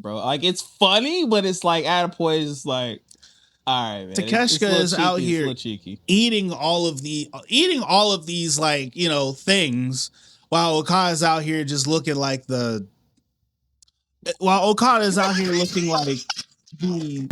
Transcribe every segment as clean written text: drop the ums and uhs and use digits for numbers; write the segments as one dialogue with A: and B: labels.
A: bro. Like it's funny, but it's like at a point, it's just like, all right, man.
B: Takeshita is out here
A: cheeky.
B: eating all of these like things, while Okada's out here just looking like the. While Okada's out here looking like the.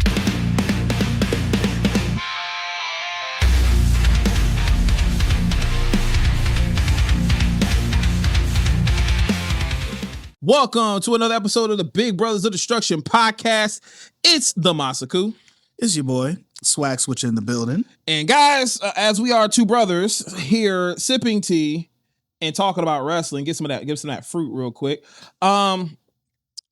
A: Welcome to another episode of the Big Brothers of Destruction podcast. It's the Masaku.
B: It's your boy, Swag Switch in the building.
A: And guys, as we are two brothers here sipping tea and talking about wrestling, give some of that fruit real quick.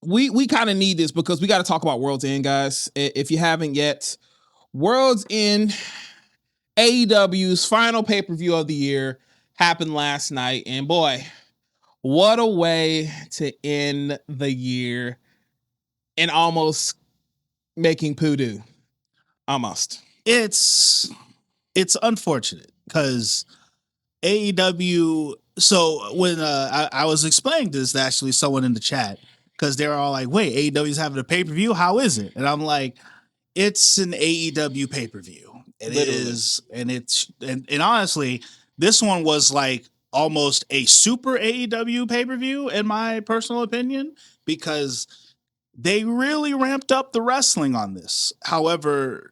A: We kind of need this because we got to talk about World's End, guys. If you haven't yet, World's End, AEW's final pay-per-view of the year, happened last night. And boy, what a way to end the year and almost making poodoo. Almost.
B: It's unfortunate because AEW. So when I was explaining this to actually someone in the chat, because they're all like, wait, AEW's having a pay-per-view? How is it? And I'm like, it's an AEW pay-per-view. It is. And honestly, this one was like almost a super AEW pay-per-view in my personal opinion, because they really ramped up the wrestling on this. However,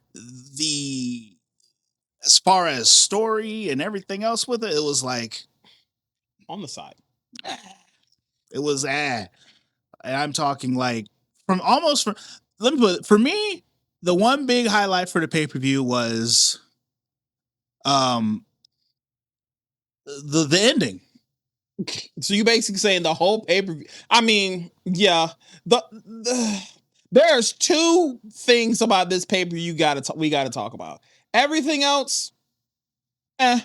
B: as far as story and everything else with it, it was like
A: on the side.
B: It was And I'm talking like let me put it, for me, the one big highlight for the pay-per-view was the ending.
A: So you basically saying the whole pay-per-view. I mean, yeah. There's two things about this pay-per-view we gotta talk about. Everything else, and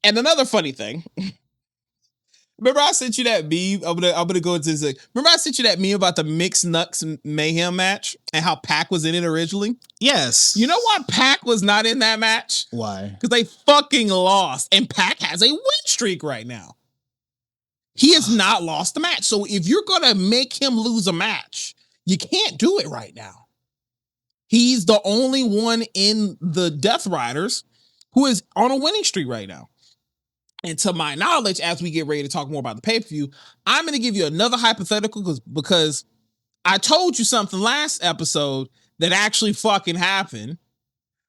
A: another funny thing. Remember I sent you that meme? I'm gonna go into this. Remember I sent you that meme about the Mixed Nuts Mayhem match and how Pac was in it originally?
B: Yes.
A: You know why Pac was not in that match?
B: Why?
A: Because they fucking lost, and Pac has a win streak right now. He has not lost the match. So if you're gonna make him lose a match, you can't do it right now. He's the only one in the Death Riders who is on a winning streak right now. And to my knowledge, as we get ready to talk more about the pay-per-view, I'm going to give you another hypothetical because I told you something last episode that actually fucking happened.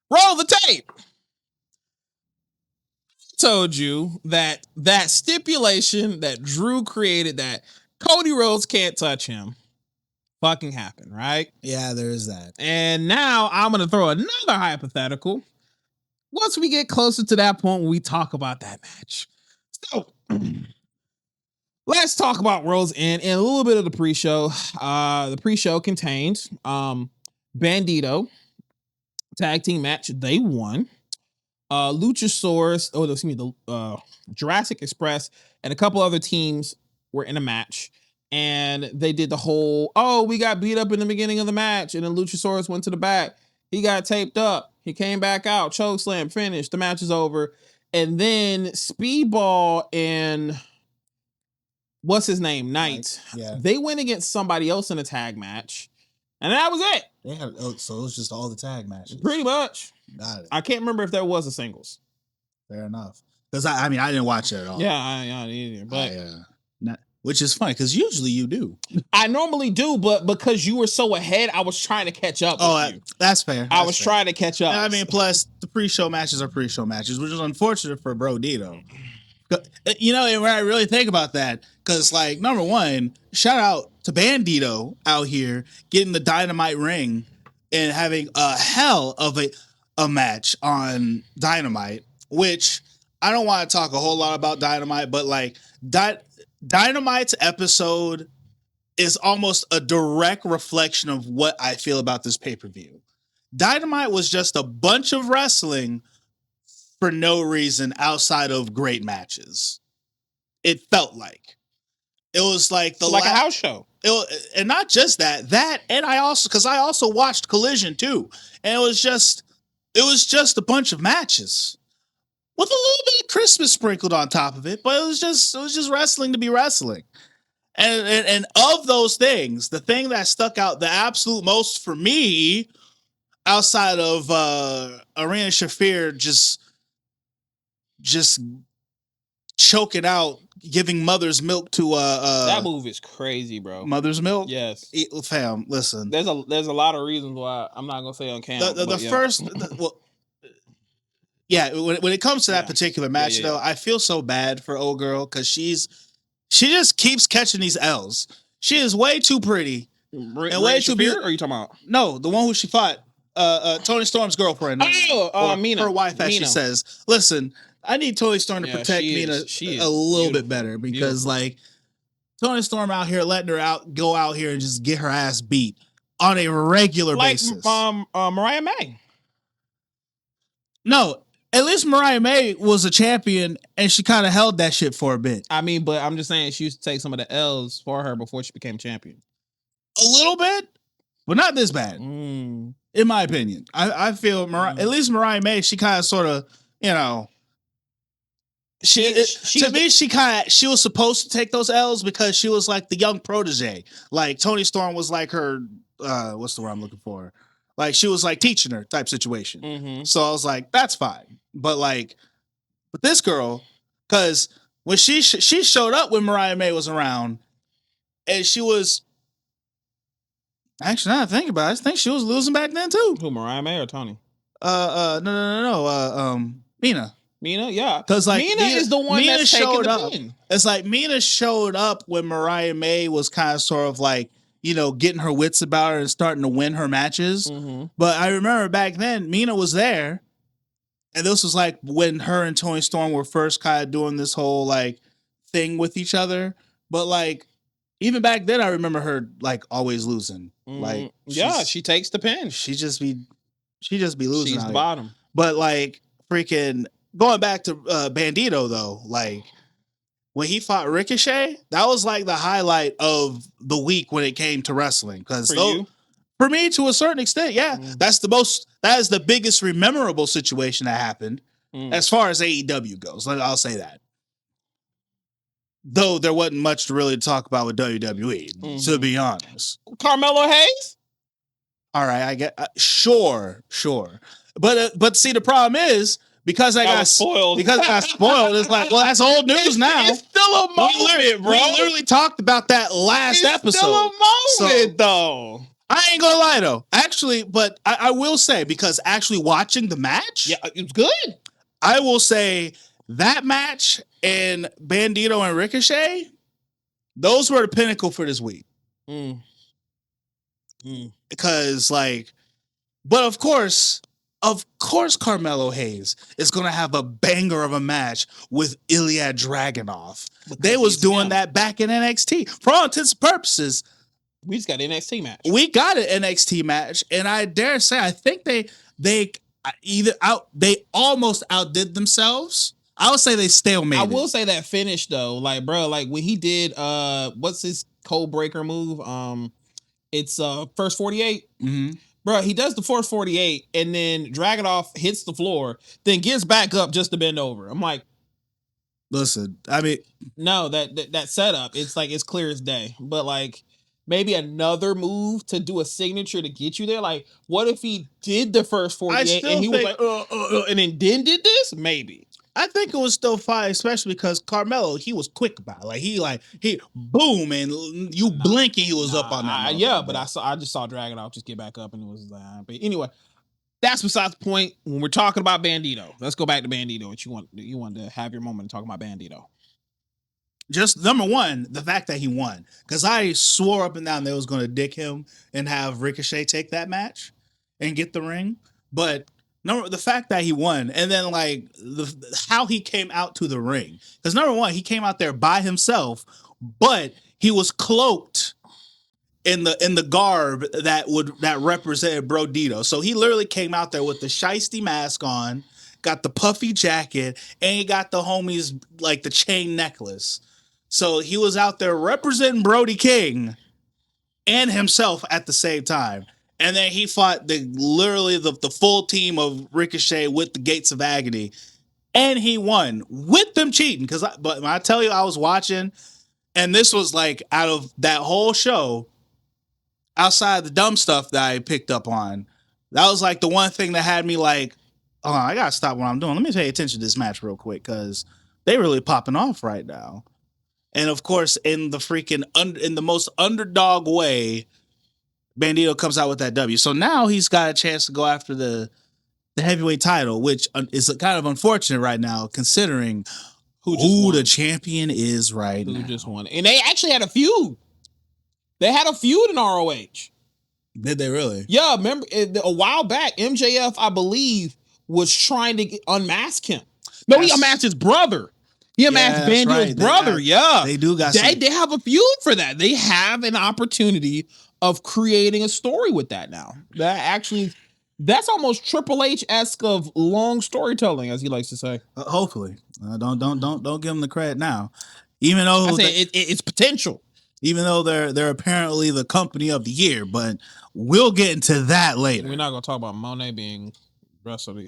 A: Roll the tape. I told you that stipulation that Drew created, that Cody Rhodes can't touch him, fucking happened, right?
B: Yeah, there is that.
A: And now I'm going to throw another hypothetical once we get closer to that point when we talk about that match. So let's talk about World's End and a little bit of the pre-show. The pre-show contained Bandito tag team match. They won. Luchasaurus, the Jurassic Express and a couple other teams were in a match. And they did the whole, we got beat up in the beginning of the match. And then Luchasaurus went to the back. He got taped up. He came back out. Chokeslam, finished. The match is over. And then Speedball and what's his name? Knight.
B: Yeah.
A: They went against somebody else in a tag match. And that was it.
B: So it was just all the tag matches.
A: Pretty much.
B: Got it.
A: I can't remember if there was a singles.
B: Fair enough. Because I didn't watch it at all.
A: Yeah, I either. But
B: which is funny because usually you do.
A: I normally do, but because you were so ahead, I was trying to catch up. With you.
B: That's fair.
A: I was trying to catch up.
B: I mean, plus the pre-show matches are pre-show matches, which is unfortunate for Brodito. You know, and when I really think about that, because like number one, shout out to Bandito out here getting the Dynamite ring and having a hell of a match on Dynamite, which I don't want to talk a whole lot about Dynamite, but like Dynamite's episode is almost a direct reflection of what I feel about this pay-per-view. Dynamite was just a bunch of wrestling for no reason outside of great matches. It felt like. It was like
A: a house show.
B: And not just that, and I also watched Collision too. And it was just a bunch of matches with a little bit of Christmas sprinkled on top of it, but it was just wrestling to be wrestling. And of those things, the thing that stuck out the absolute most for me, outside of Arena Shafir just choking out, giving mother's milk to
A: that move is crazy, bro.
B: Mother's milk.
A: Yes,
B: fam. Listen,
A: there's a lot of reasons why I'm not gonna say on camera.
B: When it comes to that particular match, though, I feel so bad for old girl because she just keeps catching these L's. She is way too pretty and way too beautiful.
A: Or are you talking about?
B: No, the one who she fought, Tony Storm's girlfriend.
A: Mina.
B: Her wife, as she says. Listen, I need Tony Storm to protect Mina a little bit better because, like, Tony Storm out here letting her go out here and just get her ass beat on a regular basis.
A: Mariah May.
B: No, at least Mariah May was a champion and she kind of held that shit for a bit.
A: I mean, but I'm just saying she used to take some of the L's for her before she became champion.
B: A little bit, but not this bad. In my opinion. I feel at least Mariah May, she kind of sort of, you know, she was supposed to take those L's because she was like the young protege. Like Tony Storm was like her, what's the word I'm looking for? Like she was like teaching her type situation. Mm-hmm. So I was like, that's fine. But this girl, because when she showed up when Mariah May was around, and she was actually, now that I think about it, I think she was losing back then too.
A: Who, Mariah May or Tony?
B: No. Mina.
A: Mina, yeah,
B: because like
A: Mina is the one
B: Mina
A: that's
B: showed
A: taking the
B: up.
A: pin.
B: It's like Mina showed up when Mariah May was kind of sort of like, you know, getting her wits about her and starting to win her matches. Mm-hmm. But I remember back then, Mina was there. And this was like when her and Tony Storm were first kind of doing this whole like thing with each other. But like, even back then, I remember her like always losing. Like,
A: she takes the pin.
B: She just be losing.
A: She's the bottom.
B: But like, freaking going back to Bandito though, like, when he fought Ricochet, that was like the highlight of the week when it came to wrestling. Because for me, to a certain extent, yeah, that is the biggest memorable situation that happened as far as AEW goes. I'll say that. Though there wasn't much to really talk about with WWE, to be honest.
A: Carmelo Hayes?
B: All right, I get sure. But see, the problem is, because I got spoiled. It's like, well, that's old news now.
A: It's still a moment, bro.
B: We literally talked about that last episode.
A: It's still a moment, though.
B: I ain't gonna lie, though. Actually, but I will say, because actually watching the match...
A: Yeah, it was good.
B: I will say that match and Bandito and Ricochet, those were the pinnacle for this week. Because, like... But, of course, Carmelo Hayes is going to have a banger of a match with Ilya Dragunov. They was doing that back in NXT. For all intents and purposes,
A: we just got an NXT match.
B: We got an NXT match, and I dare say, I think they almost outdid themselves. I would say they stalemated.
A: I will say that finish though, like bro, like when he did what's his code breaker move? It's first 48. Mm-hmm. Bro, he does the first 48 and then Dragunov hits the floor, then gets back up just to bend over. I'm like,
B: listen, I mean,
A: no, that setup, it's like it's clear as day. But like maybe another move to do a signature to get you there. Like, what if he did the first 48 and he was like, and then did this? Maybe.
B: I think it was still fine, especially because Carmelo, he was quick about it. Like he boom, and you blink and he was up on that.
A: But I just saw Dragunov just get back up and it was like, but anyway, that's besides the point. When we're talking about Bandito, let's go back to Bandito. What you want to have your moment to talk about Bandito?
B: Just number one, the fact that he won, because I swore up and down they was going to dick him and have Ricochet take that match and get the ring, but. No, the fact that he won, and then like how he came out to the ring. Because number one, he came out there by himself, but he was cloaked in the garb that represented Brodito. So he literally came out there with the shiesty mask on, got the puffy jacket, and he got the homies like the chain necklace. So he was out there representing Brody King and himself at the same time. And then he fought the full team of Ricochet with the Gates of Agony. And he won with them cheating. But when I tell you I was watching, And this was like out of that whole show, outside the dumb stuff that I picked up on, that was like the one thing that had me like, oh, I gotta stop what I'm doing. Let me pay attention to this match real quick because they really popping off right now. And of course, in the freaking in the most underdog way, Bandito comes out with that W. So now he's got a chance to go after the heavyweight title, which is kind of unfortunate right now, considering who the champion is right now.
A: Who just won? And they actually had a feud. They had a feud in ROH.
B: Did they really?
A: Yeah, remember a while back, MJF, I believe, was trying to unmask him. No, he unmasked his brother. He unmasked Bandito's brother.
B: They do got
A: they have a feud for that. They have an opportunity of creating a story with that now. That's almost Triple H-esque of long storytelling, as he likes to say.
B: Hopefully, don't give them the credit now. Even though
A: it's potential.
B: Even though they're apparently the company of the year, but we'll get into that later.
A: We're not going to talk about Monet being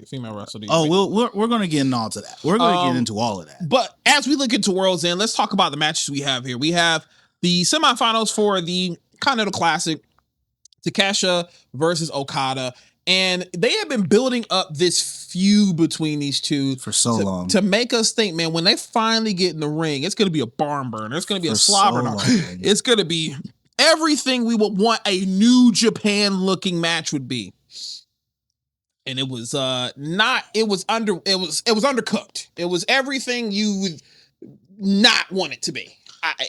A: female wrestler.
B: Oh, we're going to get into all to that. We're going to get into all of that.
A: But as we look into World's End, let's talk about the matches we have here. We have the semifinals for the Continental Classic, Takeshita versus Okada. And they have been building up this feud between these two
B: for so long
A: to make us think, man, when they finally get in the ring, it's going to be a barn burner. It's going to be a slobber knocker. It's going to be everything we would want a New Japan looking match would be. And it was undercooked. It was everything you would not want it to be.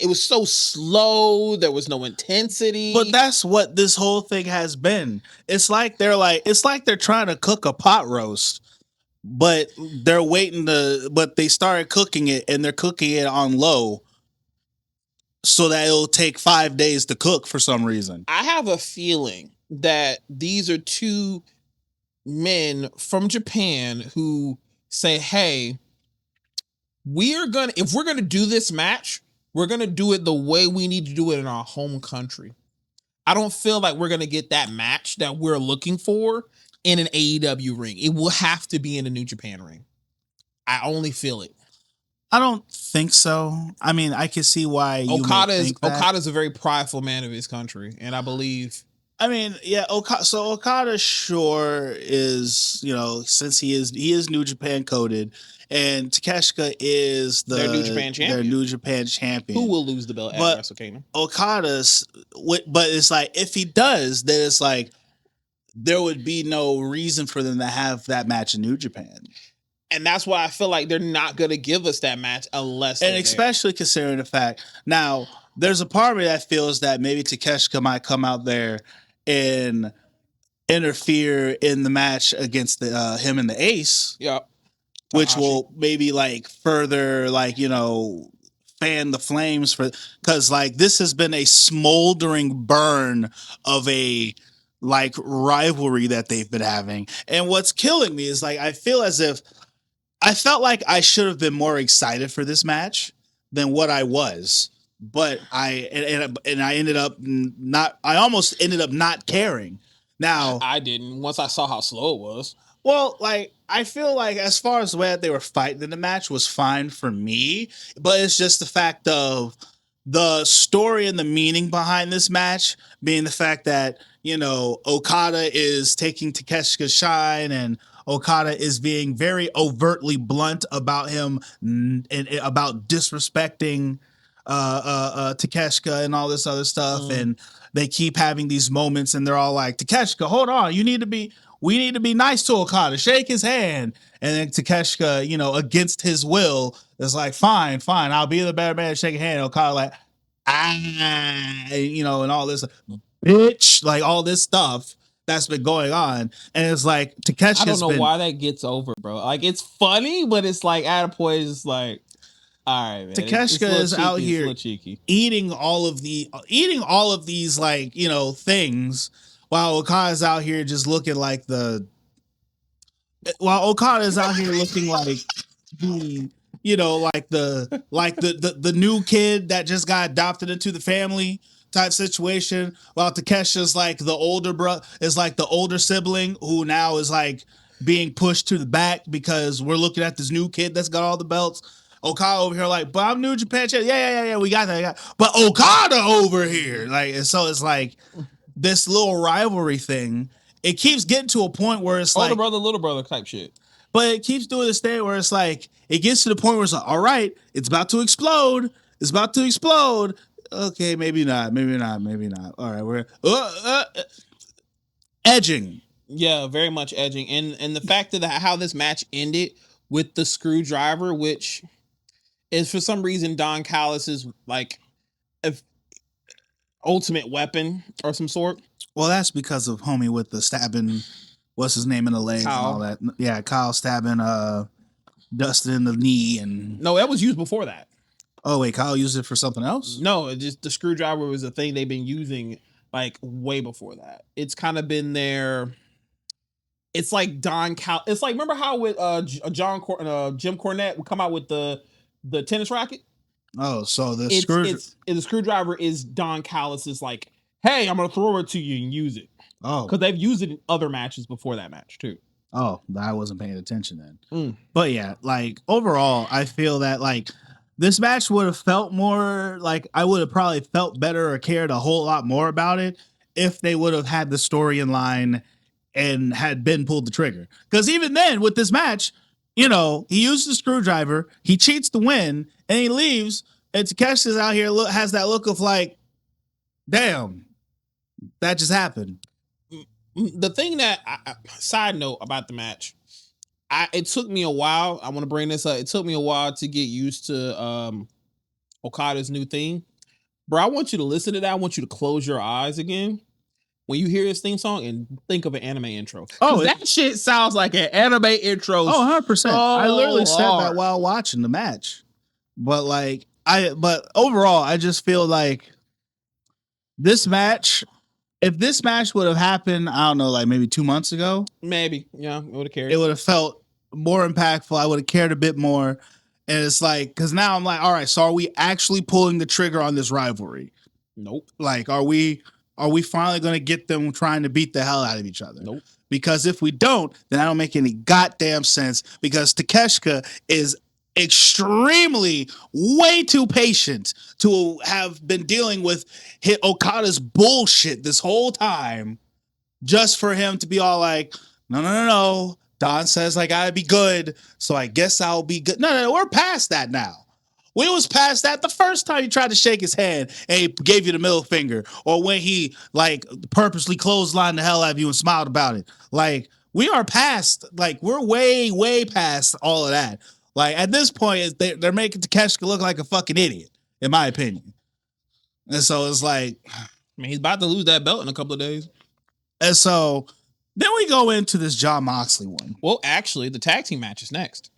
A: It was so slow. There was no intensity.
B: But that's what this whole thing has been. It's like they're trying to cook a pot roast, but but they started cooking it and they're cooking it on low so that it'll take 5 days to cook for some reason.
A: I have a feeling that these are two men from Japan who say, hey, if we're gonna do this match, we're going to do it the way we need to do it in our home country. I don't feel like we're going to get that match that we're looking for in an AEW ring. It will have to be in a New Japan ring. I only feel it.
B: I don't think so. I mean, I can see why
A: Okada's a very prideful man of his country, and I believe...
B: I mean, yeah, Okada sure is, since he is New Japan coded, and Takeshita is their New Japan champion.
A: Who will lose the belt at Wrestle Kingdom?
B: Okada's, but it's like, if he does, then it's like, there would be no reason for them to have that match in New Japan.
A: And that's why I feel like they're not going to give us that match unless...
B: And especially considering the fact, now, there's a part of me that feels that maybe Takeshita might come out there and interfere in the match against him and the Ace.
A: Yeah.
B: Which will maybe further fan the flames because this has been a smoldering burn of a rivalry that they've been having. And what's killing me is I felt like I should have been more excited for this match than what I was. But I ended up I almost ended up not caring. Now
A: I didn't once I saw how slow it was.
B: Well, I feel like as far as the way that they were fighting in the match was fine for me, but it's just the fact of the story and the meaning behind this match being the fact that, Okada is taking Takeshita's shine and Okada is being very overtly blunt about him and about disrespecting Takeshita and all this other stuff. And they keep having these moments and they're all like, Takeshita, hold on, we need to be nice to Okada, shake his hand. And then Takeshita, against his will, is like, fine, I'll be the better man, shake a hand. And Okada and all this, bitch, all this stuff that's been going on. And it's like, Takeshita,
A: I don't know why that gets over, bro. It's funny, but it's at a point, it's like, all right, man.
B: Takeshita is out here eating all of these things, while Okada's out here just looking like the new kid that just got adopted into the family type situation, while Takesha's the older the older sibling who now is being pushed to the back because we're looking at this new kid that's got all the belts. Okada over here like, but I'm New Japan champ. Yeah, we got that. But Okada over here. Like, and so it's like this little rivalry thing. It keeps getting to a point where it's
A: Older
B: like,
A: brother, little brother type shit.
B: but it keeps doing this thing where it's like, it gets to the point where it's like, all right, it's about to explode. It's about to explode. Okay, maybe not. All right, we're edging.
A: Yeah, very much edging. And the fact of how this match ended with the screwdriver, which is for some reason Don Callis's like ultimate weapon or some sort.
B: Well, that's because of homie with the stabbing, what's his name in the leg
A: Kyle.
B: and all that. Yeah, Kyle stabbing Dustin in the knee and
A: No, that was used before that.
B: oh wait, Kyle used it for something else?
A: No, it just the screwdriver was a thing they've been using like way before that. It's kind of been there. It's like it's like, remember how with Jim Cornette would come out with the tennis racket?
B: Oh, so the
A: the screwdriver is Don Callis's like, hey, I'm gonna throw it to you and use it.
B: Oh,
A: because they've used it in other matches before that match too.
B: Oh, I wasn't paying attention then. But yeah, like overall, I feel that like this match would have felt more like I would have probably felt better or cared a whole lot more about it if they would have had the story in line and had Ben pulled the trigger. Because even then, with this match, you know, he used the screwdriver, he cheats to win, and he leaves. And Takeshi's out here has that look of like, damn, that just happened.
A: The thing that, side note about the match, it took me a while. I want to bring this up. It took me a while to get used to Okada's new theme. Bro, I want you to listen to that. I want you to close your eyes again when you hear his theme song and think of an anime intro. Oh, that shit sounds like an anime intro.
B: Oh, 100%. I literally said that while watching the match. But but overall, I just feel like this match, if this match would have happened, I don't know, like maybe 2 months ago.
A: Maybe, yeah, it would have cared.
B: It would have felt more impactful. I would have cared a bit more. And it's like, because now I'm like, all right, so are we actually pulling the trigger on this rivalry?
A: Nope.
B: Like, are we finally going to get them trying to beat the hell out of each other?
A: Nope.
B: Because if we don't, then I don't make any goddamn sense, because Takeshita is extremely way too patient to have been dealing with Okada's bullshit this whole time, just for him to be all like, no. Don says I gotta be good, so I guess I'll be good. No, we're past that now. We was past that the first time you tried to shake his hand and he gave you the middle finger, or when he like purposely clotheslined the hell out of you and smiled about it. Like, we are past, like, we're way past all of that. Like, at this point, they're making Takeshita look like a fucking idiot, in my opinion. And so it's like,
A: I mean, he's about to lose that belt in a couple of days.
B: And so then we go into this Jon Moxley one.
A: Well, actually, the tag team match is next.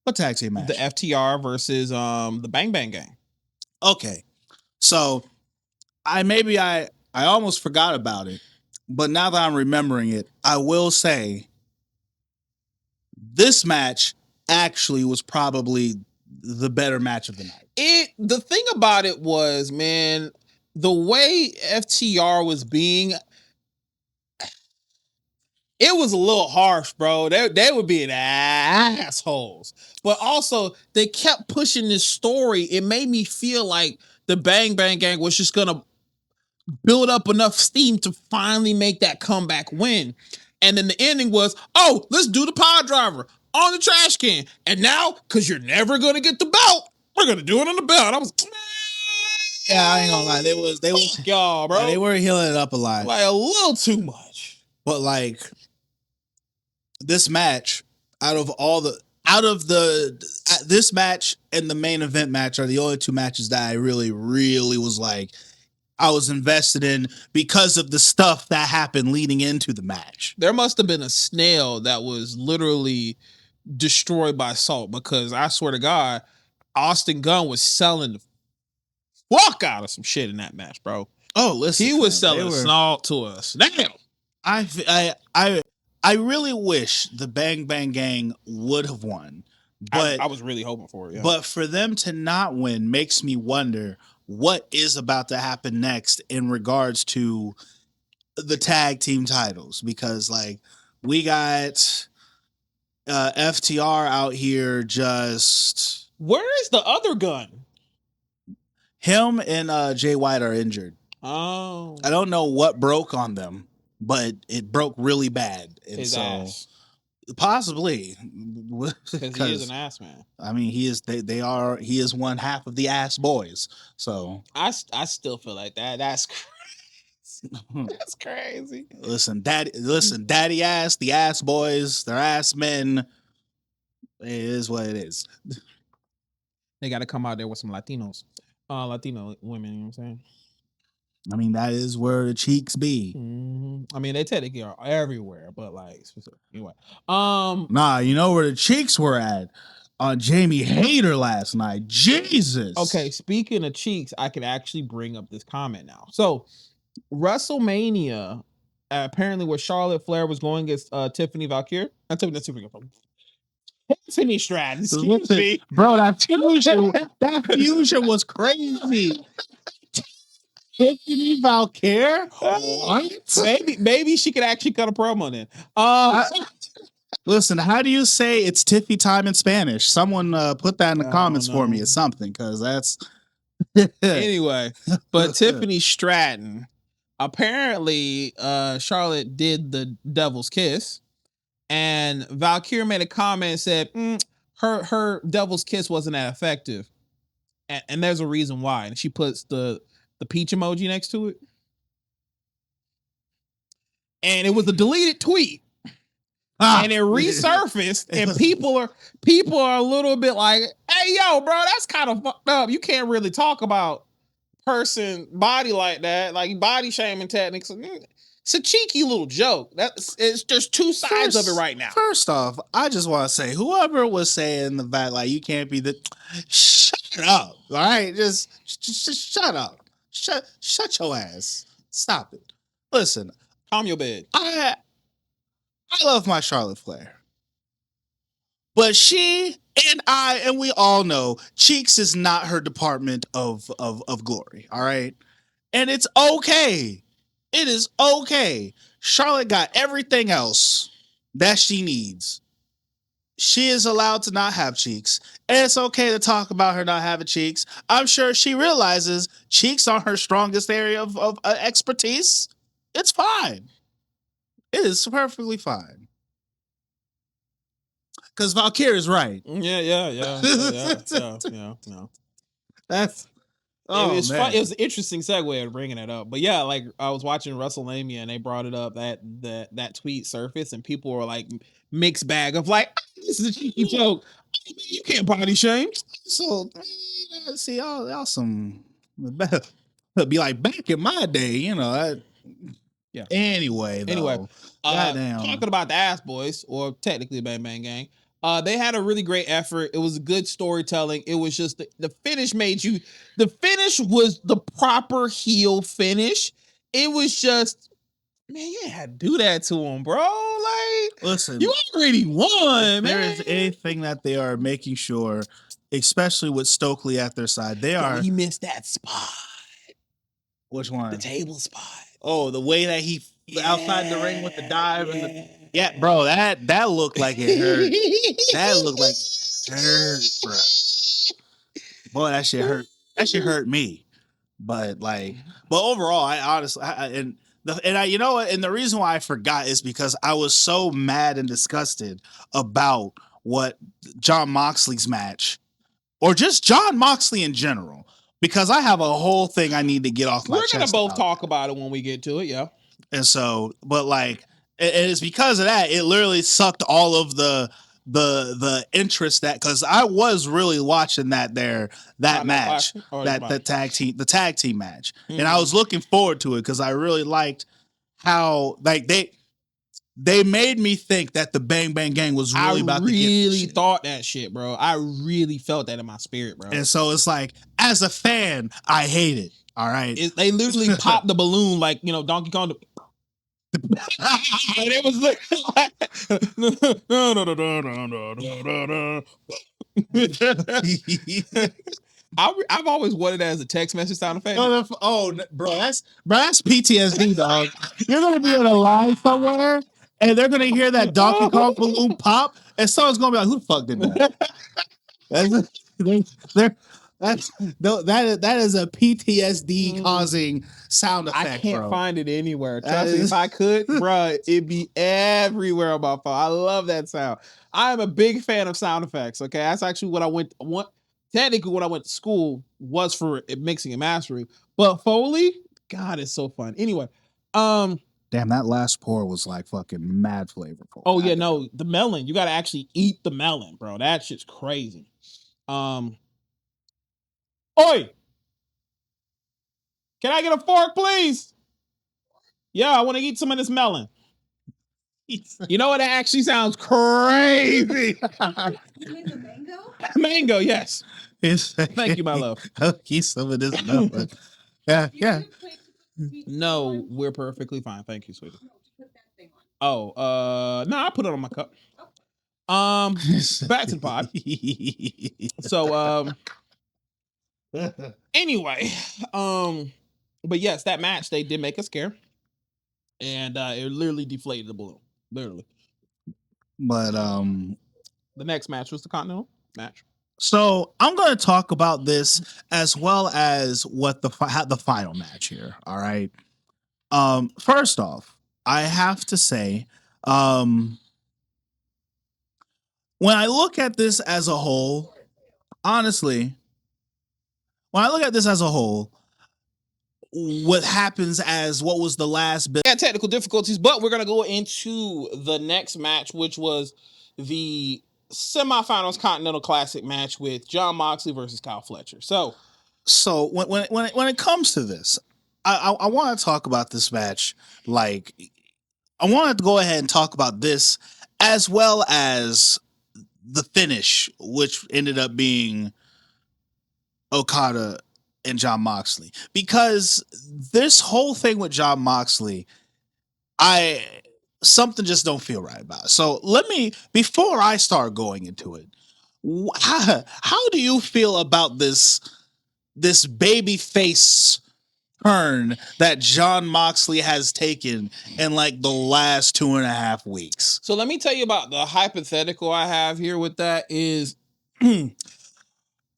B: What tag team match?
A: The FTR versus the Bang Bang Gang.
B: Okay. So I almost forgot about it, but now that I'm remembering it, I will say this match actually was probably the better match of the night.
A: The thing about it was, man, the way FTR was being, it was a little harsh, bro. They were being assholes. But also, they kept pushing this story. It made me feel like the Bang Bang Gang was just going to build up enough steam to finally make that comeback win. And then the ending was, oh, let's do the pile driver on the trash can. And now, because you're never going to get the belt, we're going to do it on the belt. I was,
B: yeah, I ain't gonna lie. They was
A: y'all, bro.
B: They were healing it up a lot.
A: Like, a little too much.
B: But like, this match, this match and the main event match are the only two matches that I really was like, I was invested in because of the stuff that happened leading into the match.
A: There must have been a snail that was literally destroyed by salt, because I swear to God, Austin Gunn was selling the fuck out of some shit in that match, bro.
B: Oh, listen,
A: he was selling salt to us. Damn.
B: I really wish the Bang Bang Gang would have won, but
A: I was really hoping for it. Yeah.
B: But for them to not win makes me wonder what is about to happen next in regards to the tag team titles, because like we got FTR out here just
A: Where is the other gun?
B: him and Jay White are injured.
A: Oh,
B: I don't know what broke on them, but it broke really bad, and
A: his
B: so
A: ass.
B: possibly
A: Because he is an ass man.
B: I mean, he is. He is one half of the ass boys. So
A: I still feel like that. That's crazy. That's crazy.
B: Listen, daddy ass, the ass boys, they're ass men. It is what it is.
A: They got to come out there with some Latinos, Latino women. You know what I'm saying?
B: I mean, that is where the cheeks be.
A: I mean, they technically are everywhere, but like anyway.
B: Nah, you know where the cheeks were at on Jamie Hayter last night. Jesus.
A: Okay, speaking of cheeks, I can actually bring up this comment now. So, WrestleMania, apparently, where Charlotte Flair was going against Tiffany Valkyrie. Tiffany Stratton. Excuse me,
B: bro. That fusion was crazy. Tiffany Valkyrie? What?
A: Maybe she could actually cut a promo then.
B: Listen, how do you say it's Tiffy time in Spanish? Someone put that in the comments for me or something, because that's
A: anyway. But Tiffany Stratton, apparently, Charlotte did the Devil's Kiss, and Valkyrie made a comment and said her Devil's Kiss wasn't that effective, and there's a reason why. And she puts the peach emoji next to it, and it was a deleted tweet. And it resurfaced, and people are a little bit like, "Hey, yo, bro, that's kind of fucked up. You can't really talk about person body like that, like body shaming techniques. It's a cheeky little joke. It's just two sides of it right now."
B: First off, I just want to say, whoever was saying the fact like you can't be the, shut up, all right? Just shut up, shut your ass, stop it. Listen,
A: calm your bed.
B: I love my Charlotte Flair. But she and we all know cheeks is not her department of glory, all right? And it's okay. It is okay. Charlotte got everything else that she needs. She is allowed to not have cheeks. And it's okay to talk about her not having cheeks. I'm sure she realizes cheeks aren't her strongest area of expertise. It's fine. It is perfectly fine. Because Valkyrie is right.
A: Yeah.
B: That's
A: it was fun. It was an interesting segue of bringing it up. But yeah, like I was watching WrestleMania and they brought it up that tweet surfaced and people were like mixed bag of like, this is a cheeky joke. You can't body shame.
B: So see y'all some be like back in my day, you know.
A: Yeah.
B: Anyway,
A: talking about the Ass Boys, or technically Bang Bang Gang, they had a really great effort. It was good storytelling. It was just the finish the finish was the proper heel finish. It was just, man, you had to do that to him, bro. Like,
B: listen,
A: you already won, man.
B: There is anything that they are making sure, especially with Stokely at their side,
A: he missed that spot.
B: Which one?
A: The table spot.
B: Oh, the way that he outside the ring with the dive and bro, that looked like it hurt. That looked like it hurt, bro. Boy, that shit hurt. That shit hurt me. But overall, I honestly, you know what? And the reason why I forgot is because I was so mad and disgusted about what Jon Moxley's match, or just Jon Moxley in general. Because I have a whole thing I need to get off my chest.
A: We're going to both talk about it when we get to it, yeah.
B: And so, but like, it's because of that, it literally sucked all of the interest that, because I was really watching that match, the tag team match. Mm-hmm. And I was looking forward to it because I really liked how like they made me think that the Bang Bang Gang was really about to get this shit. I really
A: thought that shit, bro. I really felt that in my spirit, bro.
B: And so it's like, as a fan, I hate it. All right.
A: They literally popped the balloon like, Donkey Kong. And it was like, I've always wanted that as a text message sound effect.
B: Bro, that's PTSD, dog. You're gonna be on a line somewhere, and they're gonna hear that Donkey Kong balloon pop, and someone's gonna be like, "Who the fuck did that?" That is a PTSD causing sound effect.
A: I can't
B: bro.
A: find it anywhere. Trust me, if I could, bro, it'd be everywhere on my phone. I love that sound. I am a big fan of sound effects. Okay, that's actually what I went. Technically, when I went to school was for mixing and mastering. But Foley, God, it's so fun. Anyway,
B: damn, that last pour was like fucking mad flavorful.
A: Oh yeah, no, the melon. You gotta actually eat the melon, bro. That shit's crazy. Oi! Can I get a fork, please? Yeah, I want to eat some of this melon. You know what? That actually sounds crazy.
C: You mean the mango?
A: Mango, yes. Thank you, my love.
B: I'll eat some of this melon. Yeah.
A: No, we're perfectly fine. Thank you, sweetie. Oh, no, I put it on my cup. Back to the pod. So, anyway, but yes, that match, they did make us scare. And it literally deflated the balloon. Literally.
B: But
A: the next match was the Continental match.
B: So I'm going to talk about this as well as what the final match here. All right. First off, I have to say, when I look at this as a whole, honestly, when I look at this as a whole, what happens as what was the last bit?
A: Yeah, technical difficulties, but we're gonna go into the next match, which was the semifinals Continental Classic match with Jon Moxley versus Kyle Fletcher. So
B: when it comes to this, I want to talk about this match. Like, I want to go ahead and talk about this as well as the finish, which ended up being Okada and Jon Moxley, because this whole thing with Jon Moxley, something just don't feel right about it. So let me, before I start going into it, how do you feel about this baby face turn that Jon Moxley has taken in like the last 2.5 weeks?
A: So let me tell you about the hypothetical I have here with that is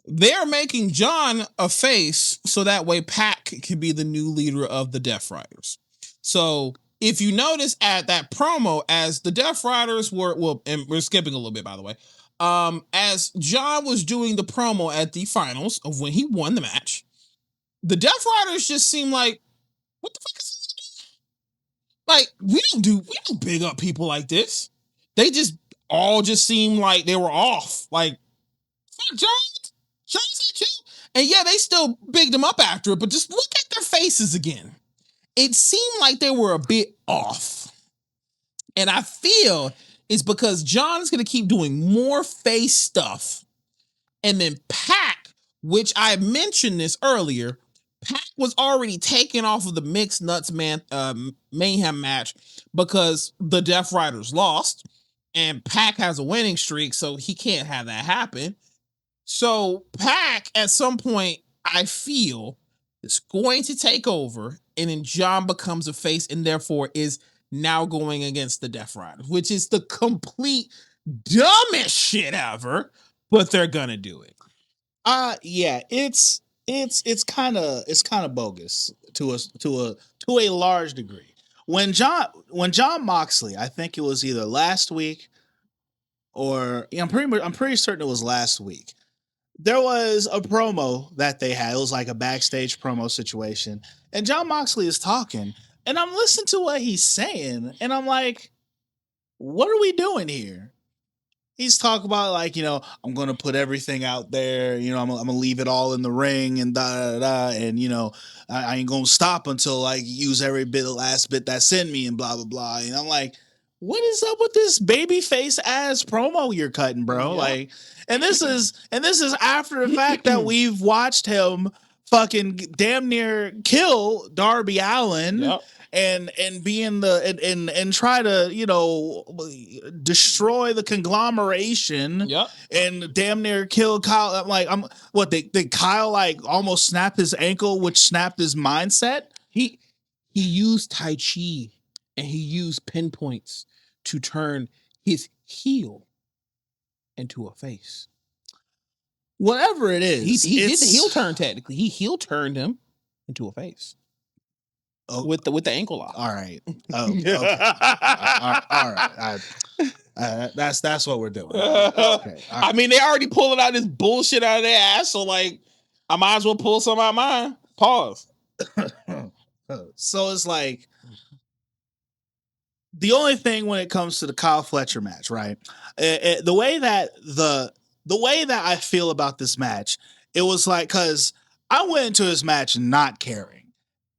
A: they're making Jon a face so that way Pac can be the new leader of the Death Riders. So if you notice at that promo, as the Death Riders were, well, and we're skipping a little bit, by the way, as Jon was doing the promo at the finals of when he won the match, the Death Riders just seemed like, what the fuck is this? Like, we don't big up people like this. They just all just seemed like they were off. Like, fuck Jon. Jon's at you. And yeah, they still bigged them up after it, but just look at their faces again. It seemed like they were a bit off. And I feel it's because Jon is going to keep doing more face stuff. And then Pac, which I mentioned this earlier, Pac was already taken off of the Mixed Nuts Mayhem match because the Death Riders lost. And Pac has a winning streak, so he can't have that happen. So Pac, at some point, I feel, is going to take over, and then Jon becomes a face, and therefore is now going against the Death Riders, which is the complete dumbest shit ever, but they're gonna do it.
B: Yeah, it's kind of bogus to a large degree. When Jon Moxley, I think it was either last week or I'm pretty certain it was last week. There was a promo that they had. It was like a backstage promo situation. And Jon Moxley is talking. And I'm listening to what he's saying. And I'm like, what are we doing here? He's talking about like, I'm going to put everything out there. I'm going to leave it all in the ring and da. And, I ain't going to stop until I use every last bit that's in me and blah, blah, blah. And I'm like, what is up with this baby face ass promo you're cutting, bro? Yeah. Like, and this is after the fact that we've watched him fucking damn near kill Darby Allin. Yep. And be in and try to destroy the conglomeration. Yep. And damn near kill Kyle. I'm like, did Kyle like almost snap his ankle, which snapped his mindset?
A: He used Tai Chi and he used pinpoints to turn his heel into a face.
B: Whatever it is,
A: He did the heel turn technically. He heel turned him into a face.
B: Oh,
A: with the ankle lock.
B: all right. Oh, okay. All right. That's what we're doing. Okay.
A: I mean, they already pulling out this bullshit out of their ass, so like, I might as well pull some out of mine. Pause.
B: So it's like the only thing when it comes to the Kyle Fletcher match, right? The way that I feel about this match, it was like, because I went into this match not caring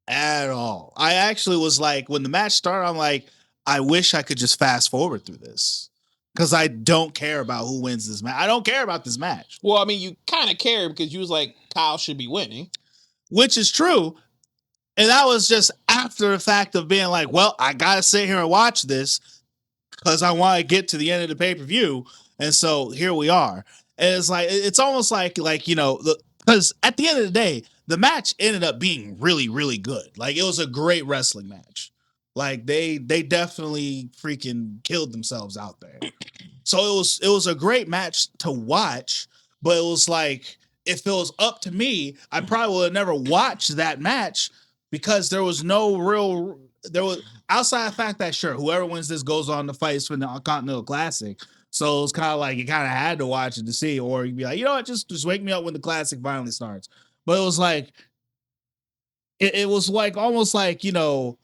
B: at all. I actually was like, when the match started, I'm like, I wish I could just fast forward through this because I don't care about who wins this match. I don't care about this match.
A: Well, I mean, you kind of care because you was like, Kyle should be winning,
B: which is true. And that was just after the fact of being like, well, I got to sit here and watch this because I want to get to the end of the pay-per-view. And so here we are. And it's like, it's almost like, because at the end of the day, the match ended up being really, really good. Like, it was a great wrestling match. Like, they definitely freaking killed themselves out there. So it was a great match to watch, but it was like, if it was up to me, I probably would have never watched that match because there was outside of the fact that sure, whoever wins this goes on to fight for the Continental Classic. So it's kind of like you kind of had to watch it to see, or you'd be like, you know what, just wake me up when the Classic finally starts. But it was like, it was like almost like, you know,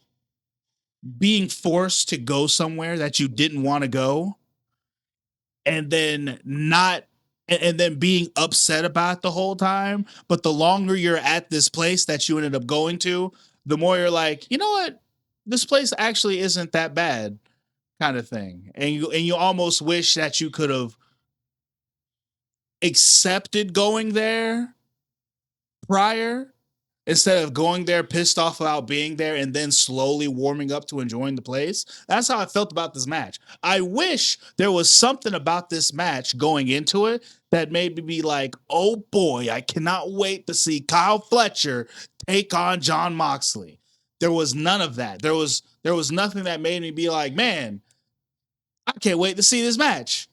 B: being forced to go somewhere that you didn't want to go, and then being upset about it the whole time. But the longer you're at this place that you ended up going to, the more you're like, you know what, this place actually isn't that bad, kind of thing. And you almost wish that you could have accepted going there prior, instead of going there pissed off about being there and then slowly warming up to enjoying the place. That's how I felt about this match. I wish there was something about this match going into it that made me be like, oh boy, I cannot wait to see Kyle Fletcher take on Jon Moxley. There was none of that. There was nothing that made me be like, man, I can't wait to see this match.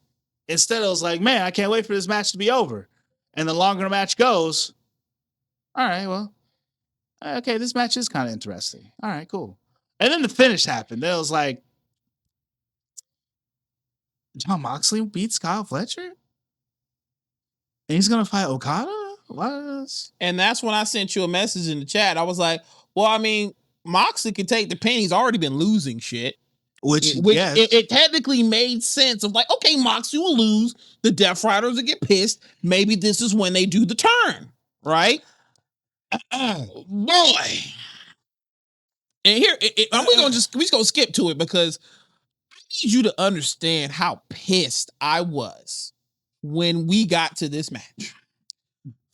B: Instead, I was like, man, I can't wait for this match to be over. And the longer the match goes, all right, well, okay, this match is kind of interesting. All right, cool. And then the finish happened. Then it was like, Jon Moxley beats Kyle Fletcher? And he's going to fight Okada? What?
A: And that's when I sent you a message in the chat. I was like, well, I mean, Moxley can take the pin. He's already been losing shit. Which yes. It technically made sense of like, okay, Moxley will lose. The Death Riders will get pissed. Maybe this is when they do the turn, right? Boy. And here, we're just gonna skip to it because I need you to understand how pissed I was when we got to this match.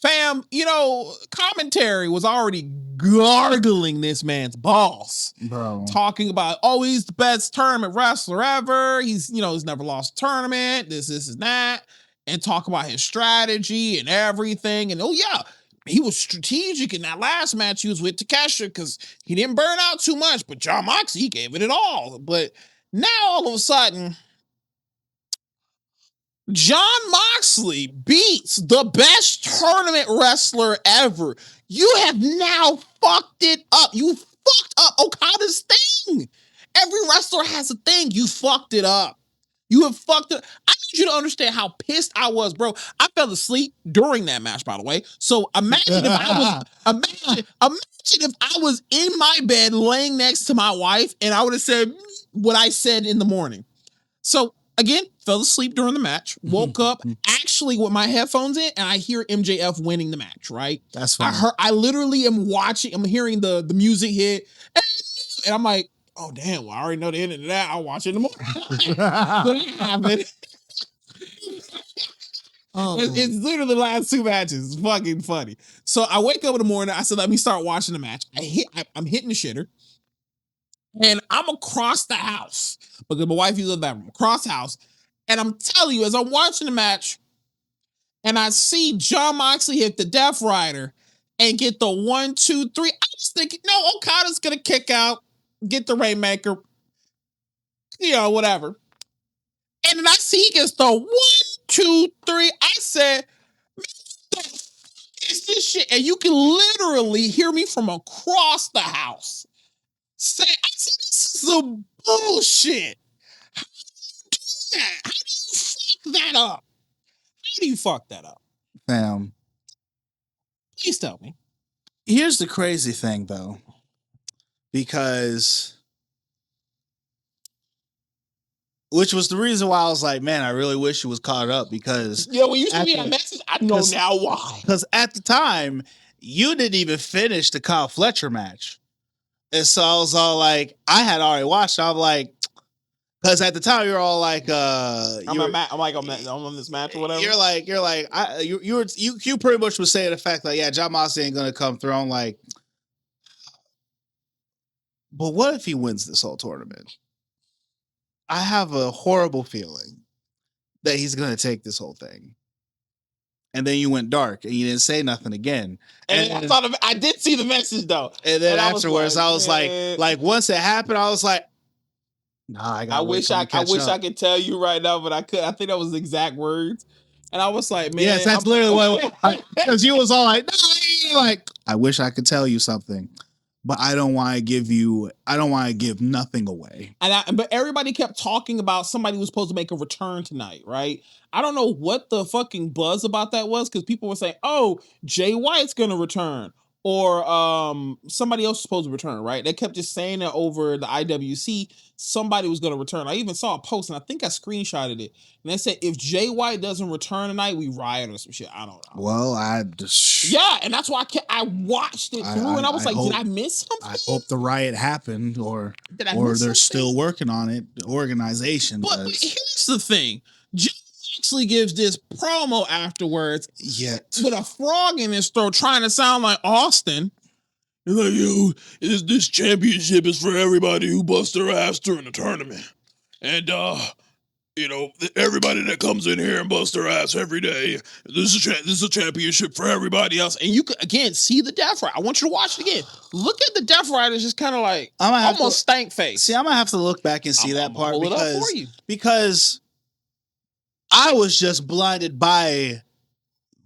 A: Fam, you know, commentary was already gargling this man's balls.
B: Bro.
A: Talking about, oh, he's the best tournament wrestler ever. He's never lost a tournament. This, and that. And talk about his strategy and everything. And, oh, yeah, he was strategic in that last match he was with Takeshita because he didn't burn out too much. But Jon Moxley, he gave it all. But now, all of a sudden, Jon Moxley beats the best tournament wrestler ever. You have now fucked it up. You fucked up Okada's thing. Every wrestler has a thing. You fucked it up. You have fucked it. I need you to understand how pissed I was, bro. I fell asleep during that match, by the way. So imagine if I was in my bed laying next to my wife and I would have said what I said in the morning. So again, fell asleep during the match, woke up actually with my headphones in, and I hear MJF winning the match, right?
B: That's fine.
A: I literally am watching, I'm hearing the music hit, and I'm like, oh, damn, well, I already know the end of that. I'll watch it in the morning. But it happened. It's literally the last two matches. It's fucking funny. So I wake up in the morning, I said, let me start watching the match. I'm hitting the shitter. And I'm across the house because my wife uses the bathroom. Across the house. And I'm telling you, as I'm watching the match, and I see Jon Moxley hit the Death Rider and get the 1, 2, 3. I was thinking, no, Okada's going to kick out, get the Rainmaker, whatever. And then I see he gets the 1, 2, 3. I said, the fuck is this shit? And you can literally hear me from across the house say, I said, this is some bullshit. How do you do that? How do you fuck that up? How do you fuck that up?
B: Fam.
A: Please tell me.
B: Here's the crazy thing, though, because which was the reason why I was like, man, I really wish it was caught up because
A: When you sent me that message, I know now why.
B: Because at the time, you didn't even finish the Kyle Fletcher match. And so I was all like, I had already watched it. I'm like, because at the time you're all like,
A: I'm on this match or whatever.
B: You're like, you pretty much was saying the fact that, yeah, Jon Moxley ain't gonna come through. I'm like, but what if he wins this whole tournament? I have a horrible feeling that he's gonna take this whole thing. And then you went dark and you didn't say nothing again.
A: And I did see the message though.
B: And then afterwards, I was like, once it happened, I was like, nah, I wish I
A: could tell you right now, but I could. I think that was the exact words. And I was like, man,
B: yes, that's literally what. Because you was all like, no, like, I wish I could tell you something, but I don't want to give nothing away.
A: But everybody kept talking about somebody was supposed to make a return tonight, right? I don't know what the fucking buzz about that was because people were saying, oh, Jay White's gonna return. Or somebody else is supposed to return, right? They kept just saying it over the IWC. Somebody was going to return. I even saw a post, and I think I screenshotted it. And they said, if Jay White doesn't return tonight, we riot or some shit. I don't know.
B: Well,
A: yeah, and that's why I watched it through, and I was like, did I miss something?
B: I hope the riot happened, or they're still working on it. The organization.
A: But here's the thing. Jay Moxley gives this promo afterwards with a frog in his throat trying to sound like Austin. He's like, yo, this championship is for everybody who busts their ass during the tournament. And, everybody that comes in here and busts their ass every day, this is a championship for everybody else. And you could, again, see the Death Rider. I want you to watch it again. Look at the Death Riders just kind of like almost stank face.
B: See, I'm going to have to look back and see that part because I was just blinded by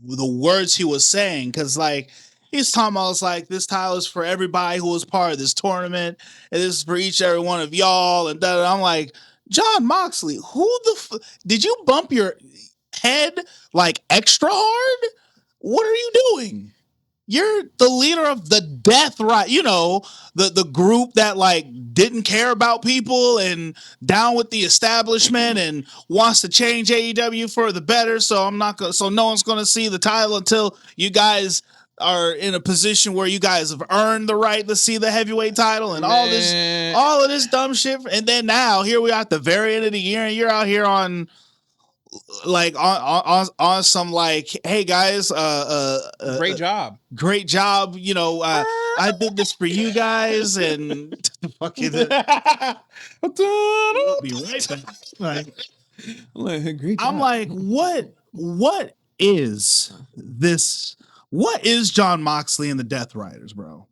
B: the words he was saying. Because, like, he's talking about, like, this title is for everybody who was part of this tournament. And this is for each and every one of y'all. And I'm like, Jon Moxley, did you bump your head, like, extra hard? What are you doing? You're the leader of the Death Rider, the group that like didn't care about people and down with the establishment and wants to change AEW for the better. So no one's gonna see the title until you guys are in a position where you guys have earned the right to see the heavyweight title and all of this dumb shit. And then now here we are at the very end of the year, and you're out here on. Like on some like, hey guys,
A: great job.
B: I did this for you guys, and fucking be right back. I'm like, what is this? What is Jon Moxley and the Death Riders, bro?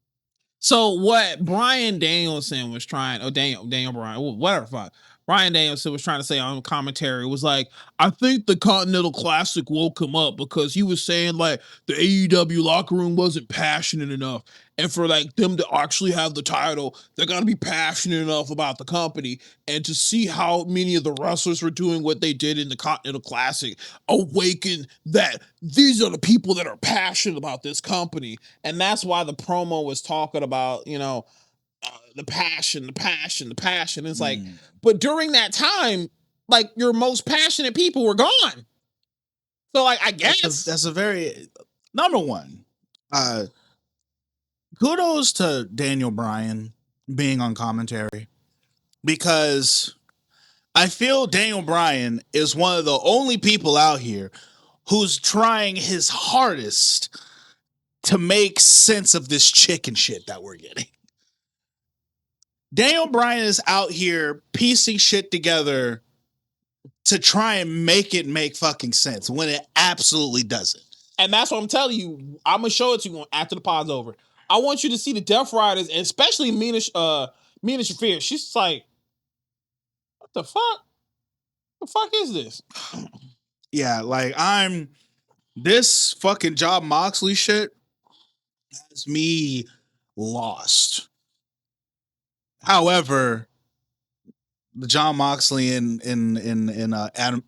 A: So what Bryan Danielson was trying, Daniel Bryan, whatever fuck. Bryan Danielson was trying to say on commentary was like, I think the Continental Classic woke him up because he was saying like the AEW locker room wasn't passionate enough. And for like them to actually have the title, they're going to be passionate enough about the company. And to see how many of the wrestlers were doing what they did in the Continental Classic awakened that these are the people that are passionate about this company. And that's why the promo was talking about, the passion. It's like, but during that time, like your most passionate people were gone. So like, I guess
B: that's a very number one. Kudos to Daniel Bryan being on commentary because I feel Daniel Bryan is one of the only people out here who's trying his hardest to make sense of this chicken shit that we're getting. Daniel Bryan is out here piecing shit together to try and make it make fucking sense when it absolutely doesn't.
A: And that's what I'm telling you. I'm going to show it to you after the pod's over. I want you to see the Death Riders, and especially Mina Shafir. She's like, what the fuck? The fuck is this?
B: Yeah, like this fucking Jon Moxley shit has me lost. However, the Jon Moxley in Adam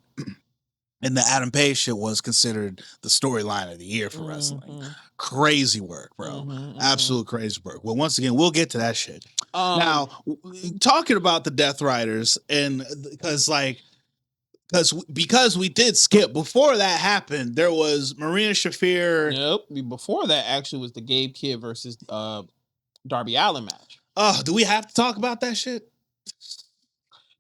B: and the Adam Page shit was considered the storyline of the year for wrestling. Crazy work, bro. Absolute crazy work. Well, once again, we'll get to that shit. Now, talking about the Death Riders, and because we did skip before that happened, there was Marina Shafir.
A: Nope. Before that, actually, was the Gabe Kidd versus Darby Allin match.
B: Oh, do we have to talk about that shit?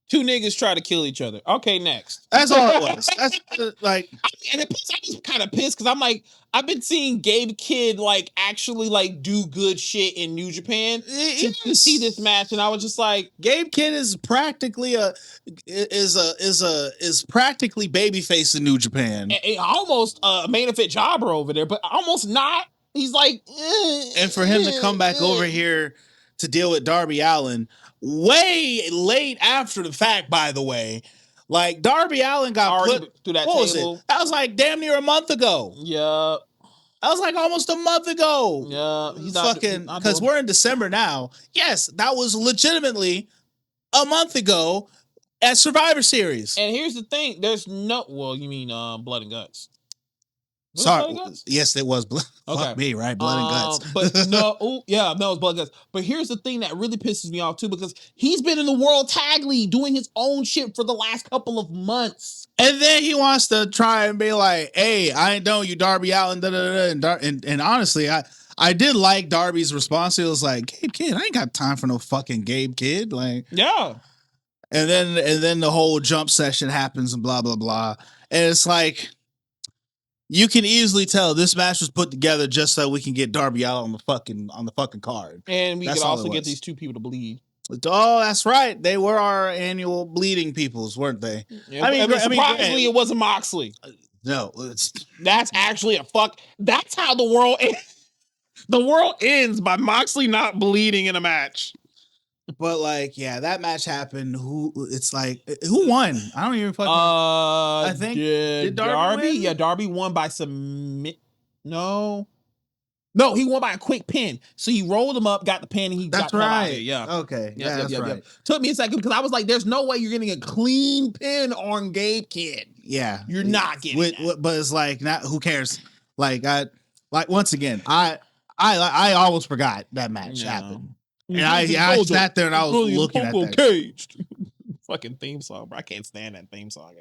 A: Two niggas try to kill each other. Okay, next.
B: That's all it was. That's like,
A: and plus, I was kind of pissed because I'm like, I've been seeing Gabe Kidd like actually like do good shit in New Japan to see this match, and I was just like,
B: Gabe Kidd is practically practically babyface in New Japan,
A: almost a main event jobber over there, but almost not. He's like,
B: and for him to come back over here to deal with Darby Allin way late after the fact, by the way. Like, Darby Allin got
A: already
B: put
A: through that
B: what
A: table.
B: was it? That was like damn near a month ago.
A: Yeah.
B: That was like almost a month ago.
A: Yeah. He's
B: fucking, because we're in December now. Yes, that was legitimately a month ago at Survivor Series.
A: And here's the thing. There's no, well, you mean Blood and Guts. Was
B: Sorry.
A: Blood and Guts?
B: Yes, it was.
A: Okay.
B: Fuck me, right? Blood and Guts.
A: But no, yeah, no, it's Blood and Guts. But here's the thing that really pisses me off too, because he's been in the World Tag League doing his own shit for the last couple of months.
B: And then he wants to try and be like, hey, I ain't know you, Darby Allin, and honestly, I did like Darby's response. It was like, Gabe Kidd, I ain't got time for no fucking Gabe Kidd. Like,
A: yeah.
B: And then the whole jump session happens and blah, blah, blah. And it's like, you can easily tell this match was put together just so we can get Darby Allin on the fucking card.
A: And we could also get these two people to bleed.
B: Oh, that's right. They were our annual bleeding peoples, weren't they?
A: Yeah, I mean, surprisingly, it wasn't Moxley.
B: No,
A: that's actually that's how the world ends. The world ends by Moxley not bleeding in a match.
B: But like, yeah, that match happened. Who won? I don't even fucking. I think
A: did Darby win? Yeah, Darby won by submit. No, he won by a quick pin. So he rolled him up, got the pin, and he
B: that's
A: got
B: right.
A: Yeah,
B: okay, yeah, that's right.
A: Yep. Took me a second because I was like, "There's no way you're getting a clean pin on Gabe Kidd."
B: Yeah,
A: you're not getting that.
B: But it's like, not who cares? Like once again, I almost forgot that match happened. And I sat there and I was looking at that.
A: Caged. Fucking theme song, bro. I can't stand that theme song.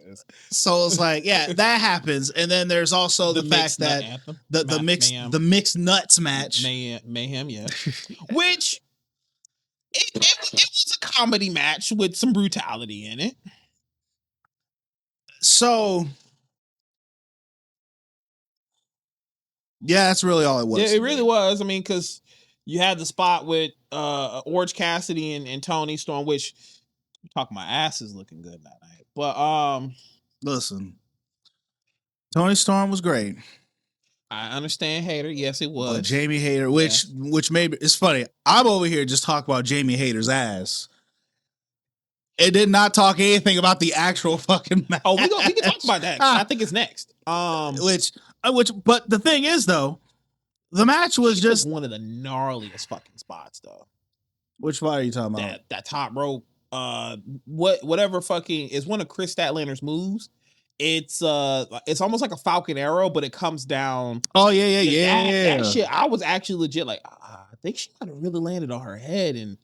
B: So it's like, yeah, that happens. And then there's also the fact that the mixed nuts match.
A: Mayhem, yeah. Which it was a comedy match with some brutality in it.
B: So yeah, that's really all it was.
A: Yeah, it really was. I mean, because you had the spot with Orange Cassidy and Tony Storm, which I'm talking my ass is looking good that night. But
B: listen, Tony Storm was great.
A: I understand Hater. Yes, it was.
B: But Jamie Hater, which maybe it's funny. I'm over here just talking about Jamie Hater's ass. It did not talk anything about the actual fucking match.
A: Oh, we can talk about that. I think it's next.
B: Which, but the thing is though, the match was just
A: one of the gnarliest fucking spots though.
B: Which spot are you talking about?
A: That top rope. Whatever fucking is one of Chris Statlander's moves. It's almost like a Falcon Arrow, but it comes down.
B: Oh yeah.
A: That shit, I was actually legit like, I think she might have really landed on her head and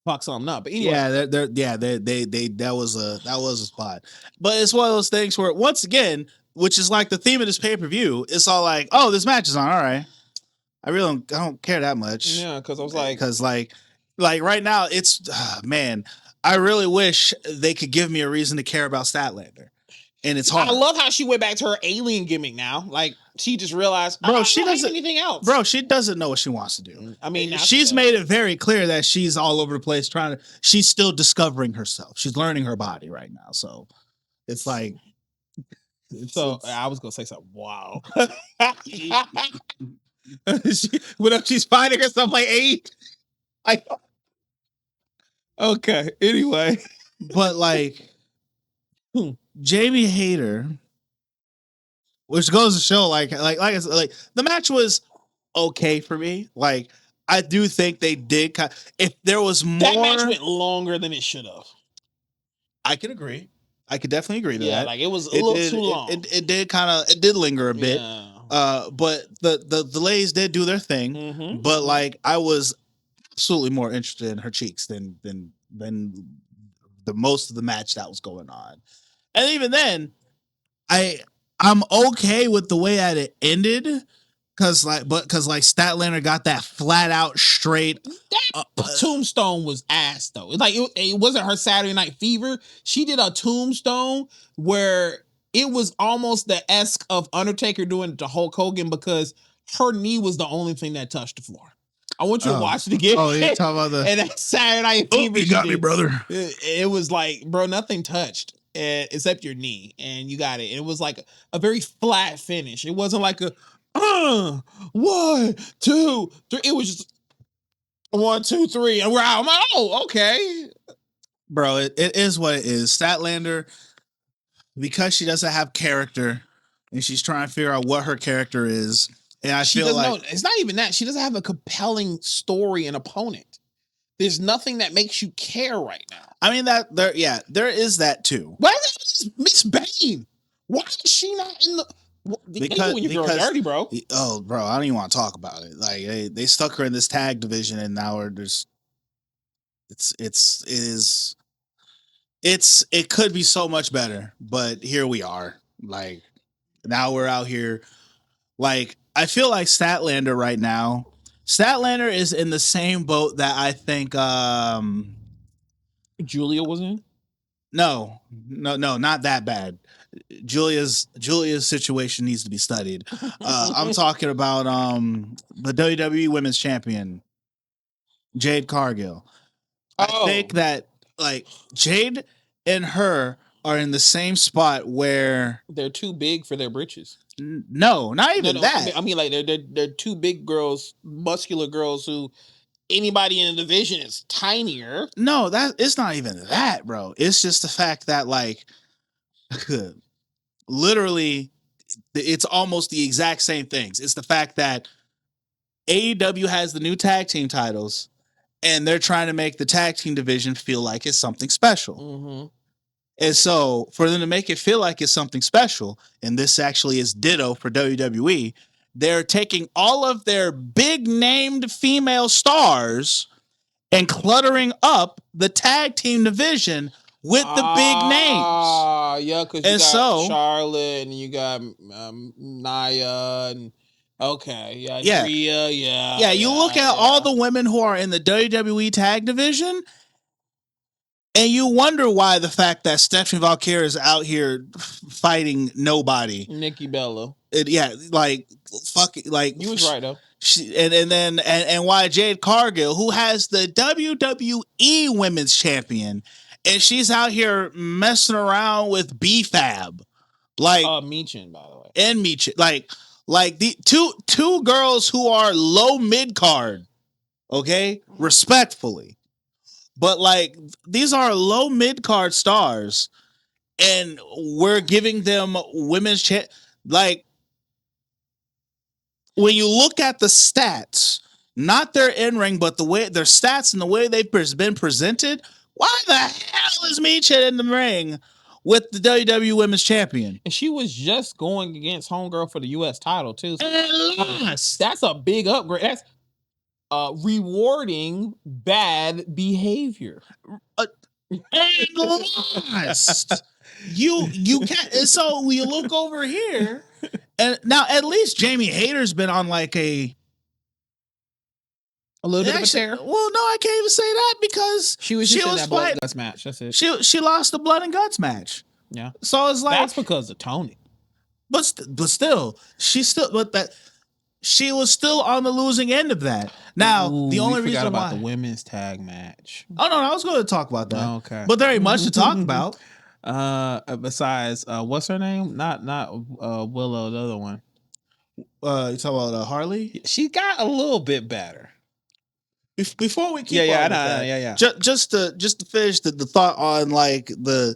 A: fuck something up. But anyway,
B: that was a spot. But it's one of those things where once again, which is like the theme of this pay-per-view, it's all like, oh, this match is on, all right. I don't care that much.
A: Yeah, because I was like,
B: like right now, it's man. I really wish they could give me a reason to care about Statlander, and it's hard.
A: I love how she went back to her alien gimmick now. Like she just realized,
B: bro, she doesn't
A: anything else.
B: Bro, she doesn't know what she wants to do.
A: I mean,
B: she's made it very clear that she's all over the place she's still discovering herself. She's learning her body right now. So it's like.
A: I was gonna say something. Wow. She's finding herself like 8. Okay. Anyway,
B: but like, Jamie Hayter, which goes to show, like I said, like the match was okay for me. Like I do think they did. If there was more,
A: That match went longer than it should have.
B: I could agree. I could definitely agree to that.
A: Like it was a little too long.
B: It did linger a bit.
A: Yeah.
B: But the ladies did do their thing. But like I was absolutely more interested in her cheeks than the most of the match that was going on. And even then, I'm okay with the way that it ended. Cause Statlander got that flat out straight.
A: That tombstone was ass though. Like it wasn't her Saturday Night Fever. She did a tombstone where it was almost the esque of Undertaker doing it to Hulk Hogan because her knee was the only thing that touched the floor. I want you to watch it again.
B: Oh, you're talking about the
A: and that Saturday Night Fever.
B: You got me, brother.
A: It was like, bro, nothing touched except your knee, and you got it. And it was like a very flat finish. It wasn't like a 1, 2, 3. It was just 1, 2, 3, and we're out. I'm like, oh, okay.
B: Bro, it is what it is. Statlander, because she doesn't have character and she's trying to figure out what her character is. And I feel like
A: it's not even that. She doesn't have a compelling story and opponent. There's nothing that makes you care right now.
B: I mean, there is that too.
A: Why is Miss Bane? Why is she not in the
B: because
A: when you feel dirty, bro.
B: Oh, bro, I don't even want to talk about it. Like they stuck her in this tag division, and now it could be so much better, but here we are. Like now we're out here. Like I feel like Statlander right now. Statlander is in the same boat that I think
A: Julia was in.
B: No, not that bad. Julia's situation needs to be studied. I'm talking about the WWE Women's Champion, Jade Cargill. I think that like Jade and her are in the same spot where
A: they're too big for their britches.
B: No, not even that.
A: I mean, like they're two big girls, muscular girls who anybody in the division is tinier.
B: No, it's not even that, bro. It's just the fact that like literally it's almost the exact same things. It's the fact that AEW has the new tag team titles and they're trying to make the tag team division feel like it's something special. And so for them to make it feel like it's something special, and this actually is ditto for WWE, they're taking all of their big named female stars and cluttering up the tag team division with the big names.
A: Yeah, because you got Charlotte and you got Nia and Rhea,
B: yeah. You look at all the women who are in the WWE tag division, and you wonder why the fact that Stephanie Valkyrie is out here fighting nobody.
A: Nikki Bella.
B: Like
A: you was right though.
B: And why Jade Cargill, who has the WWE Women's Champion, and she's out here messing around with B-Fab, like
A: Meechin, by the way,
B: and Meechin, like the two girls who are low mid card, okay, respectfully. But like these are low mid card stars, and we're giving them women's like when you look at the stats, not their in ring, but the way their stats and the way they've been presented. Why the hell is Meechin in the ring with the WWE Women's Champion?
A: And she was just going against Homegirl for the U.S. title too. So
B: and lost.
A: That's a big upgrade. That's rewarding bad behavior.
B: And lost. You can't. So we look over here, and now at least Jamie Hayter's been on like a
A: little bit of a tear.
B: Well, no, I can't even say that because
A: she was in that blood and guts match. That's it.
B: She lost the blood and guts match.
A: Yeah.
B: So it's like
A: that's because of Tony.
B: But still, she was still on the losing end of that. Now, the only reason
A: about the women's tag match.
B: Oh no, I was going to talk about that.
A: Okay,
B: but there ain't much to talk about.
A: Besides, what's her name? Not Willow, the other one.
B: You talking about Harley?
A: She got a little bit better.
B: Before we keep
A: yeah.
B: Just to finish the thought on like the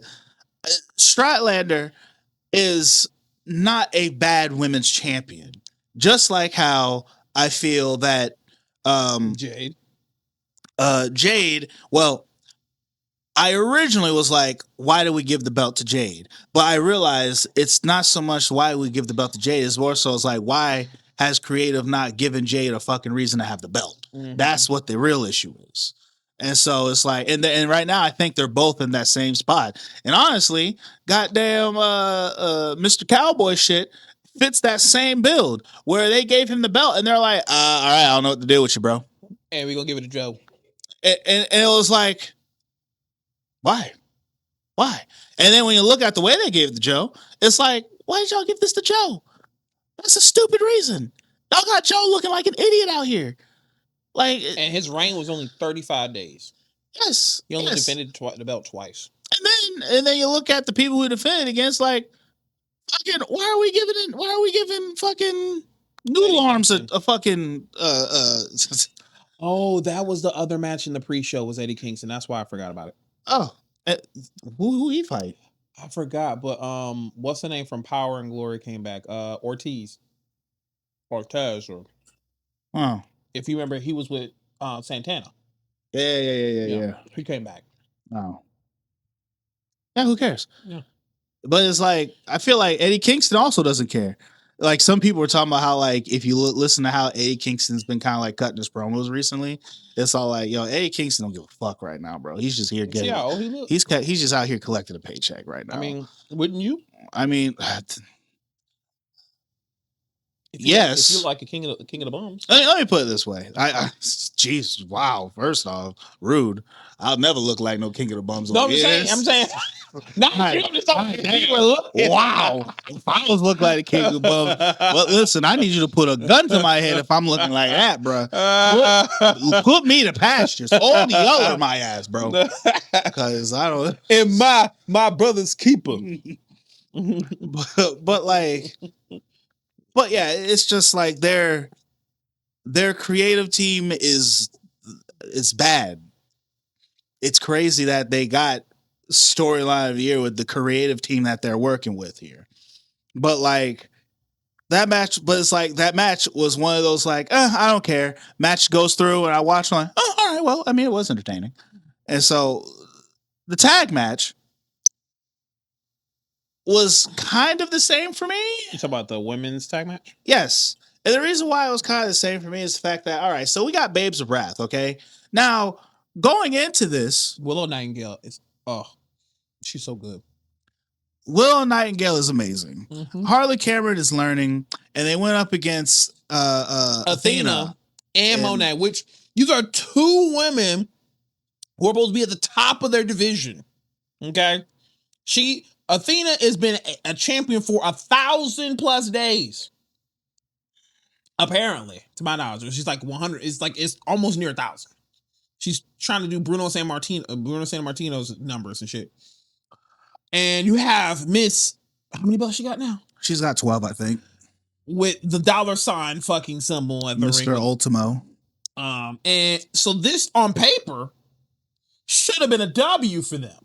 B: Statlander is not a bad women's champion. Just like how I feel that
A: Jade.
B: Jade, well, I originally was like, why do we give the belt to Jade? But I realized it's not so much why we give the belt to Jade, it's more so it's like, why has creative not given Jade a fucking reason to have the belt?
A: Mhm.
B: That's what the real issue is. And so it's like, and right now I think they're both in that same spot. And honestly, goddamn Mr. Cowboy shit fits that same build where they gave him the belt and they're like, all right, I don't know what to do with you, bro.
A: And we're gonna give it to Joe.
B: And it was like, why? Why? And then when you look at the way they gave it to Joe, it's like, why did y'all give this to Joe? That's a stupid reason. Y'all got Joe looking like an idiot out here. Like,
A: And his reign was only 35 days.
B: yes,
A: He only
B: yes.
A: defended the belt twice.
B: And then you look at the people who defended against, like, fucking, why are we giving fucking Noodle Arms a fucking
A: Oh, that was the other match in the pre-show was Eddie Kingston. That's why I forgot about it.
B: oh, who he fight?
A: I forgot, but what's the name from Power and Glory came back? Ortez, or
B: Oh,
A: if you remember, he was with Santana.
B: yeah.
A: He came back.
B: Oh, yeah. Who cares?
A: Yeah.
B: But it's like, I feel like Eddie Kingston also doesn't care. Like, some people were talking about how, like, if you listen to how Eddie Kingston's been kind of like cutting his promos recently, it's all like, yo, Eddie Kingston don't give a fuck right now, bro. He's just here
A: See
B: getting.
A: how old he looks?
B: He's just out here collecting a paycheck right now.
A: I mean, wouldn't you?
B: I mean,
A: If
B: yes.
A: you like a king of the bums.
B: Let me put it this way. Jeez, wow. First off, rude. I'll never look like no king of the bums.
A: No, I'm saying. Not you. I'm just talking. You were looking.
B: Wow. If I was looking like a king of the bums, well, listen, I need you to put a gun to my head if I'm looking like that, bro. Put me to pastures. Hold the other my ass, bro. Because I don't.
A: And my brother's keeper.
B: but yeah, it's just like their creative team is bad. It's crazy that they got storyline of the year with the creative team that they're working with here. But like that match, it's like that match was one of those like, I don't care. Match goes through and I watch like, oh, all right, well, I mean, it was entertaining. And so the tag match was kind of the same for me.
A: You talking about the women's tag match?
B: Yes. And the reason why it was kind of the same for me is the fact that, all right, so we got Babes of Wrath, okay? Now, going into this,
A: Willow Nightingale is, she's so good.
B: Willow Nightingale is amazing.
A: Mm-hmm.
B: Harley Cameron is learning, and they went up against Athena
A: and Monet, which these are two women who are supposed to be at the top of their division. Okay? Athena has been a champion for 1,000+ days. Apparently, to my knowledge, she's like 100. It's almost near 1,000. She's trying to do Bruno Sammartino's numbers and shit. And you have Miss, how many belts she got now?
B: She's got 12, I think.
A: With the $sign fucking symbol at the
B: Mr.
A: ring.
B: Ultimo.
A: And so this on paper should have been a W for them.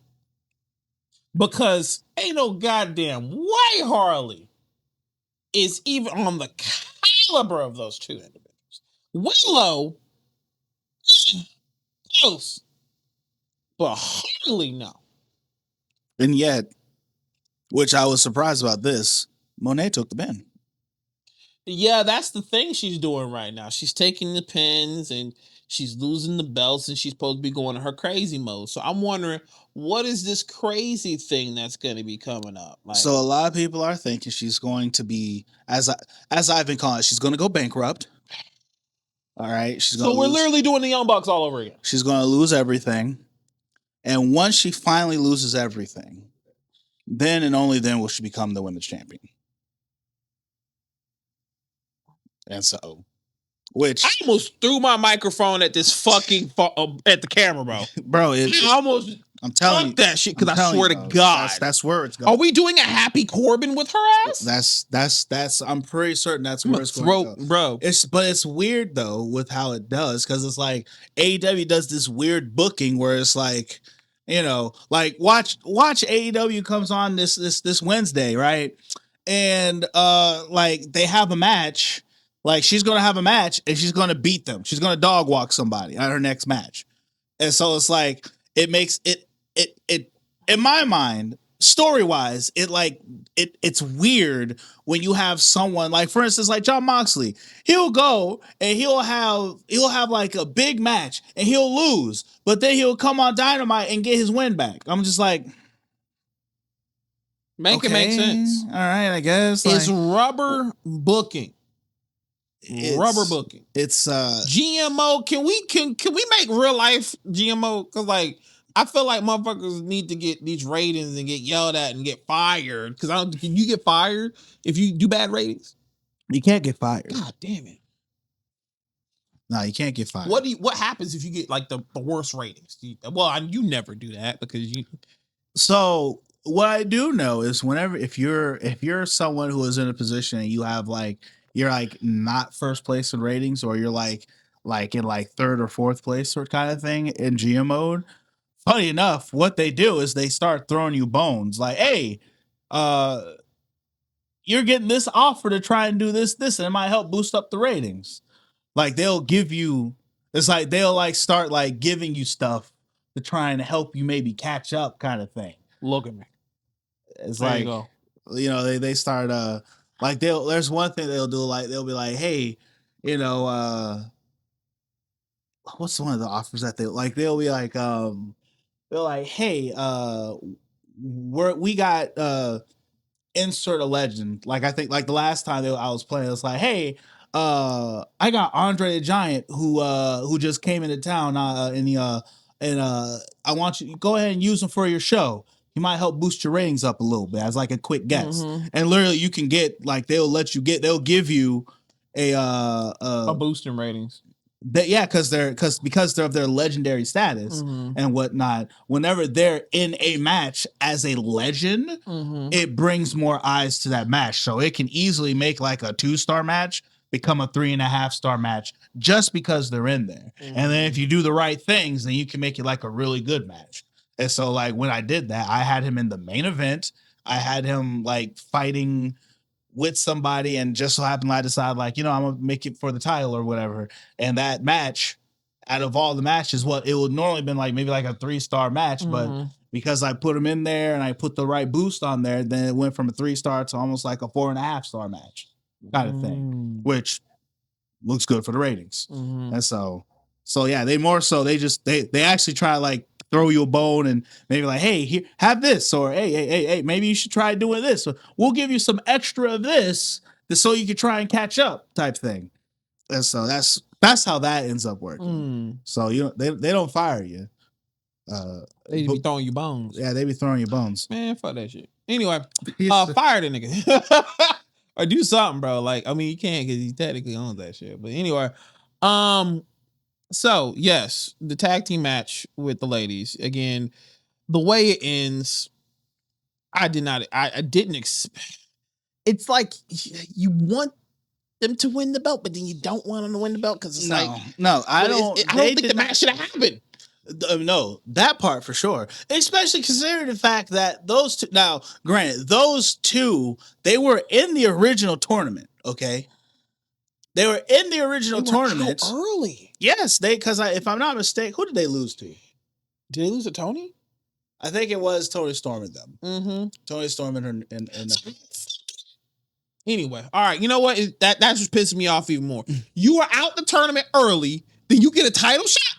A: Because ain't no goddamn way Harley is even on the caliber of those two individuals. Willow, close. But Harley, no.
B: And yet, which I was surprised about this, Monet took the pin.
A: Yeah, that's the thing she's doing right now. She's taking the pins and she's losing the belts and she's supposed to be going to her crazy mode. So I'm wondering, what is this crazy thing that's going to be coming up? Like,
B: so a lot of people are thinking she's going to be, as I've been calling it, she's going to go bankrupt. All right.
A: So we're literally doing the Young Bucks all over again.
B: She's going to lose everything. And once she finally loses everything, then and only then will she become the women's champion. And so, which
A: I almost threw my microphone at this fucking at the camera, bro. I'm telling you
B: that
A: shit because I swear to God,
B: that's where it's going.
A: Are we doing a Happy Corbin with her ass?
B: That's. I'm pretty certain that's where it's going,
A: bro.
B: It's weird though with how it does because it's like AEW does this weird booking where it's like You know, like watch AEW comes on this Wednesday, right? And like they have a match. Like she's gonna have a match and she's gonna beat them. She's gonna dog walk somebody at her next match. And so it's like it makes it in my mind, story wise, it's weird when you have someone like, for instance, like Jon Moxley. He'll go and he'll have like a big match and he'll lose, but then he'll come on Dynamite and get his win back. I'm just like,
A: Make it make sense.
B: All right, I guess
A: It's
B: like,
A: rubber booking. Rubber booking.
B: It's
A: GMO. Can we make real life GMO? Because like I feel like motherfuckers need to get these ratings and get yelled at and get fired. Because can you get fired if you do bad ratings?
B: you can't get fired.
A: God damn it!
B: No, you can't get fired.
A: What happens if you get like the worst ratings? You never do that because you.
B: So what I do know is if you're someone who is in a position and you have like you're like not first place in ratings or you're like in like third or fourth place sort kind of thing in GM mode, funny enough, what they do is they start throwing you bones like, hey, you're getting this offer to try and do this, and it might help boost up the ratings. Like they'll give you, it's like they'll like start like giving you stuff to try and help you maybe catch up kind of thing.
A: Look at me.
B: It's
A: There
B: like,
A: you go.
B: you know, they start like there's one thing they'll do, like they'll be like, hey, you know, what's one of the offers that they'll be like, they're like, hey, we got insert a legend. Like I think like the last time I was playing, it's like, hey, I got Andre the Giant who just came into town and I want you to go ahead and use him for your show. He might help boost your ratings up a little bit as like a quick guess.
A: Mhm.
B: And literally you can get like they'll give you a
A: boost in ratings.
B: because they're of their legendary status and whatnot. Whenever they're in a match as a legend, it brings more eyes to that match. So it can easily make like a 2-star match become a 3.5-star match just because they're in there. And then if you do the right things, then you can make it like a really good match. And so like when I did that, I had him in the main event. I had him like fighting with somebody, and just so happened I decided like, you know, I'm gonna make it for the title or whatever. And that match, out of all the matches, what it would normally been like maybe like a 3-star match, but because I put him in there and I put the right boost on there, then it went from a 3-star to almost like a 4.5-star match kind of thing, which looks good for the ratings. And so yeah, they actually try to like throw you a bone and maybe like, hey, here, have this, or hey, maybe you should try doing this. Or we'll give you some extra of this so you can try and catch up type thing. And so that's how that ends up working. So they don't fire you.
A: They be throwing you bones.
B: Yeah, they be throwing you bones.
A: Man, fuck that shit. Anyway, fire the nigga. Or do something, bro. Like, I mean, you can't because he technically owns that shit. But anyway, so yes, the tag team match with the ladies. Again, the way it ends, I didn't expect. It's like you want them to win the belt, but then you don't want them to win the belt because it's
B: I don't
A: think the match should have happened.
B: No, that part for sure. Especially considering the fact that those two, now, granted, those two, they were in the original tournament, okay? They were in the original tournament.
A: Early.
B: Yes, because if I'm not mistaken, who did they lose to?
A: Did they lose to Tony?
B: I think it was Tony Storm and them. Tony Storm and
A: Anyway, all right, you know what? That's just pissing me off even more. You are out the tournament early, then you get a title shot?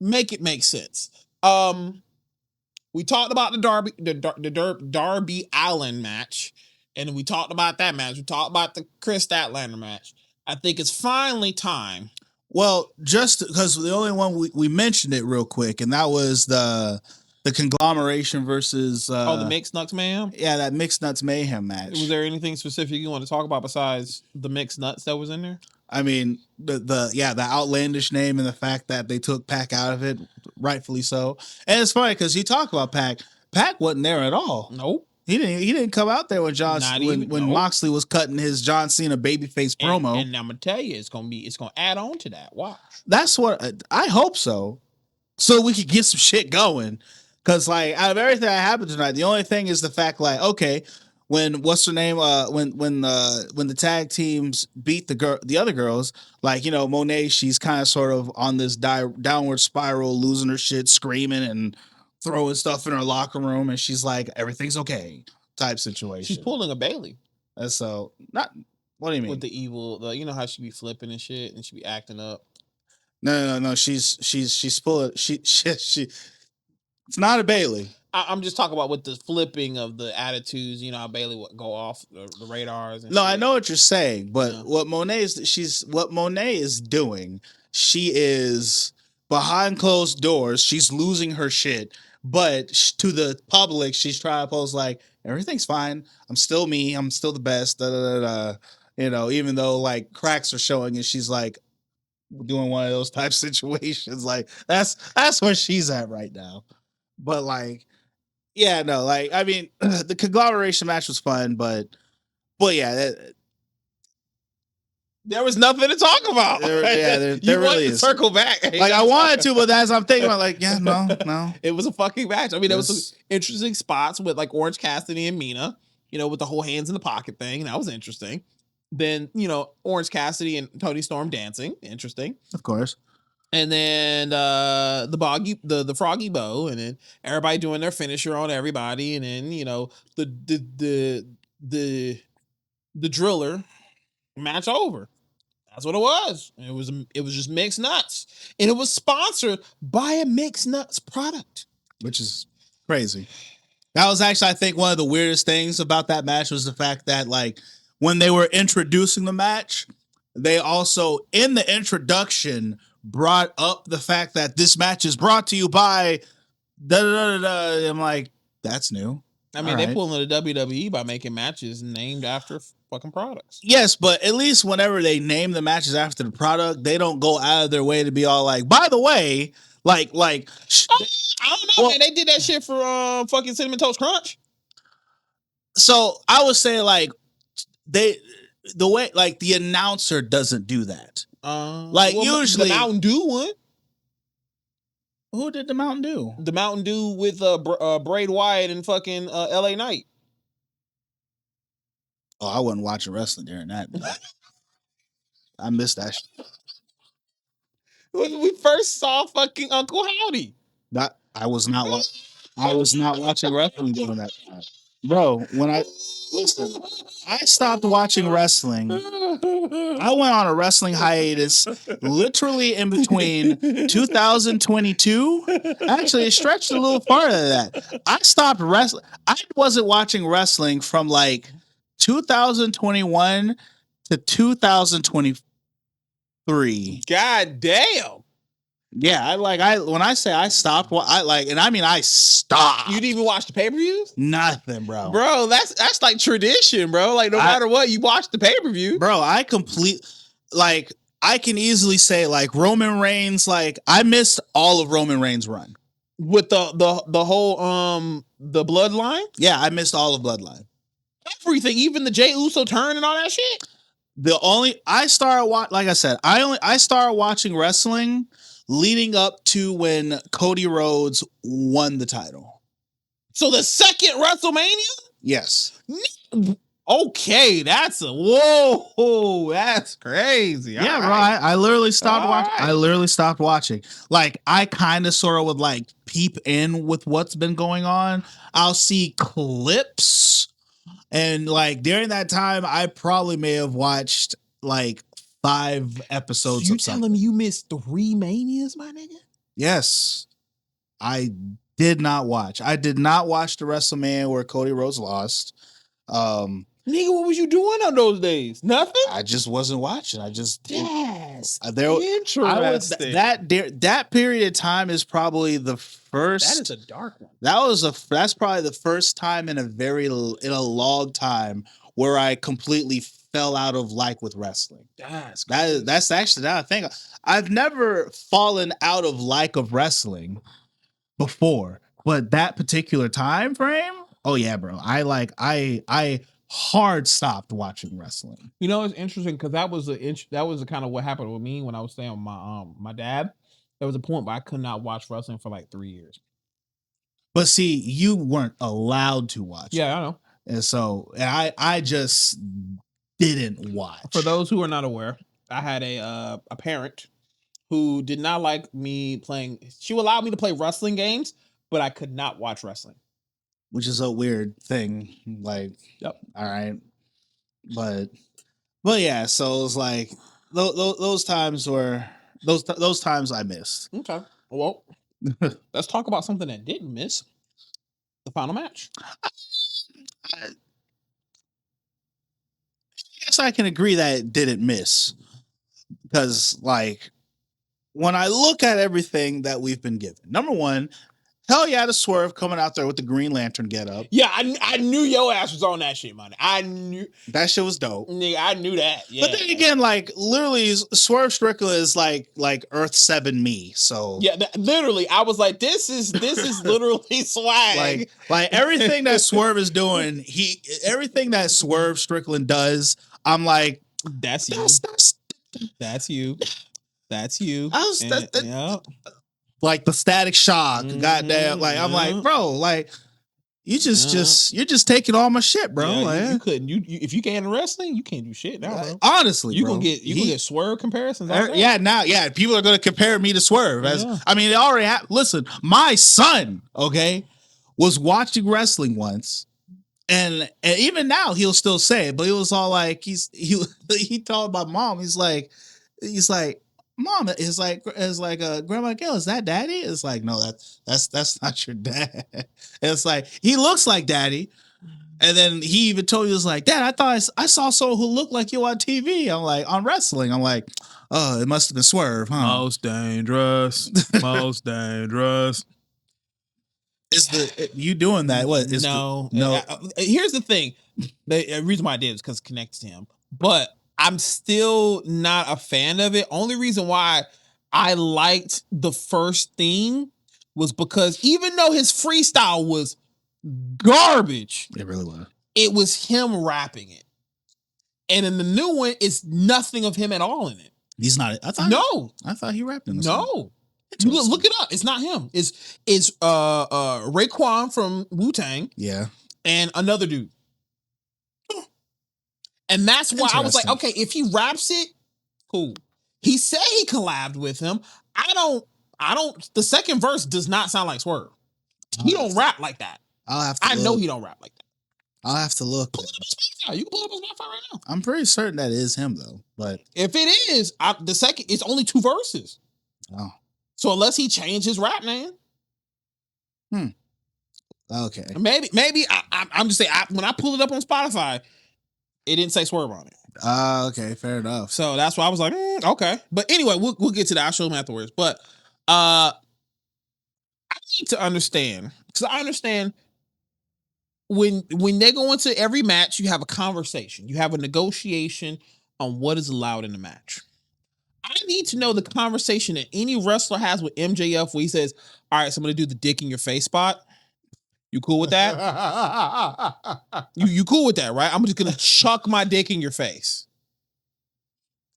A: Make it make sense. We talked about the Darby Allin match, and we talked about that match. We talked about the Chris Statlander match. I think it's finally time.
B: Well, just because the only one we mentioned it real quick, and that was the conglomeration versus
A: the Mixed Nuts Mayhem.
B: Yeah, that Mixed Nuts Mayhem match.
A: Was there anything specific you want to talk about besides the Mixed Nuts that was in there?
B: I mean, the outlandish name and the fact that they took Pac out of it, rightfully so. And it's funny because you talk about Pac. Pac wasn't there at all.
A: Nope.
B: He didn't come out there when Moxley was cutting his John Cena babyface promo.
A: And I'm gonna tell you, it's gonna add on to that. Watch.
B: That's what I hope so. So we could get some shit going. Because like out of everything that happened tonight, the only thing is the fact like okay, when what's her name? When the tag teams beat the other girls, like Monet, she's kind of sort of on this downward spiral, losing her shit, screaming and throwing stuff in her locker room, and she's like everything's okay type situation.
A: She's pulling a Bailey.
B: And so not. What do you mean?
A: With the evil, you know how she be flipping and shit, and she be acting up.
B: No. She's pulling. She. It's not a Bailey.
A: I'm just talking about with the flipping of the attitudes. You know how Bailey would go off the radars. And
B: no,
A: shit.
B: I know what you're saying, but what Monet is doing. She is behind closed doors. She's losing her shit, but to the public, she's trying to pose like everything's fine. I'm still me. I'm still the best. Da, da, da, da. Even though like cracks are showing, and she's like doing one of those type situations. Like that's where she's at right now. But like, yeah, no, like I mean, the conglomeration match was fun, but yeah,
A: there was nothing to talk about.
B: There
A: you
B: really
A: is. Circle back.
B: Like I wanted to, but as I'm thinking about, like, yeah, no.
A: It was a fucking match. I mean, there was some interesting spots with like Orange Cassidy and Mina. With the whole hands in the pocket thing. That was interesting. Then Orange Cassidy and Tony Storm dancing. Interesting,
B: of course.
A: And then the froggy bow, and then everybody doing their finisher on everybody, and then the driller match over. That's what it was. It was just mixed nuts, and it was sponsored by a mixed nuts product,
B: which is crazy. That was actually, I think, one of the weirdest things about that match was the fact that like when they were introducing the match, they also in the introduction brought up the fact that this match is brought to you by da da da da. I'm like, that's new.
A: I mean, they pulling the WWE by making matches named after fucking products.
B: Yes, but at least whenever they name the matches after the product, they don't go out of their way to be all like, by the way, I don't
A: know, man. They did that shit for fucking Cinnamon Toast Crunch.
B: So I would say like the way like the announcer doesn't do that. Usually
A: the Mountain Dew one.
B: Who did the Mountain Dew?
A: The Mountain Dew with Braid Wyatt and fucking LA Knight.
B: Oh, I wasn't watching wrestling during that. I missed that shit.
A: When we first saw fucking Uncle Howdy.
B: I was not watching wrestling during that time. Bro, I stopped watching wrestling. I went on a wrestling hiatus literally in between 2022. Actually, it stretched a little farther than that. I stopped wrestling. I wasn't watching wrestling from like 2021 to 2023.
A: God damn.
B: Yeah, when I say I stopped, I stopped.
A: You didn't even watch the pay-per-views?
B: Nothing, bro.
A: Bro, that's like tradition, bro. Like no matter what, you watch the pay-per-view.
B: Bro, I can easily say like Roman Reigns, like I missed all of Roman Reigns' run.
A: With the whole the bloodline?
B: Yeah, I missed all of Bloodline.
A: Everything, even the Jey Uso turn and all that shit.
B: I started watching wrestling leading up to when Cody Rhodes won the title.
A: So the second WrestleMania?
B: Yes.
A: Okay, that's crazy.
B: Yeah, bro. I literally stopped watching. Right. I literally stopped watching. Like I kind of sort of would like peep in with what's been going on. I'll see clips, and like during that time, I probably may have watched like 5 episodes.
A: So you telling me you missed 3 Manias, my nigga?
B: Yes, I did not watch. I did not watch the WrestleMania where Cody Rhodes lost.
A: Nigga, what was you doing on those days? Nothing.
B: I just wasn't watching. I just
A: interesting.
B: That period of time is probably the first.
A: That is a dark one.
B: That's probably the first time in a long time where I completely fell out of like with wrestling. That's actually that I think I've never fallen out of like of wrestling before, but that particular time frame, oh yeah, bro. I hard stopped watching wrestling.
A: It's interesting because that was the kind of what happened with me when I was staying with my dad. There was a point where I could not watch wrestling for like 3 years.
B: But see, you weren't allowed to watch.
A: Yeah, I know.
B: And so I just didn't watch.
A: For those who are not aware, I had a parent who did not like me playing. She allowed me to play wrestling games, but I could not watch wrestling.
B: Which is a weird thing. Like,
A: Yep.
B: All right. But yeah, so it was like those times were those times I missed.
A: Okay. Well, let's talk about something that didn't miss. The final match.
B: I guess I can agree that it didn't miss. Because like when I look at everything that we've been given, number one, hell yeah, the Swerve coming out there with the Green Lantern get up.
A: Yeah, I knew your ass was on that shit, man. I knew
B: that shit was dope.
A: Nigga, I knew that. Yeah.
B: But then again, like literally, Swerve Strickland is like Earth 7 me. So
A: yeah, literally, I was like, this is literally swag.
B: Like everything that Swerve is doing, everything that Swerve Strickland does, I'm like,
A: that's you. That's you. That's you.
B: Yeah. Like the Static Shock, goddamn. Like I'm like, bro, like you you're just taking all my shit, bro.
A: Yeah,
B: like,
A: you couldn't. You if you can't wrestling, you can't do shit now, bro.
B: Honestly,
A: you gonna get Swerve comparisons.
B: Yeah, people are gonna compare me to Swerve. I mean, they already have. Listen, my son, okay, was watching wrestling once. And even now he'll still say it, but it was all like he told my mom, he's like, Mom, it's like Grandma Gail, is that Daddy? It's like, no, that's not your dad. It's like he looks like Daddy. And then he even told me, he was like, Dad, I thought I saw someone who looked like you on TV. I'm like, on wrestling. I'm like, oh, it must have been Swerve, huh?
A: Most dangerous. Most dangerous.
B: Is you doing that? What is
A: no? Here's the thing. The reason why I did is because it connects to him, but I'm still not a fan of it. Only reason why I liked the first theme was because even though his freestyle was garbage,
B: it really was.
A: It was him rapping it, and in the new one, it's nothing of him at all in it.
B: He's not. I thought he rapped in this
A: No. You look it up. It's not him. It's Raekwon from Wu-Tang.
B: Yeah.
A: And another dude. And that's why I was like, okay, if he raps it, cool. He said he collabed with him. I don't the second verse does not sound like Swerve. He don't rap like that. I know he don't rap like that.
B: I'll have to look.
A: Pull it up on Spotify. You can pull it up on Spotify right now.
B: I'm pretty certain that is him though. But
A: if it is, the second, it's only 2 verses.
B: Oh.
A: So unless he changed his rap name.
B: Okay.
A: Maybe I'm just saying, when I pulled it up on Spotify, it didn't say Swerve on it.
B: Okay, fair enough.
A: So that's why I was like, okay. But anyway, we'll get to that. I'll show them afterwards. But I need to understand, because I understand when they go into every match, you have a conversation, you have a negotiation on what is allowed in the match. I need to know the conversation that any wrestler has with MJF where he says, all right, so I'm going to do the dick in your face spot. You cool with that? you cool with that, right? I'm just going to chuck my dick in your face.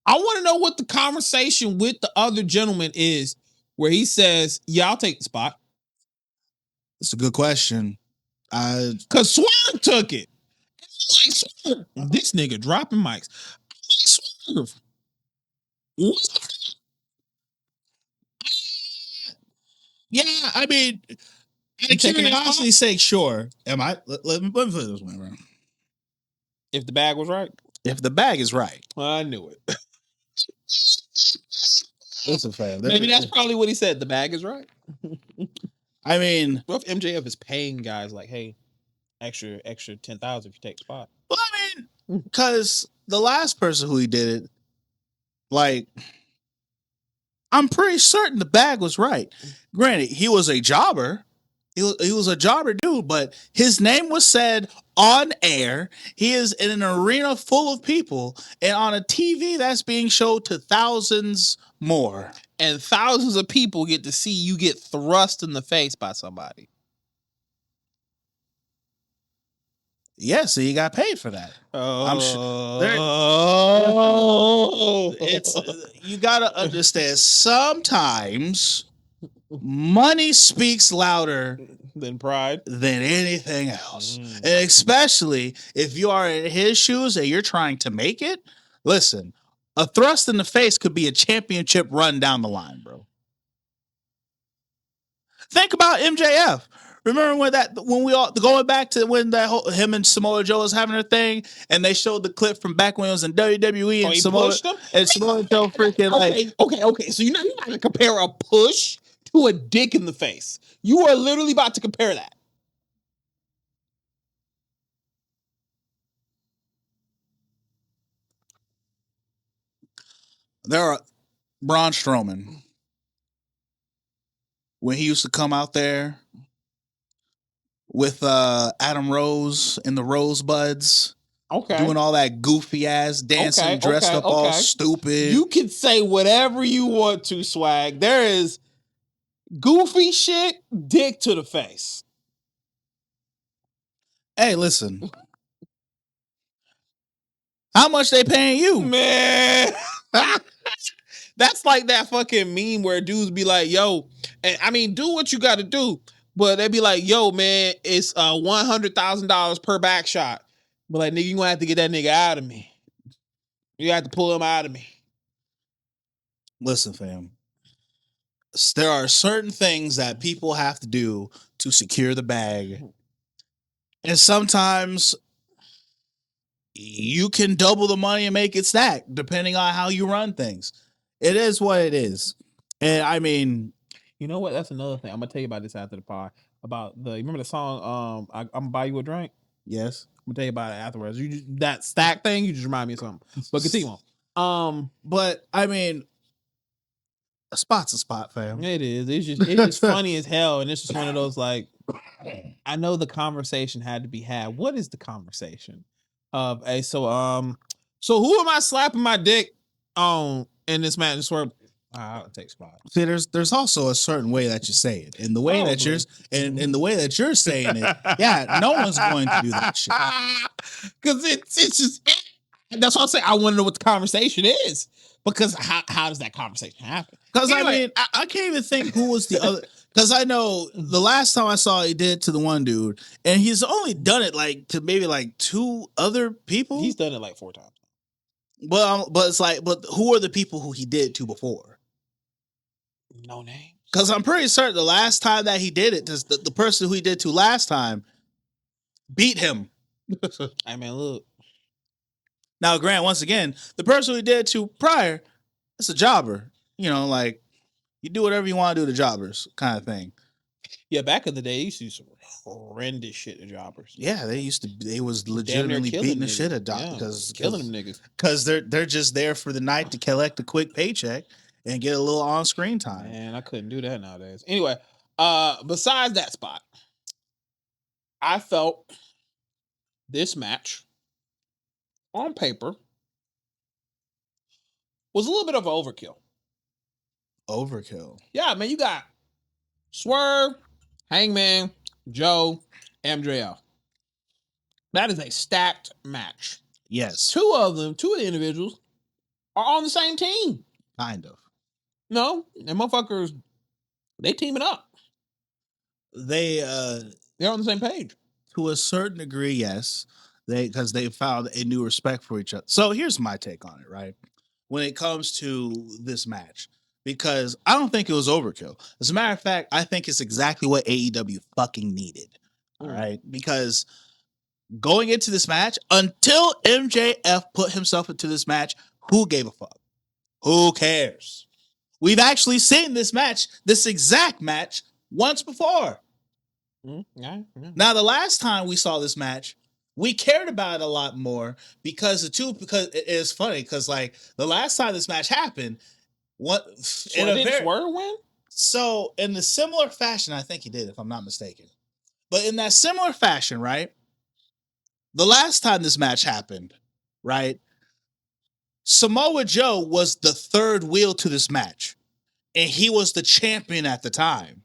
A: I want to know what the conversation with the other gentleman is where he says, yeah, I'll take the spot.
B: It's a good question.
A: Because Swerve took it. Like, Swerve. This nigga dropping mics. I'm like, Swerve.
B: Yeah, I mean, curiosity sake, sure. Am I? Let me put it this way, bro.
A: If the bag was right.
B: If the bag is right.
A: I knew it.
B: Listen, fam.
A: Maybe that's probably what he said. The bag is right.
B: I mean,
A: what if MJF is paying guys like, hey, extra 10,000 if you take the spot?
B: Well, I mean, because the last person who he did it, like, I'm pretty certain the bag was right. Granted, he was a jobber. He was a jobber dude, but his name was said on air. He is in an arena full of people and on a TV that's being showed to thousands more.
A: And thousands of people get to see you get thrust in the face by somebody.
B: Yeah, so he got paid for that. I'm sure. It's you gotta understand. Sometimes money speaks louder
A: Then pride.
B: than anything else. And especially if you are in his shoes and you're trying to make it, listen, a thrust in the face could be a championship run down the line, bro. Think about MJF. Remember when we all going back to when him and Samoa Joe was having their thing, and they showed the clip from back when it was in WWE, and
A: he
B: Samoa
A: pushed him?
B: and Samoa Joe freaking like
A: Okay. So you're not gonna compare a push to a dick in the face. You are literally about to compare that.
B: there are Braun Strowman when he used to come out there with Adam Rose and the Rosebuds.
A: Okay.
B: Doing all that goofy ass dancing, dressed up all stupid.
A: You can say whatever you want to, Swag. There is goofy shit, dick to the face.
B: Hey, listen. How much they paying you?
A: Man. That's like that fucking meme where dudes be like, yo, and I mean, do what you got to do. But they be like, yo, man, it's $100,000 per back shot. But like, nigga, you gonna have to get that nigga out of me. You have to pull him out of me.
B: Listen, fam. There are certain things that people have to do to secure the bag. And sometimes you can double the money and make it stack, depending on how you run things. It is what it is. And I mean,
A: you know what? That's another thing. I'm gonna tell you about this after the pod. About you remember the song I'm gonna buy you a drink?
B: Yes.
A: I'm gonna tell you about it afterwards. That stack thing, you just remind me of something. But continue on.
B: But I mean, a spot's a spot, fam.
A: It is. It's just funny as hell. And it's just one of those like, I know the conversation had to be had. What is the conversation? So who am I slapping my dick on in this match? Swerve. I'll take spot.
B: See, there's also a certain way that you say it, and the way that you're and the way that you're saying it, yeah, no one's going to do that shit.
A: Because it's just that's why I say I want to know what the conversation is. Because how does that conversation happen?
B: Because
A: Anyway,
B: I mean, I can't even think who was the other. Because I know the last time I saw he did to the one dude, and he's only done it like to maybe like 2 other people.
A: He's done it like 4 times.
B: But it's like, but who are the people who he did to before?
A: No name.
B: Because I'm pretty certain the last time that he did it, the person who he did to last time beat him.
A: I mean, look.
B: Now, Grant, once again, the person who he did it to prior, it's a jobber. You know, like you do whatever you want to do to jobbers, kind of thing.
A: Yeah, back in the day, you used to do some horrendous shit to jobbers.
B: Yeah, they was legitimately beating the shit at jobbers because
A: killing them niggas
B: because they're just there for the night to collect a quick paycheck and get a little on screen time.
A: Man, I couldn't do that nowadays. Anyway, besides that spot, I felt this match on paper was a little bit of an overkill.
B: Overkill.
A: Yeah, man, you got Swerve, Hangman, Joe, MJF. That is a stacked match.
B: Yes.
A: Two of the individuals are on the same team.
B: Kind of.
A: No, and motherfuckers, they teaming up.
B: They're
A: on the same page.
B: To a certain degree, yes. Because they found a new respect for each other. So here's my take on it, right? When it comes to this match. Because I don't think it was overkill. As a matter of fact, I think it's exactly what AEW fucking needed. All right? Because going into this match, until MJF put himself into this match, who gave a fuck? Who cares? We've actually seen this exact match, once before.
A: Yeah.
B: Now, the last time we saw this match, we cared about it a lot more because it is funny because like the last time this match happened,
A: Swerve win?
B: So in the similar fashion, I think he did, if I'm not mistaken. But in that similar fashion, right? The last time this match happened, right? Samoa Joe was the third wheel to this match, and he was the champion at the time.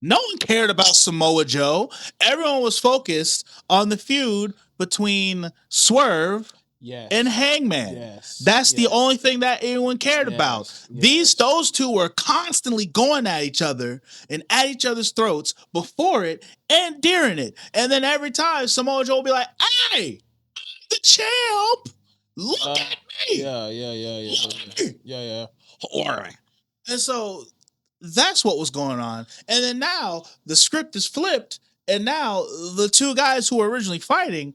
B: No one cared about Samoa Joe. Everyone was focused on the feud between Swerve
A: Yes.
B: and Hangman.
A: Yes.
B: That's the only thing that anyone cared about. Those two were constantly going at each other and at each other's throats before it and during it. And then every time Samoa Joe will be like, "Hey, I'm the champ. Look at me."
A: Yeah.
B: All right. And so that's what was going on. And then now the script is flipped, and now the two guys who were originally fighting,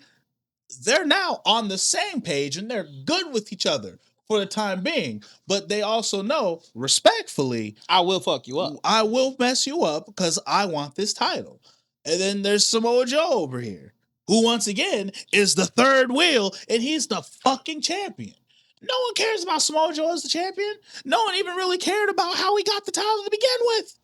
B: they're now on the same page and they're good with each other for the time being. But they also know, respectfully,
A: I will fuck you up.
B: I will mess you up because I want this title. And then there's Samoa Joe over here, who once again is the third wheel, and he's the fucking champion. No one cares about Samoa Joe as the champion. No one even really cared about how he got the title to begin with.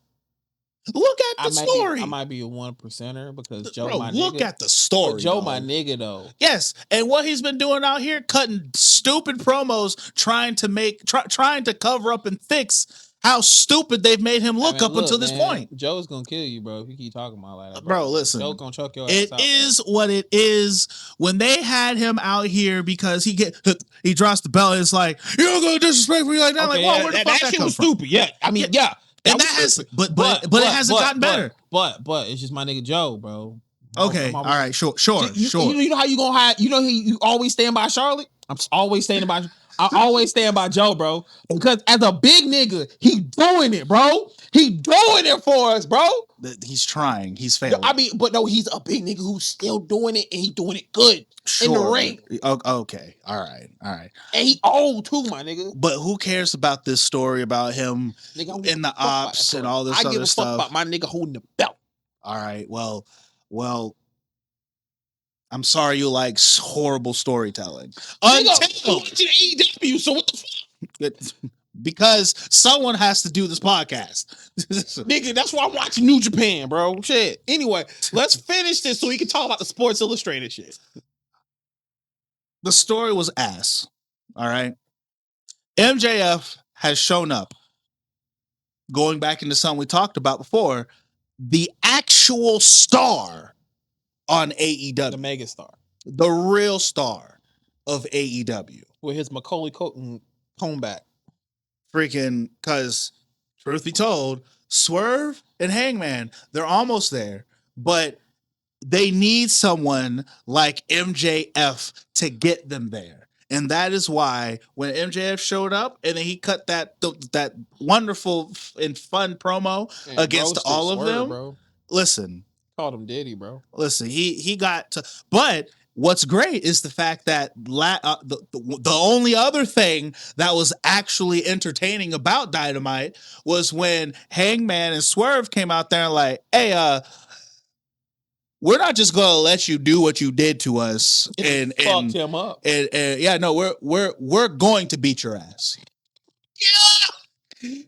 B: Look at the story.
A: I might be a 1%er because Joe,
B: Bro,
A: my
B: look
A: nigga.
B: at the story.
A: But Joe,
B: dog.
A: my nigga, though.
B: Yes, and what he's been doing out here, cutting stupid promos, trying to cover up and fix how stupid they've made him look until this point.
A: Joe's gonna kill you, bro, if you keep talking about like that.
B: Bro, listen.
A: Joe's gonna choke your ass
B: It
A: out,
B: is what it is. When they had him out here because he drops the belt, and it's like, you're not gonna disrespect me like that.
A: Okay,
B: like, well, where the fuck
A: that
B: that
A: shit
B: come
A: was
B: from?
A: stupid. Yeah, I mean, yeah.
B: And that has, but it hasn't gotten better.
A: But it's just my nigga Joe, bro.
B: Okay, all right, sure.
A: You know how you gonna hide? You know you always stand by Charlotte. I always stand by Joe, bro. Because as a big nigga, he doing it, bro. He doing it for us, bro.
B: He's trying. He's failing.
A: I mean, but no, he's a big nigga who's still doing it, and he doing it good in the ring.
B: Okay, all right.
A: And he old too, my nigga.
B: But who cares about this story about him in the ops and all this other stuff? I give a fuck
A: about my nigga holding the belt.
B: All right, well, I'm sorry you like horrible storytelling. Until
A: watching AEW, so what the fuck?
B: Because someone has to do this podcast.
A: Nigga, that's why I'm watching New Japan, bro. Shit. Anyway, let's finish this so we can talk about the Sports Illustrated shit.
B: The story was ass. All right. MJF has shown up. Going back into something we talked about before, the actual star on AEW.
A: The megastar.
B: The real star of AEW.
A: With his Macaulay Culkin comeback.
B: Freaking, because truth be told, Swerve and Hangman, they're almost there, but they need someone like MJF to get them there. And that is why when MJF showed up and then he cut that wonderful and fun promo against all of them,
A: bro.
B: Listen.
A: Called him Diddy, bro.
B: Listen, he got to, but what's great is the fact that the only other thing that was actually entertaining about Dynamite was when Hangman and Swerve came out there and like, hey, we're not just gonna let you do what you did to us and
A: fucked him up.
B: And yeah, no, we're going to beat your ass. Yeah.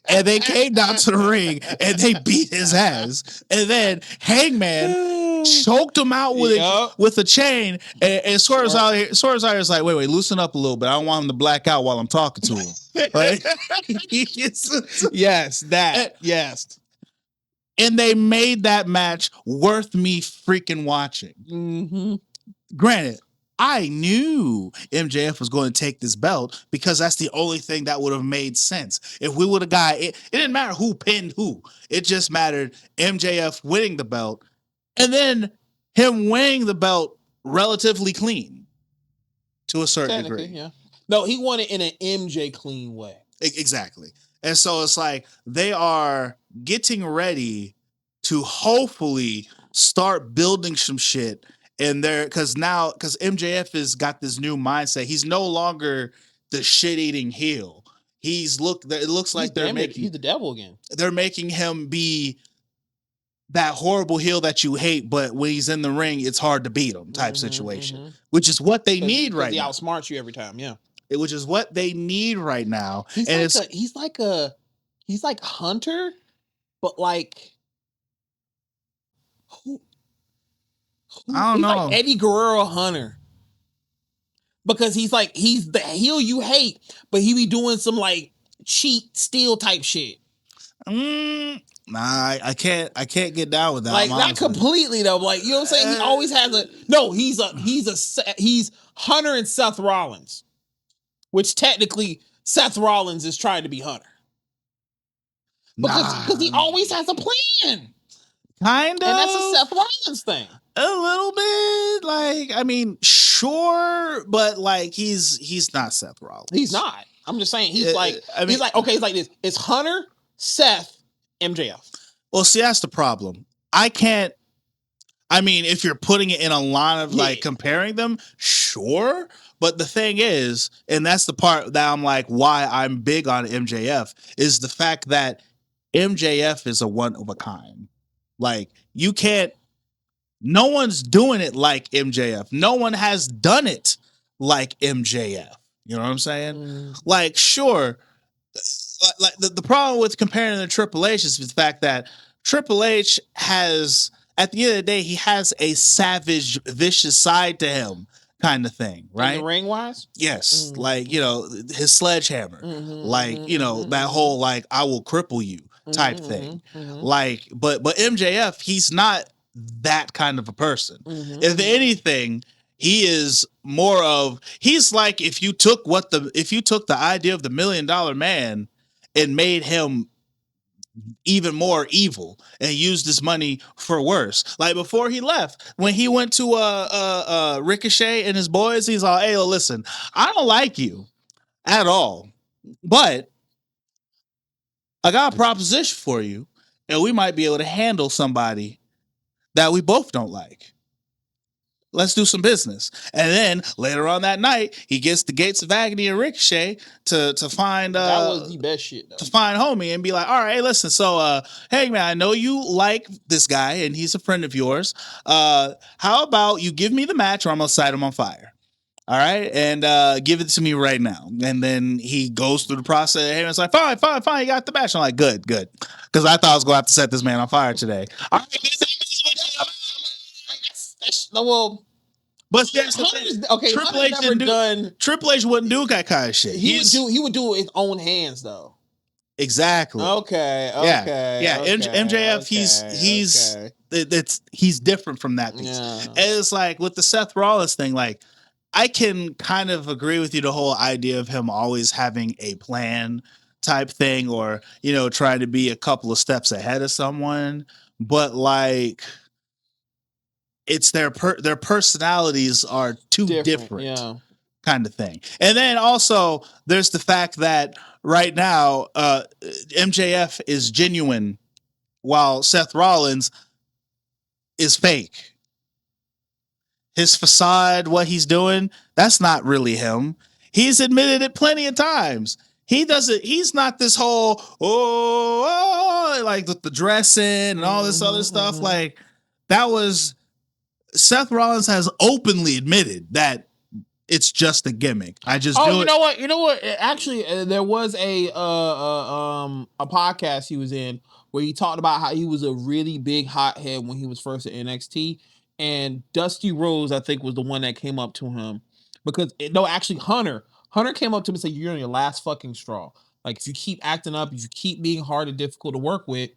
B: And they came down to the ring and they beat his ass. And then Hangman choked him out with a chain. And Swerve's out here. Swerve's out here is like, wait, loosen up a little bit. I don't want him to black out while I'm talking to him. Right?
A: Yes, that. Yes.
B: And they made that match worth me freaking watching.
A: Mm-hmm.
B: Granted, I knew MJF was going to take this belt because that's the only thing that would have made sense. If we would have got it, it didn't matter who pinned who. It just mattered MJF winning the belt and then him winning the belt relatively clean to a certain degree.
A: Yeah. No, he won it in an MJ clean way.
B: Exactly. And so it's like they are getting ready to hopefully start building some shit. And because MJF has got this new mindset. He's no longer the shit-eating heel. It looks like he's
A: the devil again.
B: They're making him be that horrible heel that you hate, but when he's in the ring, it's hard to beat him type situation, which is what they need right now.
A: He outsmarts you every time, yeah.
B: Which is what they need right now.
A: He's like Hunter, but like
B: I don't know.
A: Like Eddie Guerrero Hunter. Because he's the heel you hate, but he be doing some like cheat steal type shit.
B: Nah, I can't get down with that.
A: Like
B: I'm
A: not
B: honest with you.
A: completely though. Like you know what I'm saying? He always has a no. He's Hunter and Seth Rollins, which technically Seth Rollins is trying to be Hunter because he always has a plan,
B: kind of,
A: and that's a Seth Rollins thing.
B: A little bit. Like, I mean, sure, but like he's not Seth Rollins.
A: He's not. I'm just saying he's like
B: I mean,
A: he's like okay. He's like this. It's Hunter, Seth, MJF.
B: Well, see, that's the problem. I mean, if you're putting it in a line of like comparing them, sure. But the thing is, and that's the part that I'm like, why I'm big on MJF is the fact that MJF is a one of a kind. Like, you can't, no one's doing it like MJF. No one has done it like MJF. You know what I'm saying? Like, sure. Like the problem with comparing the Triple H is the fact that Triple H has, at the end of the day, he has a savage, vicious side to him, kind of thing, right?
A: In the ring wise,
B: yes, like, you know, his sledgehammer, like, you know, that whole like I will cripple you type thing, like, but MJF, he's not that kind of a person. If anything, he is more of, he's like if you took the idea of the $1 Million Man and made him even more evil and used his money for worse. Like before he left, when he went to Ricochet and his boys, he's all, hey, listen, I don't like you at all, but I got a proposition for you, and we might be able to handle somebody that we both don't like. Let's do some business. And then later on that night, he gets the Gates of Agony and Ricochet to find
A: that was the best shit though.
B: To find homie and be like, all right, hey, listen, so hey man, I know you like this guy and he's a friend of yours. How about you give me the match or I'm gonna set him on fire? All right, and give it to me right now. And then he goes through the process and it's like, fine, you got the match. I'm like, good. Because I thought I was gonna have to set this man on fire today. All right,
A: well,
B: but that's the thing.
A: Okay,
B: Triple H never done. Triple H wouldn't do that kind of shit.
A: He would do it with his own hands though.
B: Exactly.
A: Okay.
B: Yeah. MJF, he's different from that piece.
A: Yeah.
B: And it's like with the Seth Rollins thing, like I can kind of agree with you, the whole idea of him always having a plan type thing, or, you know, trying to be a couple of steps ahead of someone, but like it's their personalities are too different.
A: Yeah.
B: Kind of thing. And then also there's the fact that right now MJF is genuine while Seth Rollins is fake. His facade, what he's doing, that's not really him. He's admitted it plenty of times. He's not this whole like with the dressing and all this other stuff. Like that was, Seth Rollins has openly admitted that it's just a gimmick. I just do it.
A: You know what? Actually, there was a podcast he was in where he talked about how he was a really big hothead when he was first at NXT, and Dusty Rhodes, I think, was the one that came up to him because actually Hunter came up to him and said, "You're on your last fucking straw. Like if you keep acting up, if you keep being hard and difficult to work with,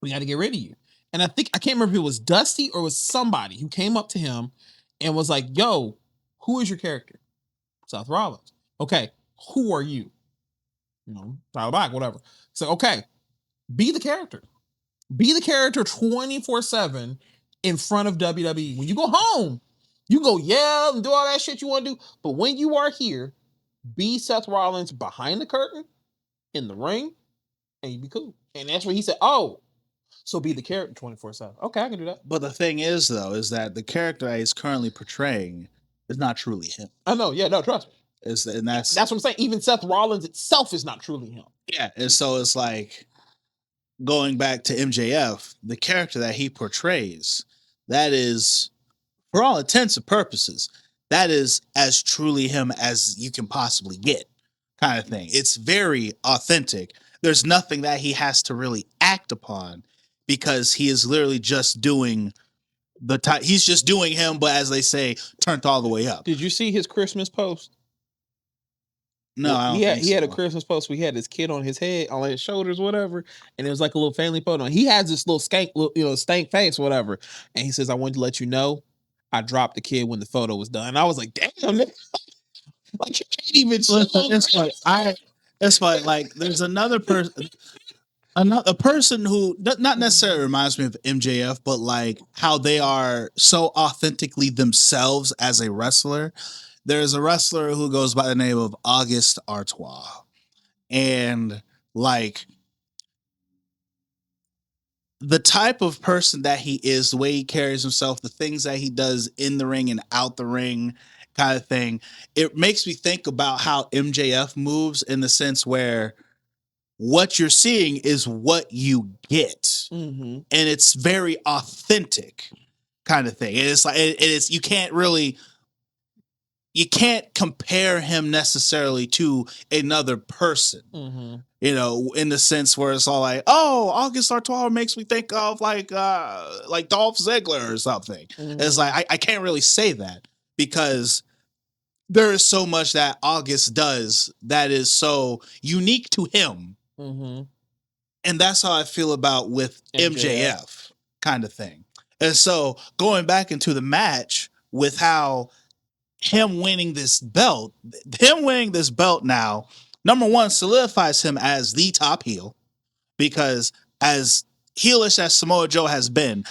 A: we got to get rid of you." And I can't remember if it was Dusty or it was somebody who came up to him and was like, "Yo, who is your character?" Seth Rollins. Okay, who are you? You know, Tyler Black, whatever. So, okay, be the character. Be the character 24/7 in front of WWE. When you go home, you go yell and do all that shit you want to do. But when you are here, be Seth Rollins behind the curtain, in the ring, and you be cool. And that's where he said, oh, so be the character 24/7. Okay, I can do that.
B: But the thing is, though, is that the character that he's currently portraying is not truly him.
A: I know, yeah, no, trust me.
B: And that's
A: what I'm saying. Even Seth Rollins itself is not truly him.
B: Yeah, and so it's like going back to MJF, the character that he portrays, that is, for all intents and purposes, that is as truly him as you can possibly get, kind of thing. It's very authentic. There's nothing that he has to really act upon because he is literally just doing he's just doing him, but as they say, turned all the way up.
A: Did you see his Christmas post?
B: No, I don't think
A: he had a
B: so.
A: Christmas post where he had his kid on his head, on his shoulders, whatever, and it was like a little family photo. He has this little stank face, whatever, and he says, "I wanted to let you know, I dropped the kid when the photo was done." And I was like, "Damn, nigga. Like you can't even."
B: Listen, it's like there's another person. A person who not necessarily reminds me of MJF, but like how they are so authentically themselves as a wrestler. There's a wrestler who goes by the name of August Artois. And like the type of person that he is, the way he carries himself, the things that he does in the ring and out the ring kind of thing, it makes me think about how MJF moves in the sense where what you're seeing is what you get.
A: Mm-hmm.
B: And it's very authentic kind of thing. And it's like it is you can't compare him necessarily to another person.
A: Mm-hmm.
B: You know, in the sense where it's all like, oh, August Artois makes me think of like Dolph Ziggler or something.
A: Mm-hmm.
B: It's like I can't really say that because there is so much that August does that is so unique to him.
A: Mm-hmm.
B: And that's how I feel about with
A: MJF.
B: MJF kind of thing. And so going back into the match with how him winning this belt now, number one, solidifies him as the top heel because as heelish as Samoa Joe has been,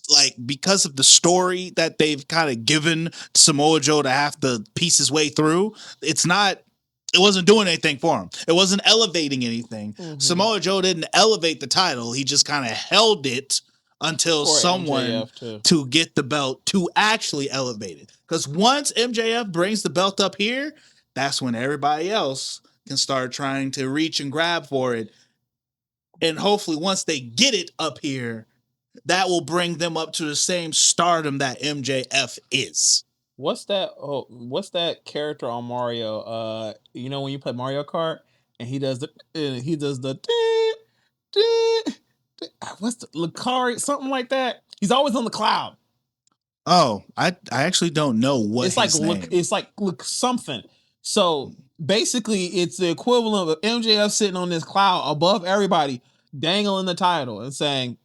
B: like because of the story that they've kind of given Samoa Joe to have to piece his way through, it wasn't doing anything for him. It wasn't elevating anything.
A: Mm-hmm.
B: Samoa Joe didn't elevate the title. He just kind of held it until someone to get the belt to actually elevate it. Because once MJF brings the belt up here, that's when everybody else can start trying to reach and grab for it. And hopefully once they get it up here, that will bring them up to the same stardom that MJF is.
A: What's that? Oh, what's that character on Mario? You know when you play Mario Kart and he does the what's the Lucari, something like that. He's always on the cloud.
B: Oh, I actually don't know what
A: it's like
B: name.
A: It's like look something. So basically, it's the equivalent of MJF sitting on this cloud above everybody, dangling the title and saying,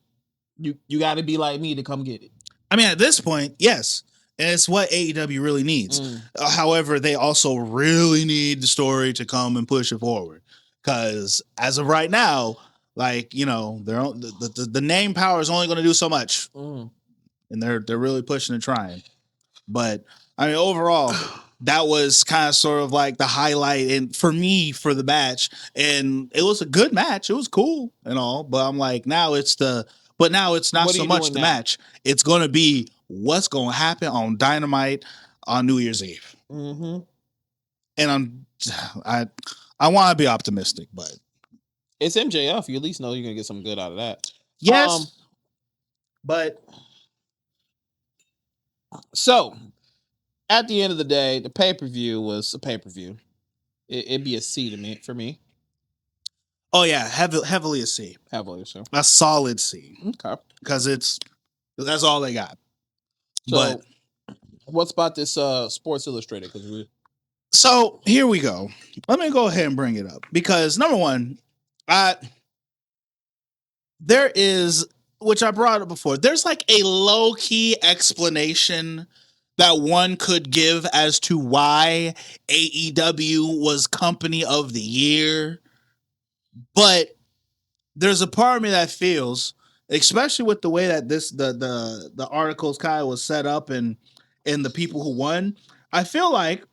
A: "You got to be like me to come get it."
B: I mean, at this point, yes. And it's what AEW really needs. However, they also really need the story to come and push it forward. Because as of right now, like, you know, the name power is only going to do so much. And they're really pushing and trying. But I mean, overall, that was kind of sort of like the highlight and for me for the match. And it was a good match. It was cool and all. But I'm like, now it's not so much the match. It's going to be what's going to happen on Dynamite on New Year's Eve.
A: Mm-hmm.
B: And I want to be optimistic, but
A: it's MJF. You at least know you're going to get something good out of that.
B: Yes. But
A: so at the end of the day, the pay-per-view was a pay-per-view. It'd be a C to me for me.
B: Oh yeah, heavily a C.
A: Heavily so.
B: A solid C.
A: Okay.
B: Because that's all they got.
A: So, what's about this Sports Illustrated?
B: So here we go. Let me go ahead and bring it up because number one, there is, which I brought up before. There's like a low key explanation that one could give as to why AEW was Company of the Year, but there's a part of me that feels, especially with the way that the articles kind of was set up and the people who won, I feel like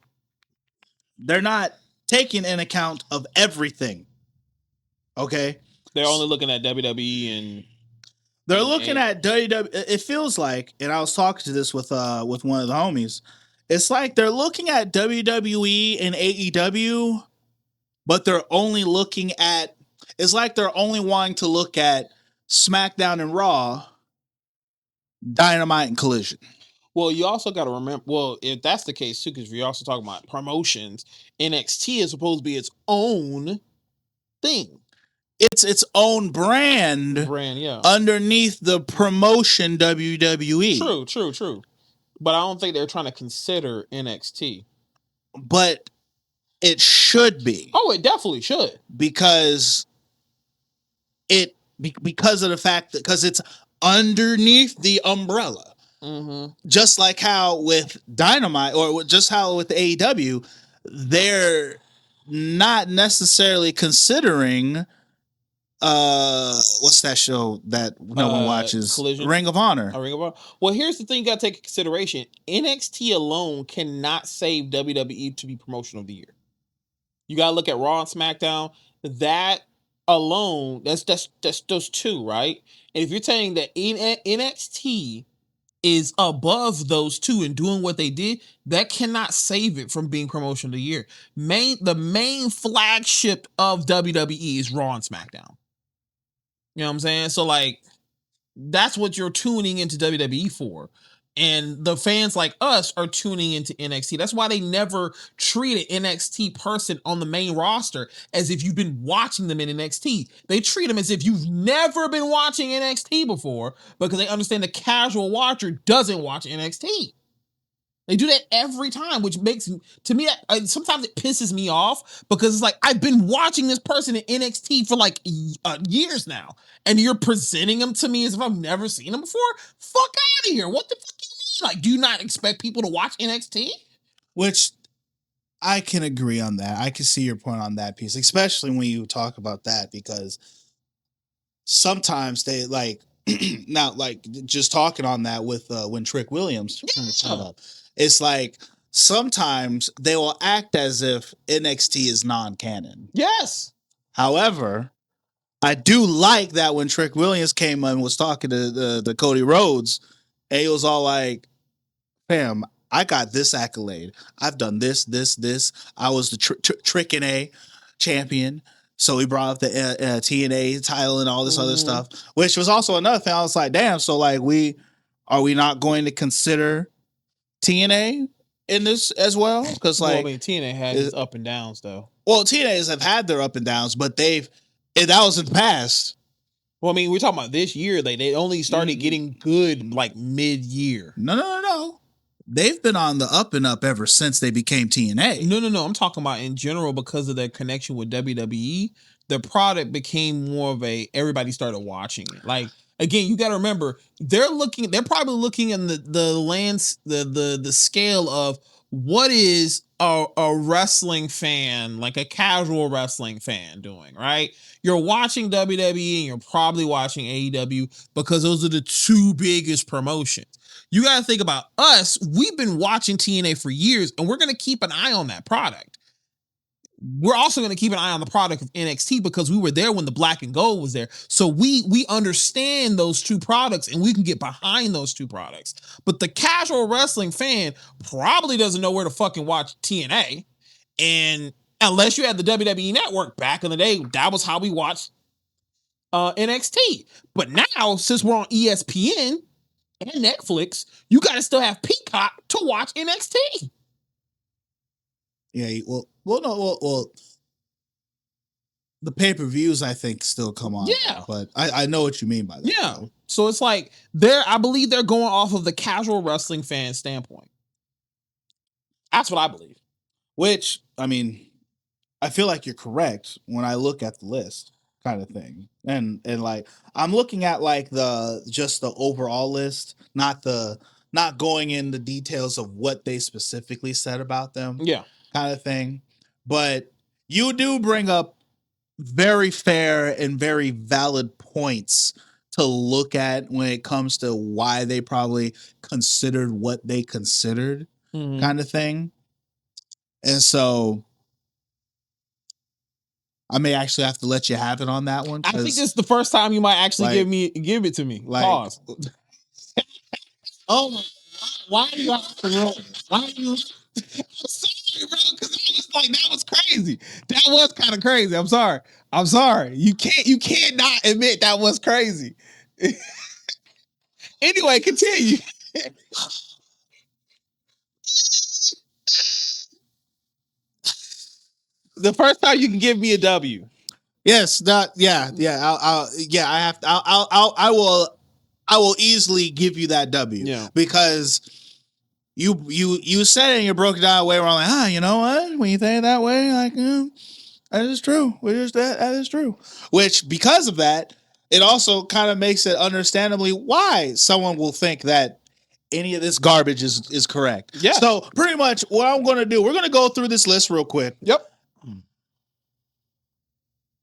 B: they're not taking in account of everything. Okay,
A: they're only looking at WWE and
B: they're looking at WWE. It feels like, and I was talking to this with one of the homies. It's like they're looking at WWE and AEW, but they're only looking at. It's like they're only wanting to look at SmackDown and Raw, Dynamite and Collision.
A: Well, you also got to remember. Well, if that's the case too, because you're also talking about promotions, NXT is supposed to be its own thing.
B: It's its own brand,
A: yeah,
B: underneath the promotion WWE.
A: True. But I don't think they're trying to consider NXT.
B: But it should be.
A: Oh, it definitely should.
B: Because because of the fact that because it's underneath the umbrella.
A: Mm-hmm.
B: Just like how with Dynamite or just how with AEW, they're not necessarily considering what's that show that no one watches?
A: Collision?
B: Ring of Honor.
A: A Ring of Honor. Well, here's the thing you gotta take into consideration. NXT alone cannot save WWE to be promotion of the year. You gotta look at Raw and SmackDown. That alone, that's those two, right? And if you're saying that NXT is above those two and doing what they did, that cannot save it from being promotion of the year. The main flagship of WWE is Raw and SmackDown. You know what I'm saying? So like, that's what you're tuning into WWE for. And the fans like us are tuning into NXT. That's why they never treat an NXT person on the main roster as if you've been watching them in NXT. They treat them as if you've never been watching NXT before because they understand the casual watcher doesn't watch NXT. They do that every time, which makes, to me, sometimes it pisses me off because it's like, I've been watching this person in NXT for like years now, and you're presenting them to me as if I've never seen them before? Fuck out of here. What the fuck do you mean? Like, do you not expect people to watch NXT?
B: Which I can agree on that. I can see your point on that piece, especially when you talk about that, because sometimes they like, now, like just talking on that with when Trick Williams shut up, it's like sometimes they will act as if NXT is non-canon.
A: Yes.
B: However, I do like that when Trick Williams came and was talking to the Cody Rhodes, and he was all like, "Fam, I got this accolade. I've done this. I was the Trick and A champion." So he brought up the TNA title and all this other stuff, which was also another thing. I was like, damn, so like are we not going to consider TNA in this as well? Because like,
A: well, I mean, TNA had its up and downs though.
B: Well, TNAs have had their up and downs, but that was in the past.
A: Well, I mean, we're talking about this year. They only started getting good like mid-year.
B: No. They've been on the up and up ever since they became TNA.
A: No. I'm talking about in general because of their connection with WWE. The product became more of everybody started watching it. Like, again, you got to remember, they're probably looking in the scale of what is a wrestling fan, like a casual wrestling fan doing, right? You're watching WWE and you're probably watching AEW because those are the two biggest promotions. You got to think about us. We've been watching TNA for years, and we're going to keep an eye on that product. We're also going to keep an eye on the product of NXT because we were there when the black and gold was there. So we understand those two products, and we can get behind those two products. But the casual wrestling fan probably doesn't know where to fucking watch TNA. And unless you had the WWE Network back in the day, that was how we watched NXT. But now, since we're on ESPN and Netflix, you got to still have Peacock to watch NXT.
B: Yeah, well, the pay-per-views I think still come on.
A: Yeah,
B: but I know what you mean by that.
A: Yeah, though. So it's like I believe they're going off of the casual wrestling fan standpoint. That's what I believe.
B: Which, I mean, I feel like you're correct when I look at the list, kind of thing, and like I'm looking at like just the overall list, not going in the details of what they specifically said about them.
A: Yeah.
B: Kind of thing. But you do bring up very fair and very valid points to look at when it comes to why they probably considered what they considered, kind of thing. And so I may actually have to let you have it on that one.
A: I think this is the first time you might actually give it to me.
B: Like,
A: pause.
B: Oh my God, why do you have to roll? Why do you?
A: I'm sorry, bro, because that was crazy. That was kind of crazy. I'm sorry. You can't not admit that was crazy. Anyway, continue. The first time you can give me a W.
B: Yes, yeah. I will easily give you that W.
A: Yeah.
B: Because you said it and you broke it down a way where I'm like, you know what? When you think it that way, like, that is true. That is true. Which, because of that, it also kind of makes it understandably why someone will think that any of this garbage is correct.
A: Yeah.
B: So pretty much what I'm going to do, we're going to go through this list real quick.
A: Yep.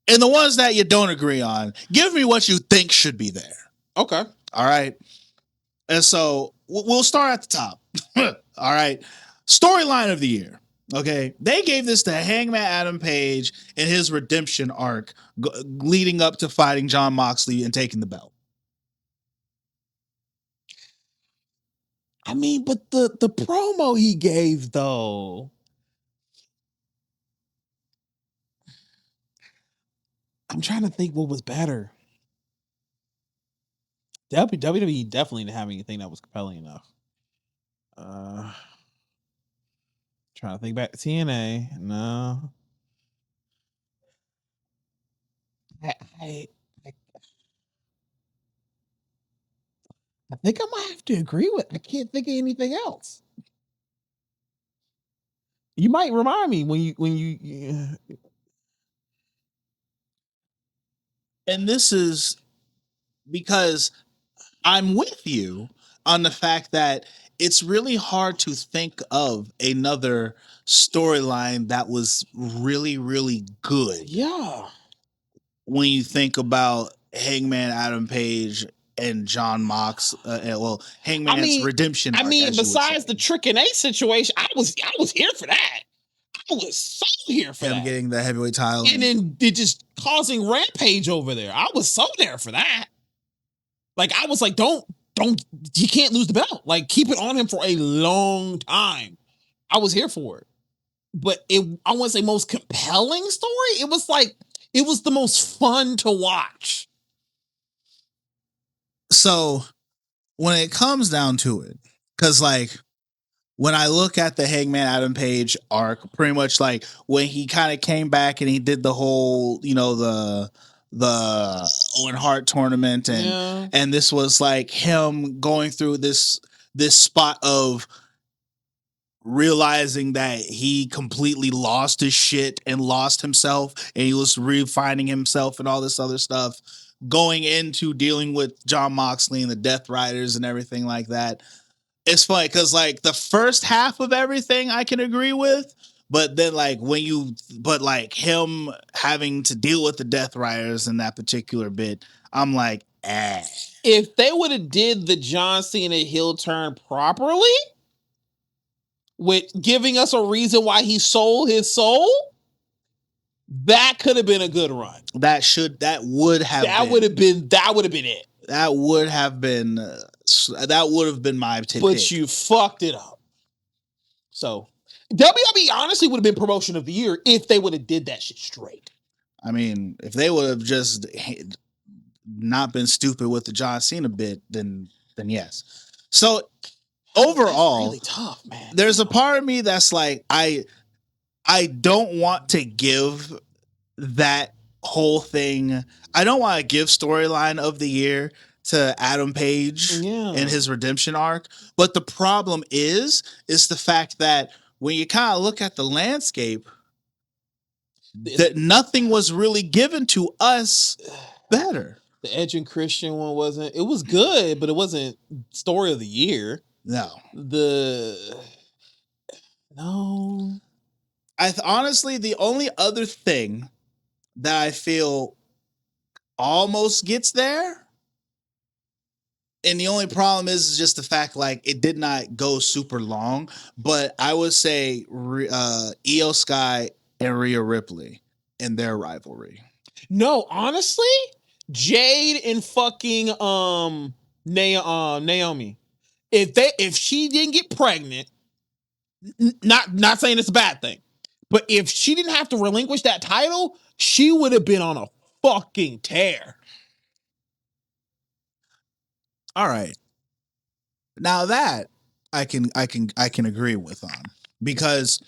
B: And the ones that you don't agree on, give me what you think should be there.
A: Okay.
B: All right. And so we'll start at the top. All right. Storyline of the year. Okay. They gave this to Hangman Adam Page in his redemption arc leading up to fighting Jon Moxley and taking the belt.
A: I mean, but the promo he gave, though. I'm trying to think what was better. WWE definitely didn't have anything that was compelling enough. Trying to think back to TNA. No. I think I might have to agree with. I can't think of anything else. You might remind me when you.
B: And this is because I'm with you on the fact that it's really hard to think of another storyline that was really, really good.
A: Yeah.
B: When you think about Hangman Adam Page and Jon Mox, Hangman's redemption arc,
A: besides the Trick and Ace situation, I was here for that. I was so here for
B: him
A: that.
B: getting the heavyweight title,
A: and then it just causing rampage over there. I was so there for that. Like, I was like, don't, you can't lose the belt. Like, keep it on him for a long time. I was here for it. But I want to say most compelling story. It was the most fun to watch.
B: So when it comes down to it, because like when I look at the Hangman Adam Page arc, pretty much like when he kind of came back and he did the whole, the Owen Hart tournament, and this was like him going through this spot of realizing that he completely lost his shit and lost himself, and he was refining himself and all this other stuff, going into dealing with Jon Moxley and the Death Riders and everything like that. It's funny because like the first half of everything I can agree with, but then like him having to deal with the Death Riders in that particular bit, I'm like, If
A: they would have did the John Cena heel turn properly, with giving us a reason why he sold his soul, that could have been a good run. That would have been it.
B: That would have been my pick.
A: But you fucked it up. So WWE honestly would have been promotion of the year if they would have did that shit straight.
B: I mean, if they would have just not been stupid with the John Cena bit, then yes. So overall,
A: that's really tough, man.
B: There's a part of me that's like, I don't want to give that whole thing. I don't want to give storyline of the year to Adam Page and his redemption arc. But the problem is the fact that when you kind of look at the landscape, that nothing was really given to us better.
A: The Edge and Christian one wasn't. It was good, but it wasn't story of the year.
B: No. Honestly, the only other thing that I feel almost gets there, and the only problem is just the fact like it did not go super long, but I would say Io Sky and Rhea Ripley in their rivalry.
A: No, honestly, Jade and fucking Naomi. If she didn't get pregnant, not saying it's a bad thing, but if she didn't have to relinquish that title, she would have been on a fucking tear.
B: All right. Now that I can agree with on, because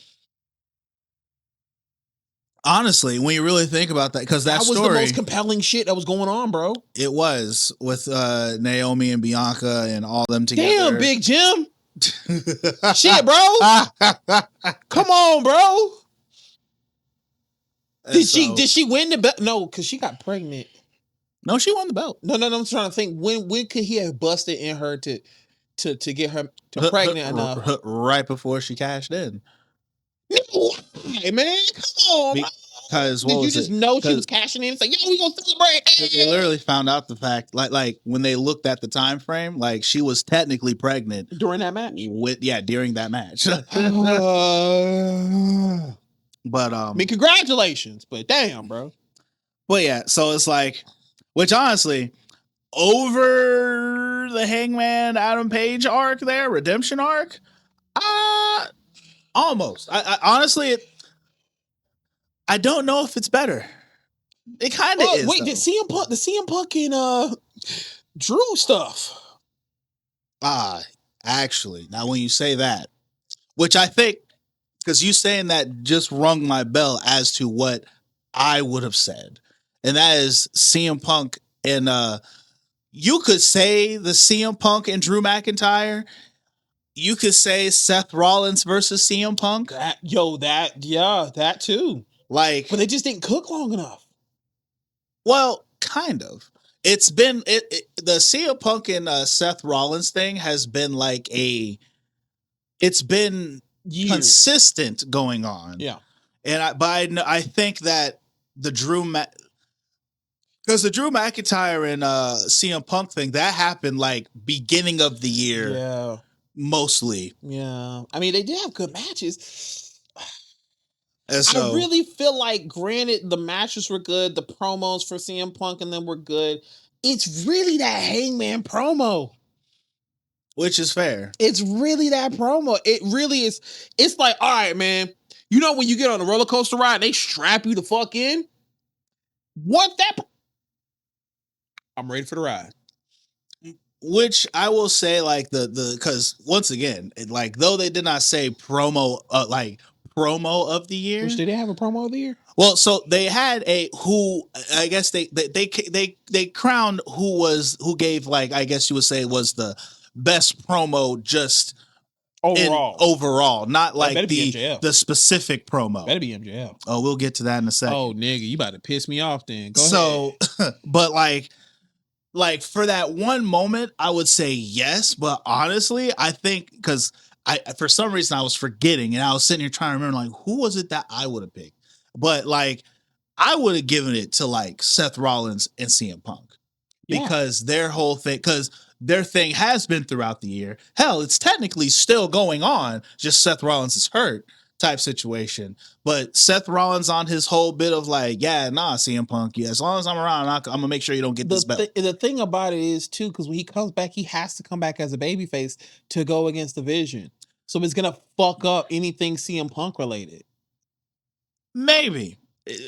B: honestly, when you really think about that, because that
A: was
B: story,
A: the most compelling shit that was going on, bro.
B: It was with Naomi and Bianca and all them together.
A: Damn, Big Jim. Shit, bro. Come on, bro. Did she win the belt? No, because she got pregnant.
B: No, she won the belt.
A: No. I'm trying to think when could he have busted in her to get her to pregnant enough?
B: Right before she cashed in.
A: Hey man, come on, bro.
B: Because
A: Did you just know she was cashing in? It's like, yo, we gonna celebrate.
B: They literally found out the fact, like when they looked at the time frame, like she was technically pregnant
A: During that match.
B: During that match. But
A: I mean, congratulations, but damn, bro.
B: But yeah, so it's like, which honestly, over the Hangman Adam Page arc there, redemption arc, almost. I honestly, I don't know if it's better. It kind of is.
A: Wait,
B: though.
A: the CM Punk and Drew stuff.
B: Actually, now when you say that, which I think, because you saying that just rung my bell as to what I would have said, and that is CM Punk and you could say the CM Punk and Drew McIntyre. You could say Seth Rollins versus CM Punk.
A: That too.
B: Like,
A: but they just didn't cook long enough.
B: Well, kind of. It's been the CM Punk and Seth Rollins thing has been like it's been
A: Years.
B: Consistent going on.
A: Yeah,
B: and I think that the because the Drew McIntyre and CM Punk thing that happened like beginning of the year.
A: Yeah,
B: mostly.
A: Yeah, I mean they did have good matches.
B: So,
A: I really feel like, granted, the matches were good, the promos for CM Punk and them were good. It's really that Hangman promo.
B: Which is fair.
A: It's really that promo. It really is. It's like, all right, man. You know when you get on a roller coaster ride and they strap you the fuck in? What that? I'm ready for the ride.
B: Which I will say, like because once again, like though they did not say promo of the year.
A: Which, did they have a promo of the year?
B: Well, so they had who I guess they crowned who gave, like, I guess you would say was the best promo just overall, not like the specific promo.
A: Better be MJF.
B: Oh, we'll get to that in a second.
A: Oh, nigga, you about to piss me off then. Go
B: ahead. But like for that one moment, I would say yes, but honestly, I think because for some reason I was forgetting and I was sitting here trying to remember, like, who was it that I would have picked? But like I would have given it to like Seth Rollins and CM Punk because their whole thing, because their thing has been throughout the year. Hell, it's technically still going on. Just Seth Rollins is hurt type situation. But Seth Rollins on his whole bit of like, CM Punk, as long as I'm around, I'm gonna make sure you don't get this belt.
A: The thing about it is too, because when he comes back, he has to come back as a babyface to go against the Vision. So it's gonna fuck up anything CM Punk related.
B: Maybe.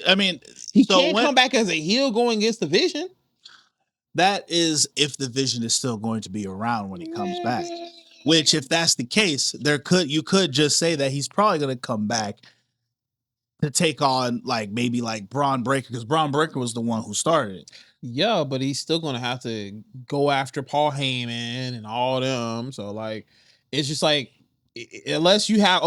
B: I mean,
A: he can't come back as a heel going against the Vision.
B: That is if the Vision is still going to be around when he comes back. Which, if that's the case, you could just say that he's probably going to come back to take on maybe Braun Breaker, because Braun Breaker was the one who started it.
A: Yeah, but he's still going to have to go after Paul Heyman and all them. So it's just unless you have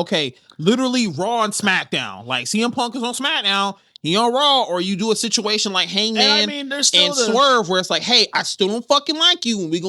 A: literally Raw and SmackDown, like CM Punk is on SmackDown, he on Raw, or you do a situation like Hangman and Swerve where it's like, hey, I still don't fucking like you, and we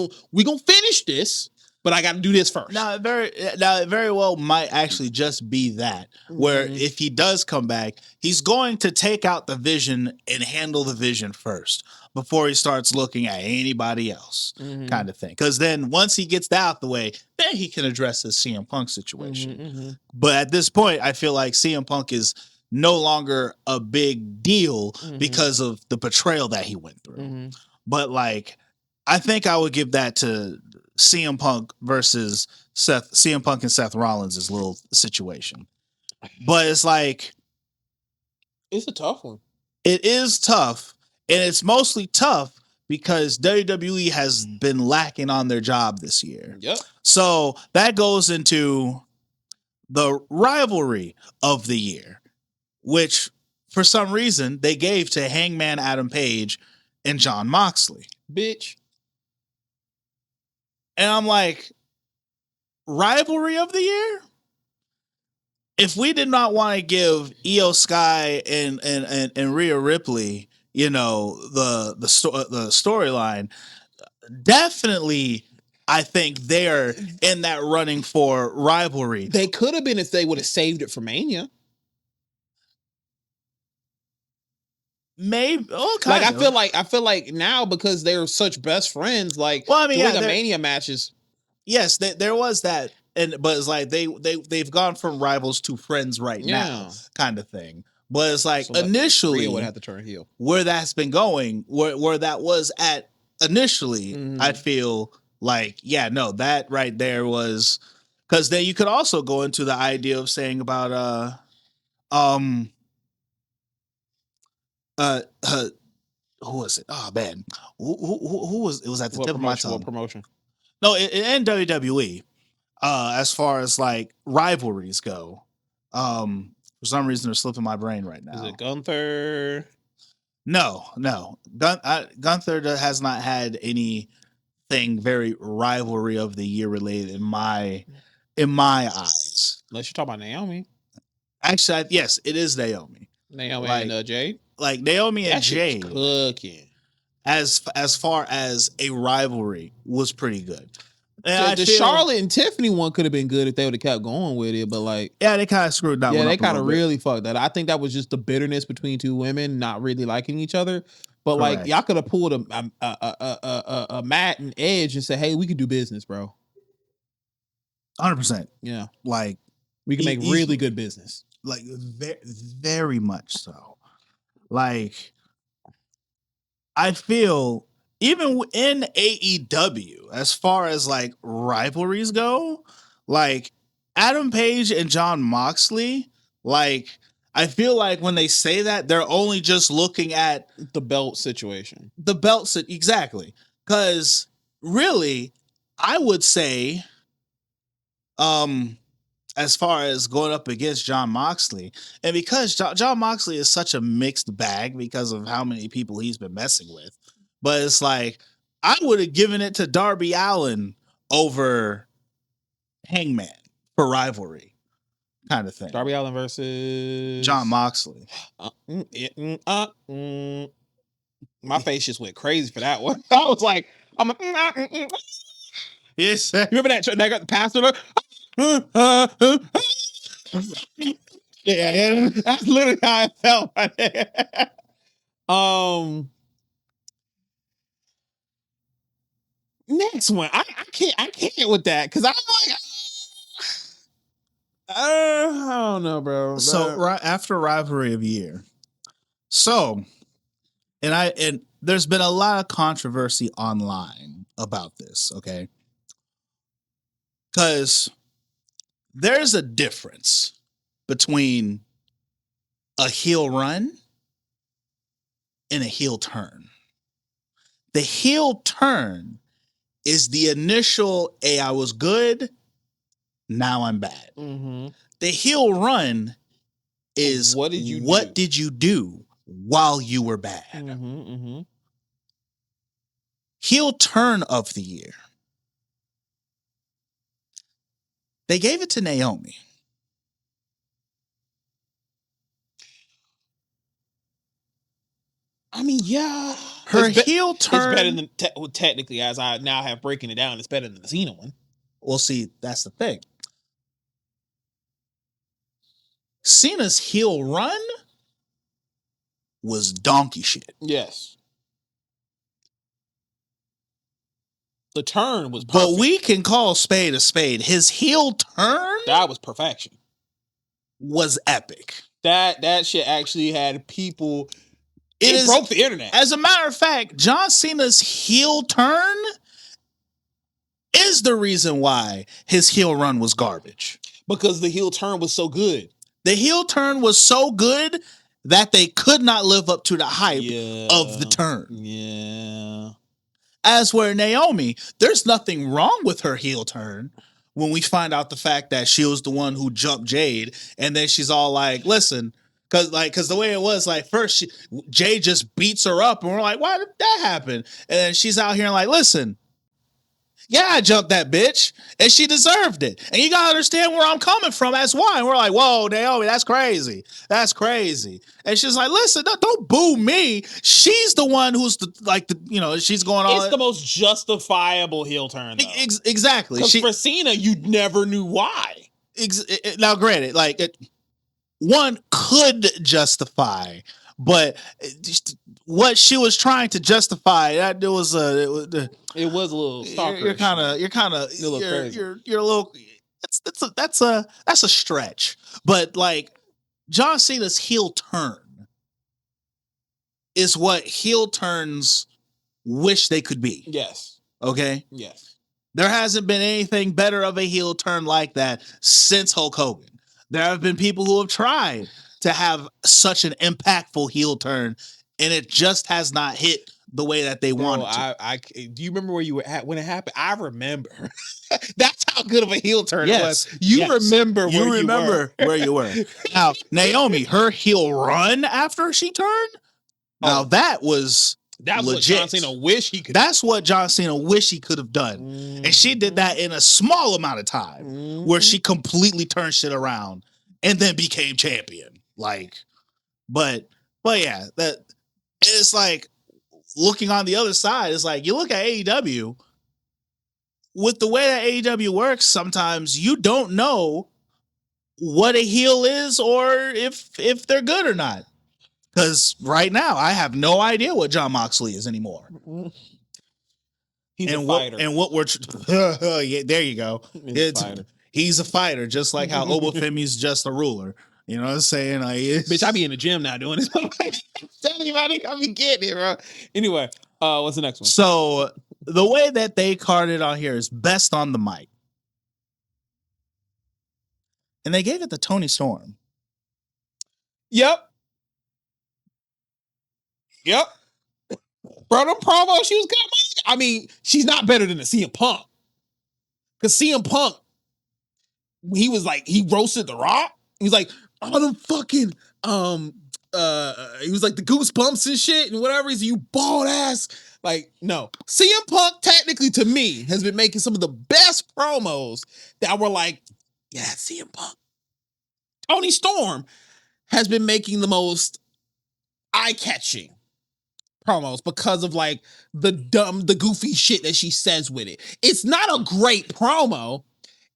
A: gonna finish this, but I got to do this first.
B: Now, it very well might actually just be that, where if he does come back, he's going to take out the Vision and handle the Vision first before he starts looking at anybody else, kind of thing. Because then once he gets that out the way, then he can address the CM Punk situation. But at this point, I feel like CM Punk is no longer a big deal because of the betrayal that he went through. But I think I would give that to CM Punk versus CM Punk and Seth Rollins' little situation. But it's
A: it's a tough one.
B: It is tough, and it's mostly tough because WWE has been lacking on their job this year.
A: Yep.
B: So that goes into the rivalry of the year, which for some reason they gave to Hangman Adam Page and Jon Moxley.
A: Bitch.
B: And I'm like, rivalry of the year, if we did not want to give Io Sky and Rhea Ripley, the storyline, definitely I think they're in that running for rivalry.
A: They could have been if they would have saved it for Mania.
B: Maybe
A: I feel like now because they're such best friends, like doing a Mania matches.
B: Yes, there was that, but it's like they've gone from rivals to friends right now, kind of thing. But it's like initially
A: would have to turn heel.
B: Where that's been going, where that was at initially, I feel like that right there was, because then you could also go into the idea of saying about who was it? Oh man, who was it? Was at the tip of my tongue.
A: What promotion?
B: No, in WWE. As far as like rivalries go, for some reason they're slipping my brain right now.
A: Is it Gunther?
B: No. Gunther has not had anything very rivalry of the year related in my eyes.
A: Unless you're talking about Naomi.
B: Actually, yes, it is Naomi.
A: Naomi and Jade.
B: Like Naomi and Jade
A: cooking.
B: As far as a rivalry was pretty good.
A: And the Charlotte and Tiffany one could have been good if they would have kept going with it, but like,
B: they kind of screwed that one up.
A: Yeah, they kind of really fucked that. I think that was just the bitterness between two women not really liking each other. But like, y'all could have pulled a Matt and Edge and said, "Hey, we could do business, bro."
B: 100%.
A: Yeah,
B: like
A: we can make really good business.
B: Like very much so. Like, I feel even in AEW, as far as like rivalries go, like Adam Page and Jon Moxley, like I feel like when they say that, they're only just looking at
A: the belt situation.
B: Exactly. Because really, I would say, as far as going up against Jon Moxley, and because Jon Moxley is such a mixed bag because of how many people he's been messing with, but it's like I would have given it to Darby Allin over Hangman for rivalry, kind of thing.
A: Darby Allin versus
B: Jon Moxley.
A: My face just went crazy for that one. I was like,
B: Yes.
A: Remember that got the pastor? Yeah, that's literally how I felt right there. Next one, I can't with that because I'm like, I don't know, bro.
B: So right after rivalry of the year, so and there's been a lot of controversy online about this, okay? Because there's a difference between a heel run and a heel turn. The heel turn is the initial, hey, I was good, now I'm bad.
A: Mm-hmm.
B: The heel run is what did you do while you were bad?
A: Mm-hmm, mm-hmm.
B: Heel turn of the year. They gave it to Naomi.
A: I mean, yeah.
B: Her heel turn.
A: It's better than, technically, as I now have breaking it down, it's better than the Cena one.
B: Well, see, that's the thing. Cena's heel run was donkey shit.
A: Yes. The turn was perfect.
B: But we can call spade a spade. His heel turn,
A: that was perfection.
B: Was epic.
A: That shit actually had people. It broke the internet.
B: As a matter of fact, John Cena's heel turn is the reason why his heel run was garbage.
A: Because the heel turn was so good.
B: The heel turn was so good that they could not live up to the hype of the turn.
A: Yeah.
B: As where Naomi, there's nothing wrong with her heel turn when we find out the fact that she was the one who jumped Jade, and then she's all like, listen, because the way it was, like, first Jade just beats her up, and we're like, why did that happen? And then she's out here and like, listen, Yeah, I jumped that bitch, and she deserved it. And you gotta understand where I'm coming from. That's why. And we're like, whoa, Naomi, that's crazy. That's crazy. And she's like, listen, don't boo me. She's the one who's she's going on.
A: It's the most justifiable heel turn, though.
B: Exactly.
A: Because for Cena, you never knew why.
B: Now, granted, one could justify, but what she was trying to justify, it was a little stalkerish. You're kind of you're a little. That's a stretch. But like John Cena's heel turn is what heel turns wish they could be.
A: Yes.
B: Okay.
A: Yes.
B: There hasn't been anything better of a heel turn like that since Hulk Hogan. There have been people who have tried to have such an impactful heel turn, and it just has not hit the way that they wanted to.
A: Do you remember where you were at when it happened? I remember. That's how good of a heel turn it was. Remember
B: where you were. Now, Naomi, her heel run after she turned, now that was
A: That's
B: legit.
A: What John Cena wish he could.
B: That's what John Cena wish he could have done. Mm-hmm. And she did that in a small amount of time, where she completely turned shit around and then became champion. But yeah, that it's like looking on the other side. It's like you look at AEW. With the way that AEW works, sometimes you don't know what a heel is or if they're good or not. Because right now, I have no idea what Jon Moxley is anymore.
A: He's a fighter.
B: What we're... yeah, there you go. He's a fighter, just like how Obafemi's just a ruler. You know what I'm saying?
A: Bitch, I be in the gym now doing this. Tell anybody I be getting it, bro. Anyway, what's the next one?
B: So, the way that they carded on here is best on the mic. And they gave it to Toni Storm.
A: Yep. Bro, the promo, she was good. I mean, she's not better than the CM Punk. Because CM Punk, he was like, he roasted The Rock. He was like, all them fucking, he was like the goosebumps and shit and whatever. He's you bald ass. Like, no. CM Punk, technically, to me, has been making some of the best promos that were like, yeah, CM Punk. Toni Storm has been making the most eye-catching promos because of like the goofy shit that she says with it. It's not a great promo.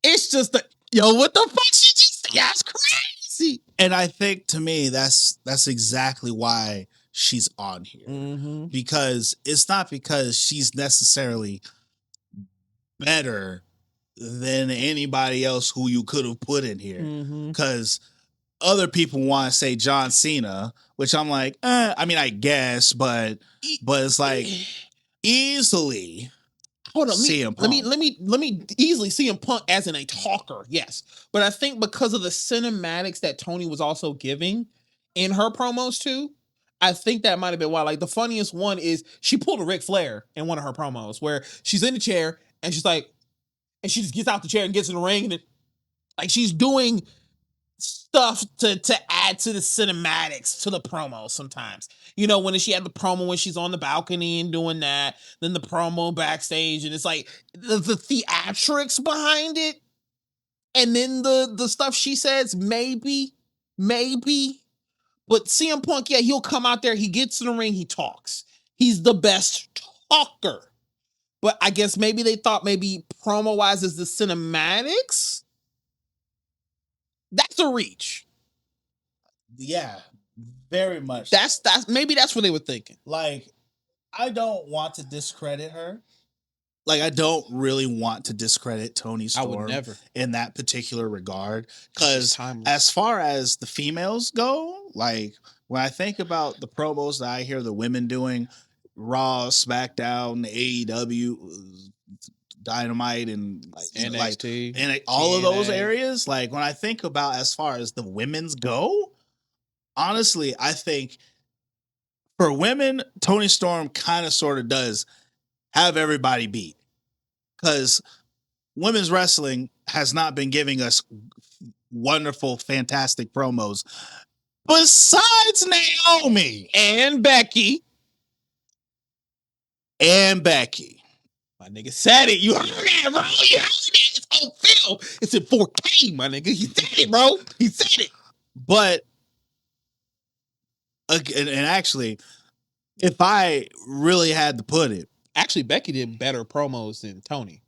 A: It's just what the fuck she just said? That's crazy.
B: And I think to me that's exactly why she's on here. Mm-hmm. Because it's not because she's necessarily better than anybody else who you could have put in here. Because other people want to say John Cena, which I'm like, I mean, I guess, but it's like easily.
A: Hold on, let me easily CM Punk as in a talker, yes. But I think because of the cinematics that Toni was also giving in her promos too, I think that might have been why. Like the funniest one is she pulled a Ric Flair in one of her promos where she's in the chair and she's like, and she just gets out the chair and gets in the ring and it, like she's doing stuff to add to the cinematics to the promo sometimes. You know, when she had the promo when she's on the balcony and doing that, then the promo backstage, and it's like the theatrics behind it, and then the stuff she says, maybe. But CM Punk, yeah, he'll come out there, he gets in the ring, he talks. He's the best talker. But I guess maybe they thought maybe promo-wise is the cinematics. That's a reach.
B: Yeah, very much.
A: That's maybe that's what they were thinking.
B: Like, I don't want to discredit her. Like, I don't really want to discredit Toni Storm.
A: I would never.
B: In that particular regard. Because as far as the females go, like, when I think about the promos that I hear the women doing, Raw, SmackDown, AEW, Dynamite, and like
A: NXT,
B: and all of those areas, like when I think about as far as the women's go, honestly, I think for women, Toni Storm kind of sort of does have everybody beat, because women's wrestling has not been giving us wonderful, fantastic promos besides Naomi
A: and Becky. My nigga said it. You heard that, bro. You heard that. It's on film. It's in 4K, my nigga. He said it, bro. He said it.
B: But and actually, if I really had to put it,
A: Actually, Becky did better promos than Tony.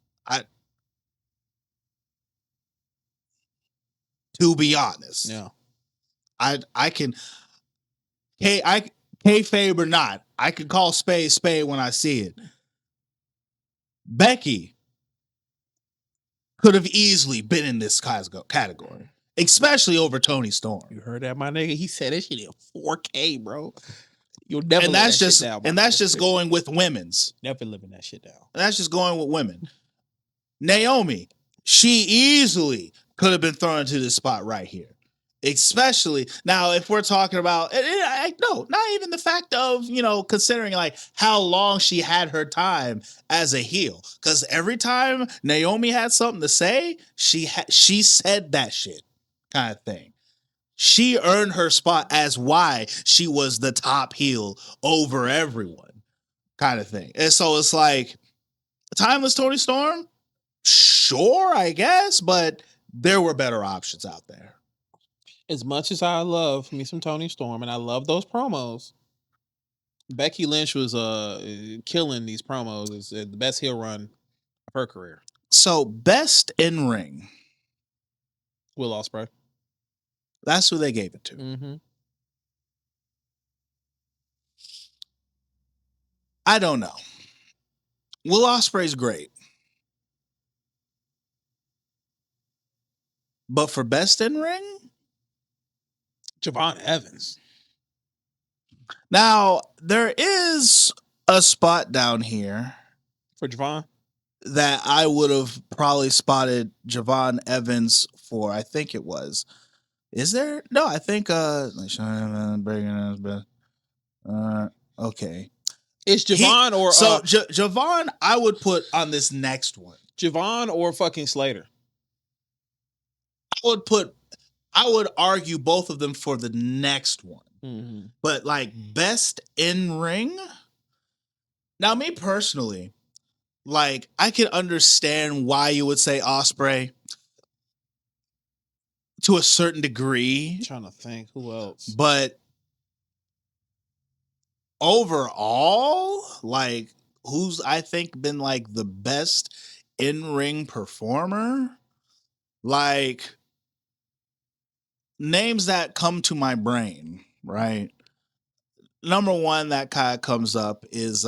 B: To be honest,
A: Yeah.
B: I can kayfabe or not, I can call spade when I see it. Becky could have easily been in this category, especially over Toni Storm.
A: You heard that, my nigga? He said that shit in 4K, bro. You'll never
B: And
A: live
B: that's
A: that
B: just
A: shit down,
B: and that's just going with women's.
A: Never living that shit down.
B: And that's just going with women. Naomi, she easily could have been thrown into this spot right here. Especially now, if we're talking about no, not even the fact of, you know, considering like how long she had her time as a heel, because every time Naomi had something to say, she said that shit kind of thing. She earned her spot as why she was the top heel over everyone kind of thing. And so it's like, timeless Toni Storm, sure, I guess, but there were better options out there.
A: As much as I love me some Toni Storm and I love those promos, Becky Lynch was killing these promos. It's the best heel run of her career.
B: So best in ring,
A: Will Ospreay.
B: that's who they gave it to.
A: Mm-hmm.
B: I don't know. Will Ospreay's great, but for best in ring,
A: Javon Evans.
B: now there is a spot down here
A: For Javon?
B: that I would have probably spotted Javon Evans for. I think it was. Is there? No, I think okay.
A: It's Javon or
B: so Javon I would put on this next one.
A: Javon or fucking Slater.
B: I would argue both of them for the next one.
A: Mm-hmm.
B: But like best in ring. Now, me personally, like I can understand why you would say Ospreay to a certain degree.
A: I'm trying to think who else.
B: But overall, like who's I think been like the best in-ring performer? Like names that come to my brain, right? Number one that kind of comes up is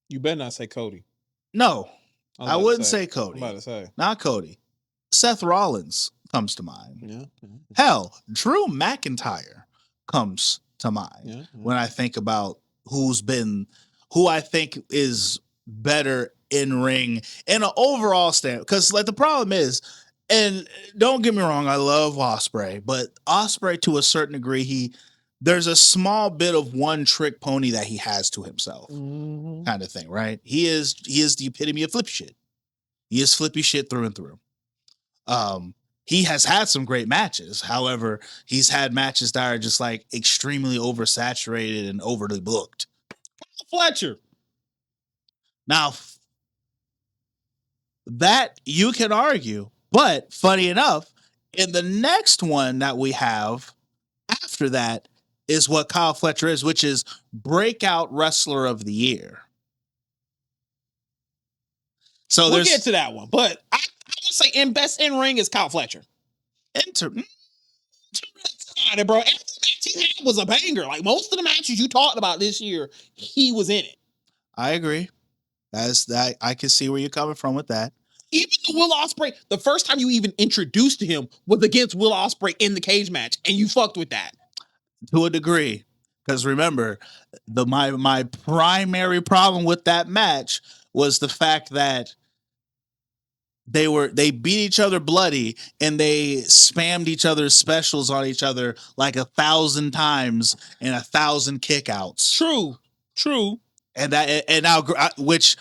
A: You better not say Cody.
B: no, I wouldn't say Cody.
A: I'm about to say.
B: Not Cody. Seth Rollins comes to mind.
A: Yeah.
B: Hell, Drew McIntyre comes to mind when I think about who I think is better in ring in an overall stand. Because like the problem is, and don't get me wrong, I love Ospreay, but Ospreay to a certain degree, there's a small bit of one trick pony that he has to himself, kind of thing, right? He is the epitome of flip shit. He is flippy shit through and through. He has had some great matches. However, he's had matches that are just like extremely oversaturated and overly booked.
A: Fletcher.
B: Now, that you can argue, but funny enough, in the next one that we have after that is what Kyle Fletcher is, which is Breakout Wrestler of the Year. So
A: we'll get to that one, but I would say in best in ring is Kyle Fletcher.
B: Bro,
A: every match he had was a banger. Like most of the matches you talked about this year, he was in it.
B: I agree. That I can see where you're coming from with that.
A: Even the Will Ospreay, the first time you even introduced him was against Will Ospreay in the cage match, and you fucked with that
B: to a degree. Because remember, my primary problem with that match was the fact that they beat each other bloody and they spammed each other's specials on each other like 1,000 times and 1,000 kickouts.
A: True.
B: And now which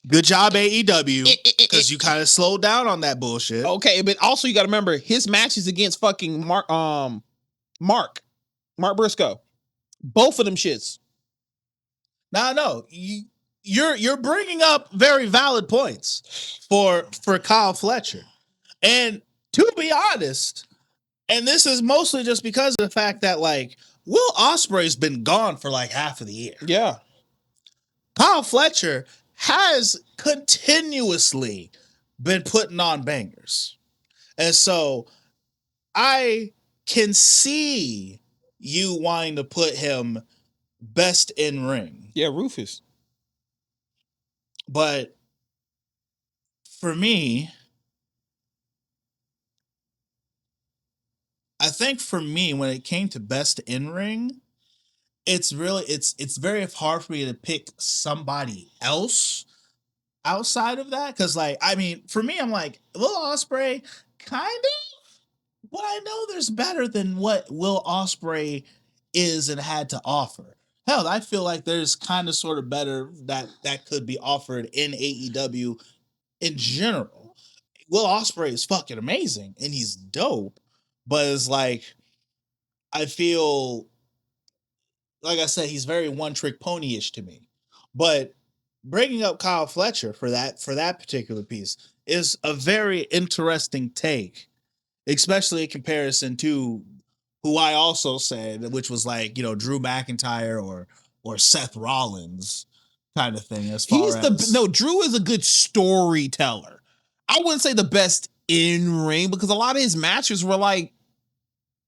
B: good job AEW because you kind of slowed down on that bullshit.
A: Okay, but also you got to remember his matches against fucking Mark Briscoe, both of them shits.
B: No, you're bringing up very valid points for Kyle Fletcher. And to be honest, and this is mostly just because of the fact that like Will Ospreay's been gone for like half of the year.
A: Yeah.
B: Kyle Fletcher has continuously been putting on bangers. And so I can see you wanting to put him best in ring.
A: Yeah, Rufus.
B: But for me, I think for me, when it came to best in ring, it's very hard for me to pick somebody else outside of that. Cause like, I mean, for me, I'm like, Will Ospreay, kind of, but I know there's better than what Will Ospreay is and had to offer. Hell, I feel like there's kind of sort of better that could be offered in AEW in general. Will Ospreay is fucking amazing and he's dope, but it's like I feel like I said, he's very one trick pony-ish to me. But bringing up Kyle Fletcher for that particular piece is a very interesting take, especially in comparison to who I also said, which was like, you know, Drew McIntyre or Seth Rollins kind of thing. As far as
A: Drew is a good storyteller. I wouldn't say the best in ring because a lot of his matches were like,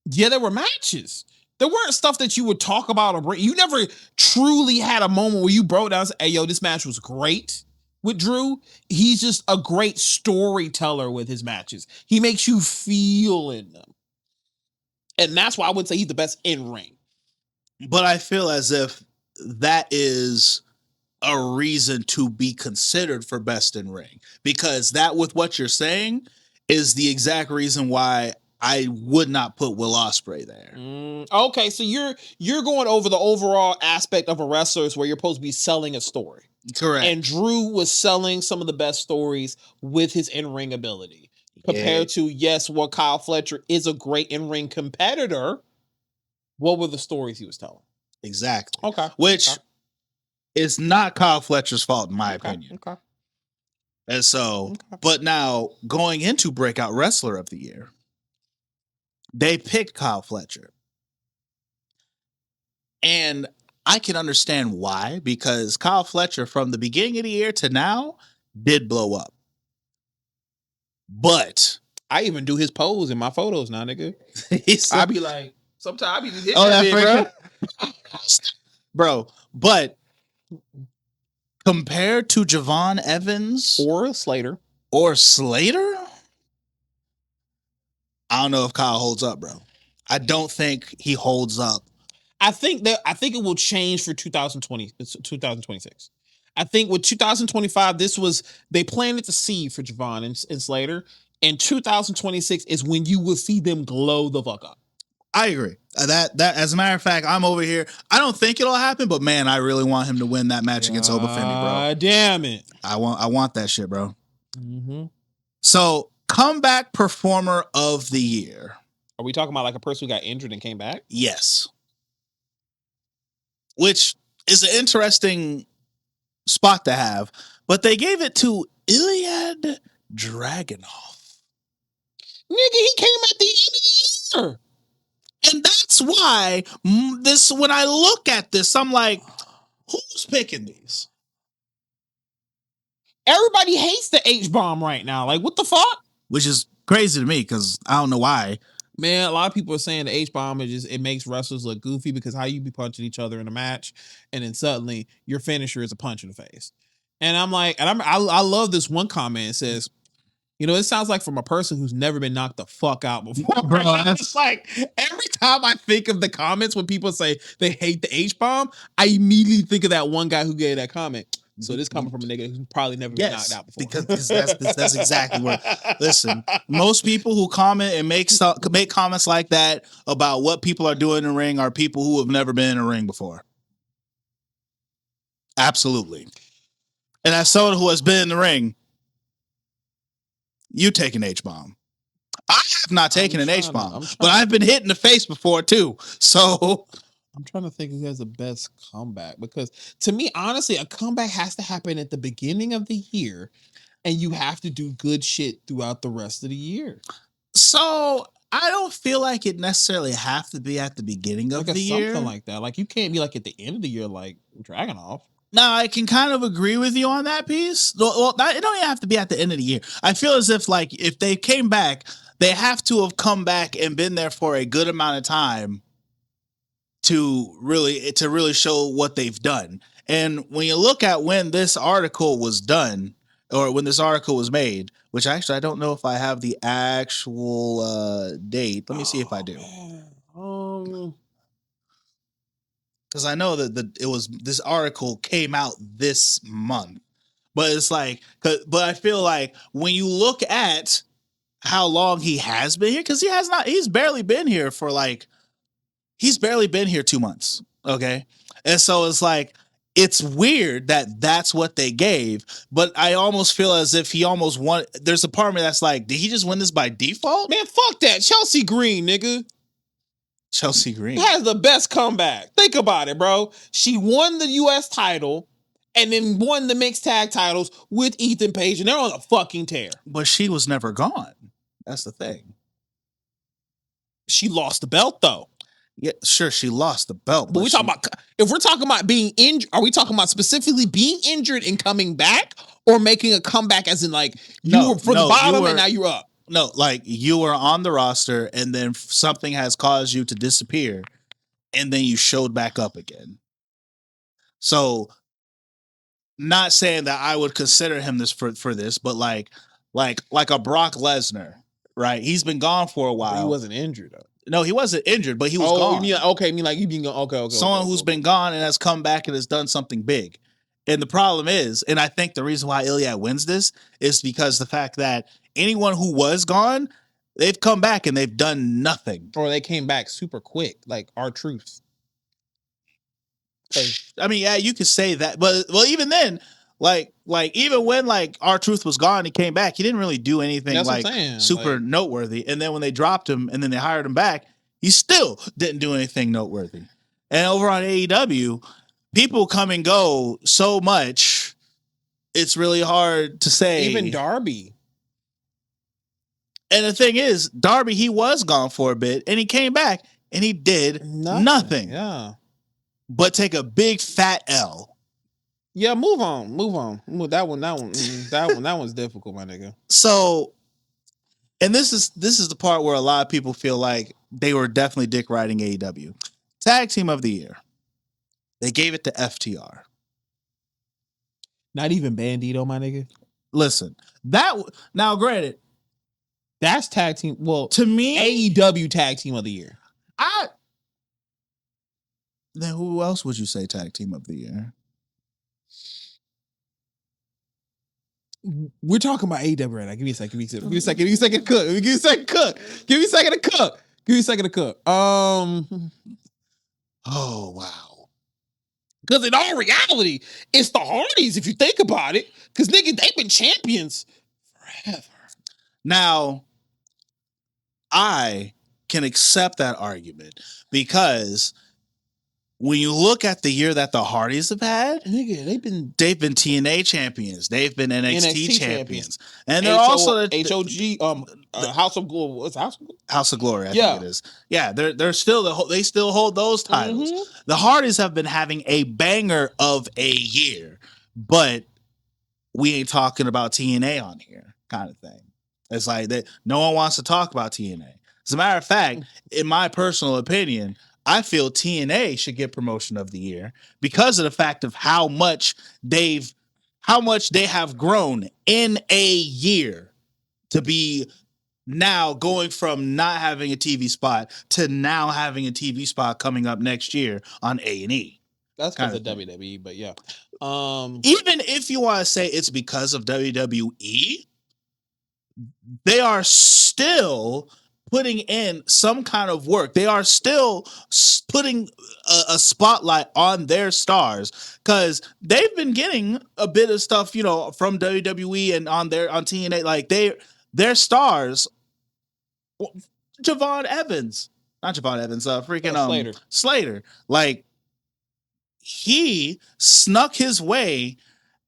A: yeah, there were matches. There weren't stuff that you would talk about or bring. You never truly had a moment where you broke down and said, hey, yo, this match was great with Drew. He's just a great storyteller with his matches. He makes you feel in them. And that's why I would say he's the best in ring.
B: But I feel as if that is a reason to be considered for best in ring, because that, with what you're saying, is the exact reason why I would not put Will Ospreay there.
A: Okay, so you're going over the overall aspect of a wrestler where you're supposed to be selling a story.
B: Correct.
A: And Drew was selling some of the best stories with his in-ring ability. Compared to, yes, well, Kyle Fletcher is a great in-ring competitor. What were the stories he was telling?
B: Exactly.
A: Okay.
B: Which is not Kyle Fletcher's fault, in my opinion.
A: Okay.
B: And so, but now going into Breakout Wrestler of the Year, they picked Kyle Fletcher. And I can understand why, because Kyle Fletcher from the beginning of the year to now did blow up. But
A: I even do his pose in my photos now, nigga. I be like, sometimes I be hitting
B: that bro. But compared to Javon Evans
A: or Slater,
B: I don't know if Kyle holds up, bro. I don't think he holds up.
A: I think it will change for 2026. I think with 2025, they planted the seed for Javon and Slater. And 2026 is when you will see them glow the fuck up.
B: I agree. That as a matter of fact, I'm over here. I don't think it'll happen, but man, I really want him to win that match against Obafemi, bro.
A: Damn it.
B: I want that shit, bro.
A: Mm-hmm.
B: So, comeback performer of the year.
A: Are we talking about like a person who got injured and came back?
B: Yes. Which is an interesting spot to have, but they gave it to Ilya Dragunov.
A: Nigga, he came at the end of the year.
B: And that's why when I look at this, I'm like, who's picking these?
A: Everybody hates the H-bomb right now. Like, what the fuck?
B: Which is crazy to me because I don't know why.
A: Man, a lot of people are saying the H-bomb it makes wrestlers look goofy because how you be punching each other in a match and then suddenly your finisher is a punch in the face. And I'm like, I love this one comment. It says, you know, it sounds like from a person who's never been knocked the fuck out before. Bro, it's like every time I think of the comments when people say they hate the H-bomb, I immediately think of that one guy who gave that comment. So this coming from a nigga who's probably never been knocked out before.
B: Because that's exactly what. Listen, most people who comment and make comments like that about what people are doing in the ring are people who have never been in a ring before. Absolutely. And as someone who has been in the ring, you take an H-bomb. I have not taken an H-bomb, but I've been hit in the face before too. So
A: I'm trying to think who has the best comeback, because to me, honestly, a comeback has to happen at the beginning of the year, and you have to do good shit throughout the rest of the year.
B: So I don't feel like it necessarily have to be at the beginning of
A: Like
B: the year.
A: something like that. Like you can't be like at the end of the year, like Dragon off.
B: Now, I can kind of agree with you on that piece. Well, it don't even have to be at the end of the year. I feel as if, like, if they came back, they have to have come back and been there for a good amount of time to really show what they've done. And when you look at when this article was done, or when this article was made, which actually I don't know if I have the actual date. Let me see if I do. Because I know that this article came out this month, but it's like, but I feel like when you look at how long he has been here, because he's barely been here 2 months. Okay. And so it's like, it's weird that that's what they gave, but I almost feel as if he almost won. There's a part of me that's like, did he just win this by default?
A: Man, fuck that. Chelsea Green, nigga.
B: Chelsea Green
A: has the best comeback. Think about it, bro. She won the US title and then won the mixed tag titles with Ethan Page, and they're on a fucking tear.
B: But she was never gone. That's the thing.
A: She lost the belt, though.
B: Yeah, sure, she lost the belt.
A: But if we're talking about being injured, are we talking about specifically being injured and coming back, or making a comeback as in like you were from the bottom and now you're up?
B: No, like you were on the roster and then something has caused you to disappear and then you showed back up again. So, not saying that I would consider him this for this, but like a Brock Lesnar, right? He's been gone for a while.
A: But he wasn't injured though.
B: No, he wasn't injured, but he was gone.
A: You mean okay.
B: Someone who's been gone and has come back and has done something big. And the problem is, and I think the reason why Ilya wins this is because the fact that anyone who was gone, they've come back and they've done nothing.
A: Or they came back super quick, like R-Truth.
B: I mean, yeah, you could say that, but well, even then, like even when like R-Truth was gone, he came back. He didn't really do anything super noteworthy. And then when they dropped him and then they hired him back, he still didn't do anything noteworthy. And over on AEW, people come and go so much, it's really hard to say.
A: Even Darby.
B: And the thing is, Darby, he was gone for a bit and he came back and he did nothing.
A: Yeah.
B: But take a big fat L.
A: Yeah, move on. That one's difficult, my nigga.
B: So, and this is the part where a lot of people feel like they were definitely dick riding AEW. Tag Team of the Year. They gave it to FTR.
A: Not even Bandito, my nigga.
B: Listen, now granted,
A: that's tag team. Well,
B: to me,
A: AEW Tag Team of the Year.
B: Then who else would you say Tag Team of the Year?
A: We're talking about AEW right now. Give me a second. Give me a second to cook. Give me a second to cook.
B: Oh, wow.
A: Because in all reality, it's the Hardys, if you think about it. Because, nigga, they've been champions forever.
B: Now, I can accept that argument because when you look at the year that the Hardys have had,
A: nigga, they've been
B: TNA champions, they've been NXT champions, and they're
A: also HOG House of Glory. What's
B: House of Glory? I think it is. Yeah, they still hold those titles. Mm-hmm. The Hardys have been having a banger of a year, but we ain't talking about TNA on here, kind of thing. It's like that. No one wants to talk about TNA. As a matter of fact, in my personal opinion, I feel TNA should get promotion of the year because of the fact of how much they have grown in a year to be now going from not having a TV spot to now having a TV spot coming up next year on A&E.
A: That's because of WWE, but yeah.
B: Even if you want to say it's because of WWE, they are still putting in some kind of work. They are still putting a spotlight on their stars because they've been getting a bit of stuff, from WWE and on TNA. Like their stars, Javon Evans, not Javon Evans, freaking
A: Slater.
B: Slater. Like, he snuck his way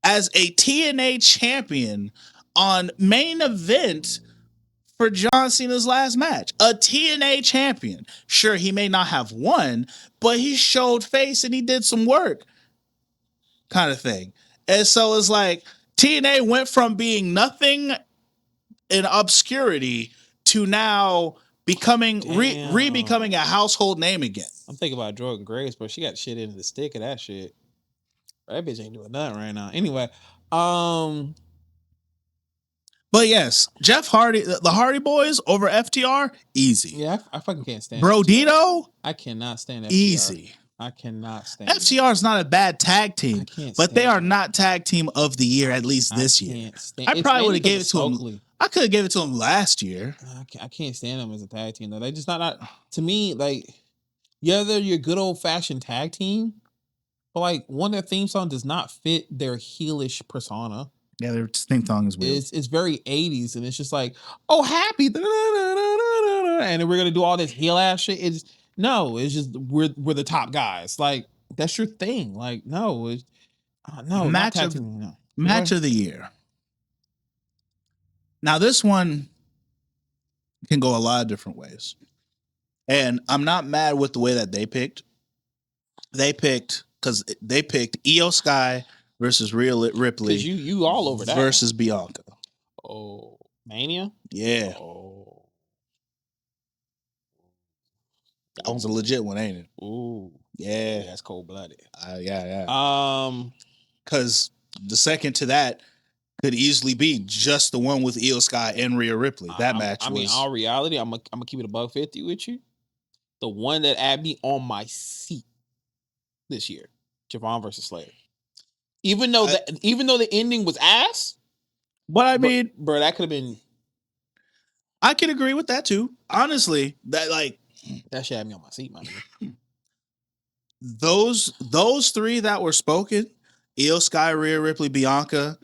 B: as a TNA champion on main event for John Cena's last match. A TNA champion. Sure, he may not have won, but he showed face and he did some work, kind of thing. And so it's like TNA went from being nothing in obscurity to now becoming becoming a household name again.
A: I'm thinking about Jordan Grace, but she got shit into the stick of that shit. That bitch ain't doing nothing right now. Anyway,
B: but yes, Jeff Hardy, the Hardy Boys over FTR, easy.
A: Yeah, I fucking can't stand
B: Bro
A: FTR.
B: Dito,
A: I cannot stand FTR.
B: easy.
A: I cannot stand
B: FTR is not a bad tag team, but they are not tag team of the year, at least this year. I probably would have gave it to them. I could have gave it to them last year.
A: I can't stand them as a tag team though. They just not to me like they're your good old fashioned tag team, but like one of their theme songs does not fit their heelish persona.
B: Yeah, their theme song is weird.
A: It's very 80s, and it's just like, oh, happy, and we're gonna do all this heel ass shit. It's just we're the top guys. Like that's your thing. Like no,
B: match of the year. Now this one can go a lot of different ways, and I'm not mad with the way that they picked. They picked Io Sky versus Rhea Ripley.
A: Because you all over that
B: versus Bianca.
A: Oh, Mania?
B: Yeah.
A: Oh.
B: That was a legit one, ain't it?
A: Ooh.
B: Yeah.
A: That's cold blooded.
B: Yeah. Because the second to that could easily be just the one with Io Sky and Rhea Ripley. That match was.
A: In all reality, I'm gonna keep it $150 with you. The one that had me on my seat this year, Javon versus Slater. Even though the ending was ass,
B: but I mean,
A: bro, that could have been.
B: I can agree with that too. Honestly, that
A: shit had me on my seat, man.
B: Those three that were spoken, Io Sky, Rhea Ripley, Bianca,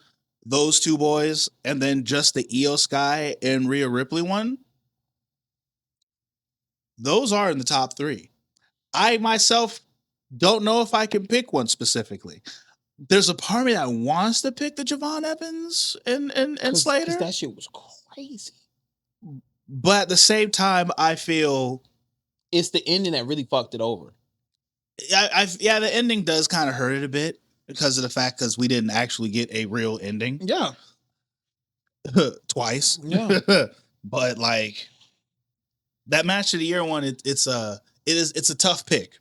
B: those two boys, and then just the Io Sky and Rhea Ripley one. Those are in the top three. I myself don't know if I can pick one specifically. There's a part of me that wants to pick the Javon Evans and Slater.
A: Because that shit was crazy.
B: But at the same time, I feel
A: it's the ending that really fucked it over.
B: The ending does kind of hurt it a bit because of the fact because we didn't actually get a real ending.
A: Yeah.
B: Twice.
A: Yeah.
B: But like that match of the year one, it's a tough pick.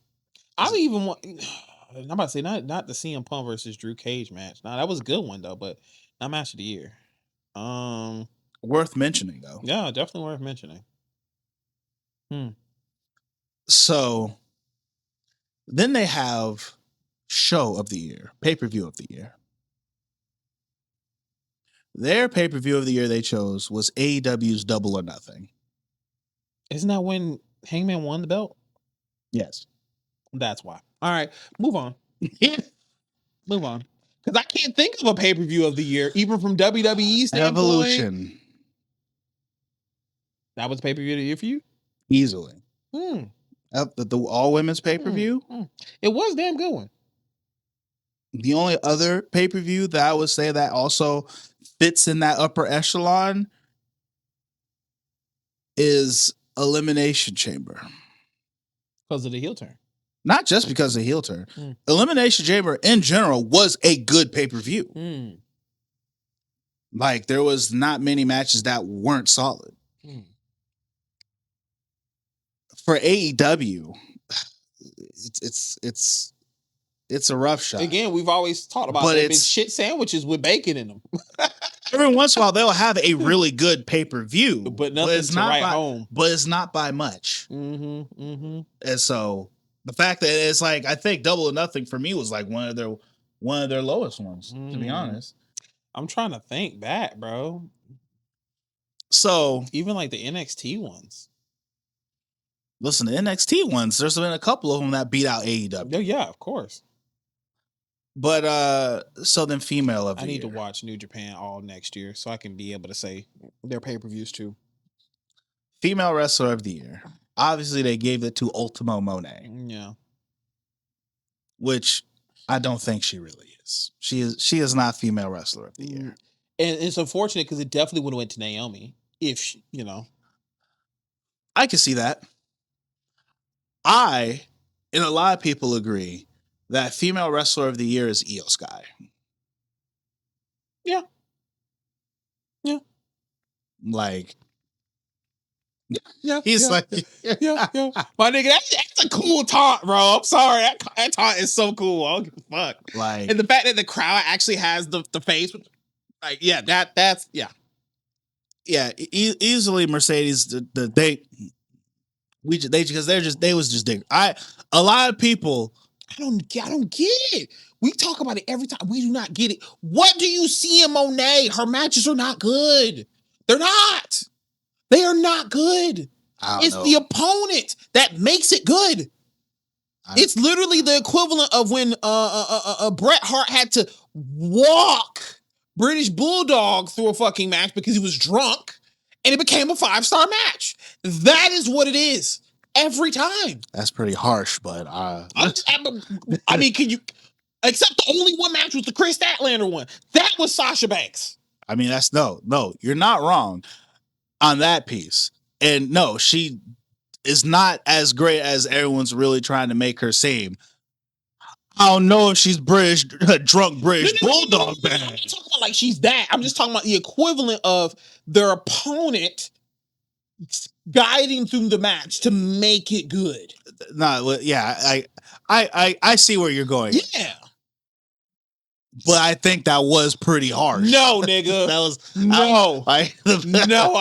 A: I don't even want. I'm about to say not the CM Punk versus Drew Cage match. Nah, that was a good one though, but not match of the year.
B: Worth mentioning though.
A: Yeah, definitely worth mentioning.
B: So then they have show of the year, pay-per-view of the year. Their pay-per-view of the year they chose was AEW's Double or Nothing.
A: Isn't that when Hangman won the belt?
B: Yes.
A: That's why. All right, move on. Move on. Because I can't think of a pay-per-view of the year, even from WWE standpoint.
B: Evolution.
A: That was pay-per-view of the year for you?
B: Easily. The all-women's pay-per-view?
A: It was a damn good one.
B: The only other pay-per-view that I would say that also fits in that upper echelon is Elimination Chamber.
A: Because of the heel turn.
B: Not just because of the heel turn. Elimination Chamber in general was a good pay-per-view. Like there was not many matches that weren't solid. For AEW, it's a rough shot.
A: Again, we've always talked about it's shit sandwiches with bacon in them.
B: Every once in a while, they'll have a really good pay-per-view,
A: but nothing to write home.
B: But it's not by much. And so the fact that it's like I think Double or Nothing for me was like one of their lowest ones, to be honest.
A: I'm trying to think back, bro.
B: So
A: even like the NXT ones.
B: Listen, the NXT ones, there's been a couple of them that beat out AEW.
A: Yeah, of course.
B: But so then female of the year.
A: I need to watch New Japan all next year so I can be able to say their pay-per-views too.
B: Female wrestler of the year. Obviously, they gave it to Ultimo Monet,
A: Yeah.
B: which I don't think she really is. She is not female wrestler of the year.
A: And it's unfortunate because it definitely would have went to Naomi if she, you know.
B: I can see that. I and a lot of people agree that female wrestler of the year is Io Sky.
A: Yeah. Yeah.
B: Like,
A: Yeah.
B: he's
A: yeah,
B: like,
A: yeah. My nigga, that's a cool taunt, bro. I'm sorry. That taunt is so cool. I don't give a fuck.
B: like,
A: And the fact that the crowd actually has the face, like, yeah, that's yeah.
B: yeah, easily Mercedes. They was just digging. A lot of people.
A: I don't get it. We talk about it every time. We do not get it. What do you see in Monet? Her matches are not good. They're not. They are not good. It's the opponent that makes it good. It's literally the equivalent of when Bret Hart had to walk British Bulldog through a fucking match because he was drunk, and it became a 5-star match. That is what it is every time.
B: That's pretty harsh, but
A: I mean, can you? Except the only one match was the Chris Statlander one. That was Sasha Banks.
B: I mean, that's no, you're not wrong on that piece. And no, she is not as great as everyone's really trying to make her seem. I don't know if she's British, drunk British Bulldog bad.
A: I'm not talking about like she's that. I'm just talking about the equivalent of their opponent guiding through the match to make it good.
B: No, yeah, I see where you're going.
A: Yeah.
B: But I think that was pretty harsh.
A: No, nigga.
B: That was
A: no.
B: No,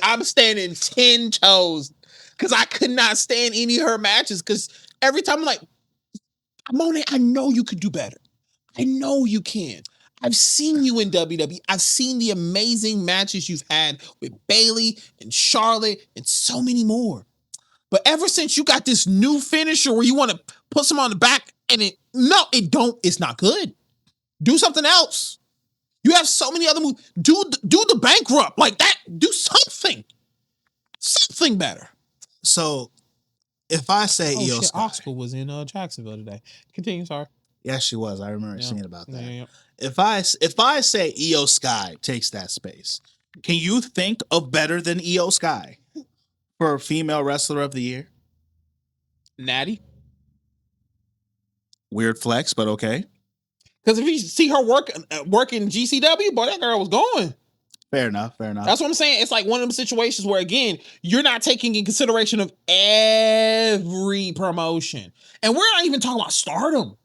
A: I'm standing 10 toes because I could not stand any of her matches because every time I'm like, Monet, I know you could do better. I know you can. I've seen you in WWE. I've seen the amazing matches you've had with Bayley and Charlotte and so many more. But ever since you got this new finisher where you want to put some on the back and it's not good. Do something else. You have so many other moves. Do the bankrupt like that. Do something better.
B: So if I say Io Sky,
A: Oscar was in Jacksonville today. Continue, sorry.
B: Yes, she was. I remember seeing about that.
A: Yeah.
B: If I say Io Sky takes that space, can you think of better than Io Sky for female wrestler of the year?
A: Natty.
B: Weird flex, but okay.
A: Because if you see her working GCW, boy, that girl was going.
B: Fair enough.
A: That's what I'm saying. It's like one of them situations where, again, you're not taking in consideration of every promotion. And we're not even talking about Stardom.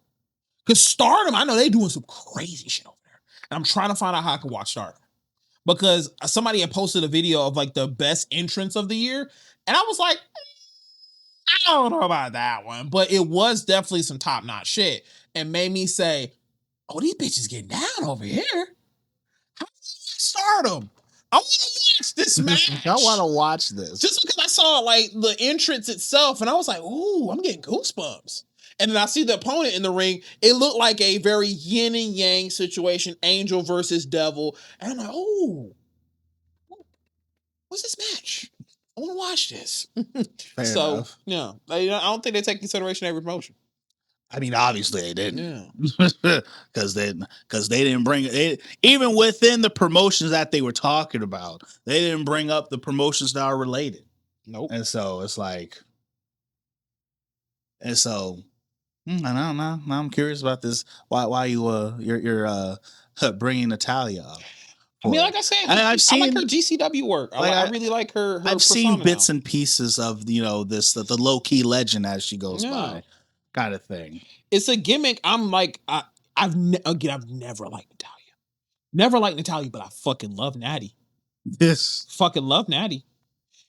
A: Because Stardom, I know they doing some crazy shit over there. And I'm trying to find out how I can watch Stardom. Because somebody had posted a video of like the best entrance of the year. And I was like, I don't know about that one. But it was definitely some top-notch shit. And made me say, oh, these bitches getting down over here. How do I Stardom? I want to watch this match.
B: I want to watch this.
A: Just because I saw like the entrance itself and I was like, ooh, I'm getting goosebumps. And then I see the opponent in the ring. It looked like a very yin and yang situation, angel versus devil. And I'm like, oh, what's this match? I want to watch this.
B: Fair enough.
A: Yeah, I don't think they take consideration every promotion.
B: I mean, obviously they didn't.
A: Yeah.
B: Because they didn't bring it. Even within the promotions that they were talking about, they didn't bring up the promotions that are related.
A: Nope.
B: And so it's like, I don't know. Now I'm curious about this. Why you're bringing Natalia up?
A: I mean, like I said, I like her GCW work. I really like her.
B: I've seen bits and pieces of the low key legend as she goes by, kind of thing.
A: It's a gimmick. I'm like, I've never liked Natalia. Never liked Natalia, but I fucking love Natty. Fucking love Natty.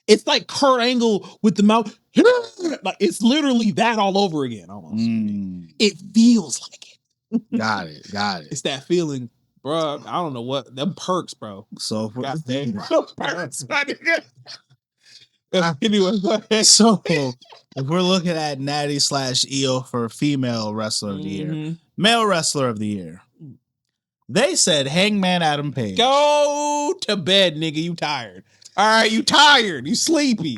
A: It's like Kurt Angle with the mouth. Like it's literally that all over again. Almost. It feels like it.
B: Got it.
A: It's that feeling. Bro, I don't know what them perks, bro.
B: So
A: perks, anyway, go ahead.
B: So if we're looking at Natty / Io for female wrestler of the year, male wrestler of the year, they said Hangman Adam Page.
A: Go to bed, nigga. You tired? All right, you tired? You sleepy?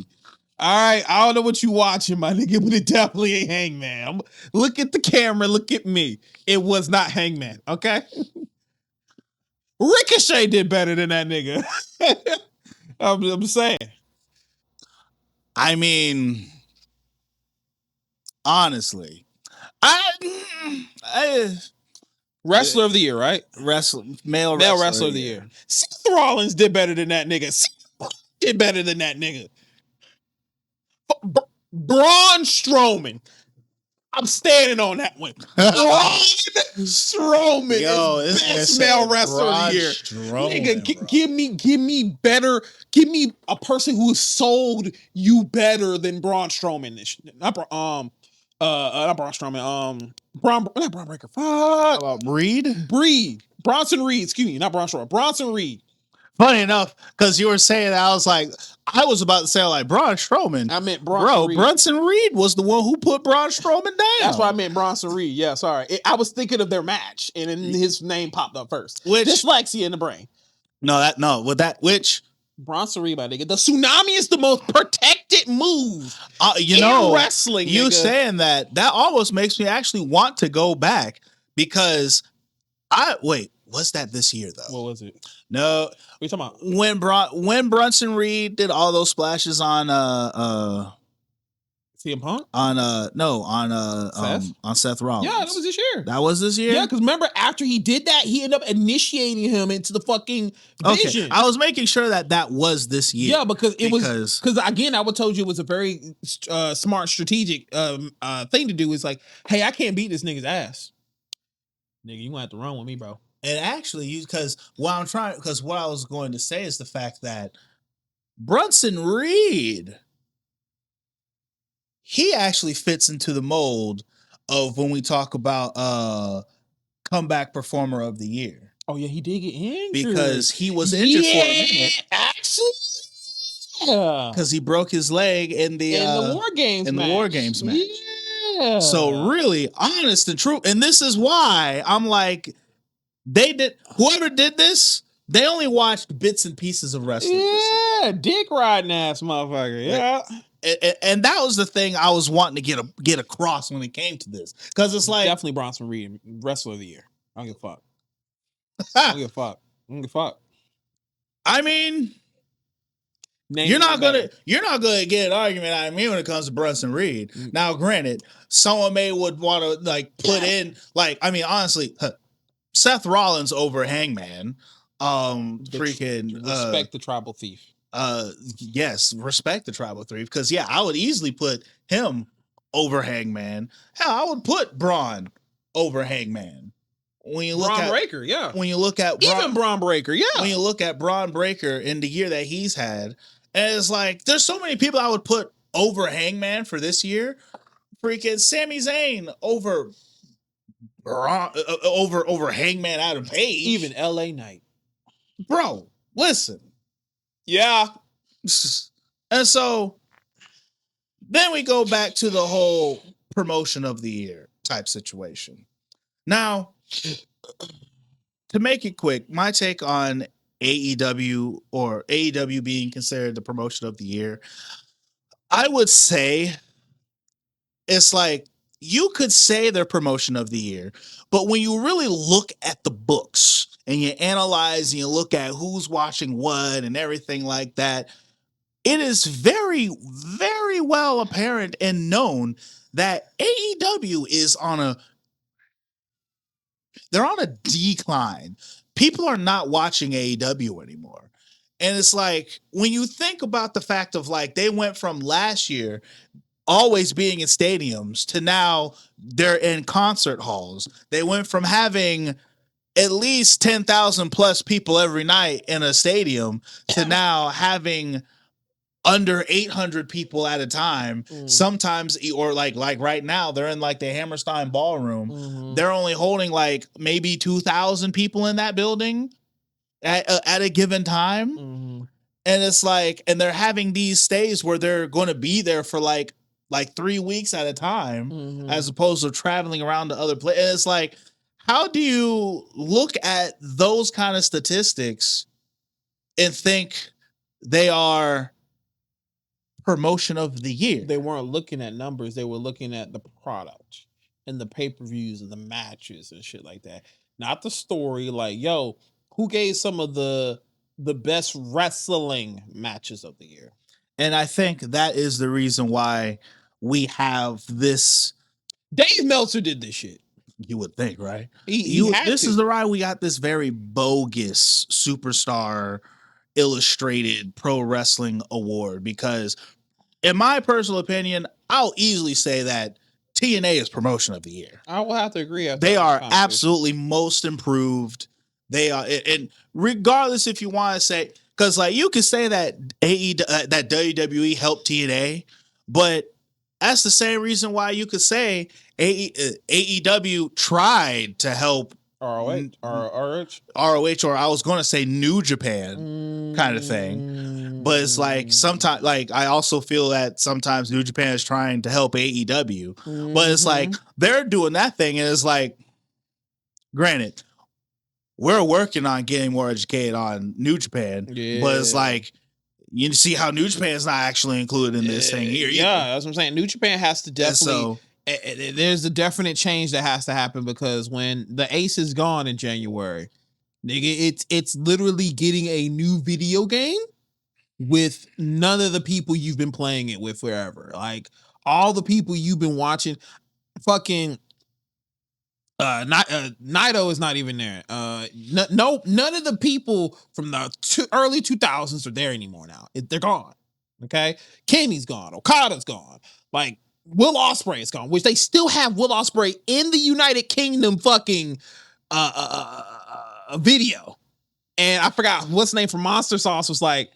A: All right, I don't know what you watching, my nigga, but it definitely ain't Hangman. Look at the camera, look at me. It was not Hangman, okay? Ricochet did better than that nigga. I'm saying.
B: I mean, honestly, I
A: Wrestler of the year, right?
B: male
A: Male
B: wrestler,
A: wrestler of the year. Seth Rollins did better than that nigga. Seth did better than that nigga. Braun Strowman. I'm standing on that one. Braun Strowman is best male wrestler of the year. Nigga, give me better. Give me a person who sold you better than Braun Strowman. Not Braun Strowman. Not Braun Breaker. Fuck.
B: How about Reed?
A: Bronson Reed. Excuse me, not Braun Strowman. Bronson Reed.
B: Funny enough, because you were saying that, I was like, I was about to say like Braun Strowman.
A: I meant Bronson Reed.
B: Bronson Reed was the one who put Braun Strowman down.
A: That's why I meant Bronson Reed. Yeah, sorry. I was thinking of their match, and then his name popped up first.
B: Which
A: dyslexia in the brain.
B: Which
A: Bronson Reed, my nigga. The tsunami is the most protected move.
B: In
A: wrestling.
B: You
A: nigga.
B: saying that almost makes me actually want to go back because was that this year though?
A: What was it?
B: No.
A: What are you talking
B: about? When Bronson Reed did all those splashes on
A: CM Punk?
B: On Seth Rollins.
A: Yeah, that was this year.
B: That was this year?
A: Yeah, because remember, after he did that, he ended up initiating him into the fucking vision.
B: I was making sure that was this year.
A: Yeah, because again, I would told you it was a very smart strategic thing to do. Is like, hey, I can't beat this nigga's ass. Nigga, you gonna have to run with me, bro.
B: And actually, because what I was going to say is the fact that Bronson Reed, he actually fits into the mold of when we talk about comeback performer of the year.
A: Oh yeah, he did get injured
B: because he was injured for a minute.
A: Actually, yeah,
B: because he broke his leg in the
A: War Games match.
B: Yeah. So really, honest and true, and this is why I'm like, whoever did this, they only watched bits and pieces of wrestling.
A: Yeah, dick riding ass motherfucker. Yeah.
B: And that was the thing I was wanting to get across when it came to this. Because it's like,
A: definitely Bronson Reed, wrestler of the year. I don't give a fuck. I don't give a fuck.
B: I mean, you're not gonna get an argument out of me when it comes to Bronson Reed. Now, granted, someone would want to like put in like, I mean, honestly, Seth Rollins over Hangman.
A: Respect the tribal thief.
B: Yes, respect the tribal thief, because I would easily put him over Hangman. Hell, I would put Braun over Hangman. When you look
A: Braun
B: at
A: Breaker, yeah.
B: When you look at
A: even Braun Breaker, yeah.
B: When you look at Braun Breaker in the year that he's had, and it's like there's so many people I would put over Hangman for this year. Freaking Sami Zayn over over Hangman Adam Page.
A: Even LA Knight.
B: Bro, listen.
A: Yeah.
B: And so then we go back to the whole promotion of the year type situation. Now, to make it quick, my take on AEW or AEW being considered the promotion of the year, I would say it's like you could say they're promotion of the year, but when you really look at the books and you analyze and you look at who's watching what and everything like that, it is very, very well apparent and known that AEW is on a decline. People are not watching AEW anymore. And it's like, when you think about the fact of like, they went from last year always being in stadiums to now they're in concert halls. They went from having at least 10,000 plus people every night in a stadium to now having under 800 people at a time. Sometimes, or like right now, they're in like the Hammerstein Ballroom. They're only holding like maybe 2,000 people in that building at a given time. And it's like, and they're having these stays where they're going to be there for like 3 weeks at a time, as opposed to traveling around to other places. And it's like, how do you look at those kind of statistics and think they are promotion of the year.
A: They weren't looking at numbers. They were looking at the product and the pay-per-views and the matches and shit like that. Not the story. Like, yo, who gave some of the best wrestling matches of the year?
B: And I think that is the reason why we have this.
A: Dave Meltzer did this shit.
B: You would think, right?
A: He had
B: this
A: to.
B: is the why we got this very bogus Superstar Illustrated Pro Wrestling Award, because in my personal opinion, I'll easily say that TNA is promotion of the year.
A: I will have to agree.
B: They are absolutely most improved. They are, and regardless if you want to say, because like you could say that that WWE helped TNA, but that's the same reason why you could say AEW tried to help
A: ROH,
B: or I was going to say New Japan kind of thing. But it's like sometimes, like I also feel that sometimes New Japan is trying to help AEW, but it's like they're doing that thing, and it's like, granted, we're working on getting more educated on New Japan, but it's like you see how New Japan is not actually included in this thing here.
A: Yeah, that's what I'm saying. New Japan has to definitely. There's a definite change that has to happen, because when the Ace is gone in January, nigga, it's literally getting a new video game with none of the people you've been playing it with forever. Like all the people you've been watching, fucking Naito is not even there. No, none of the people from the early 2000s are there anymore now. They're gone. Okay, Kenny's gone. Okada's gone. Like Will Ospreay is gone, which they still have Will Ospreay in the United Kingdom fucking video. And I forgot what's the name from Monster Sauce was like,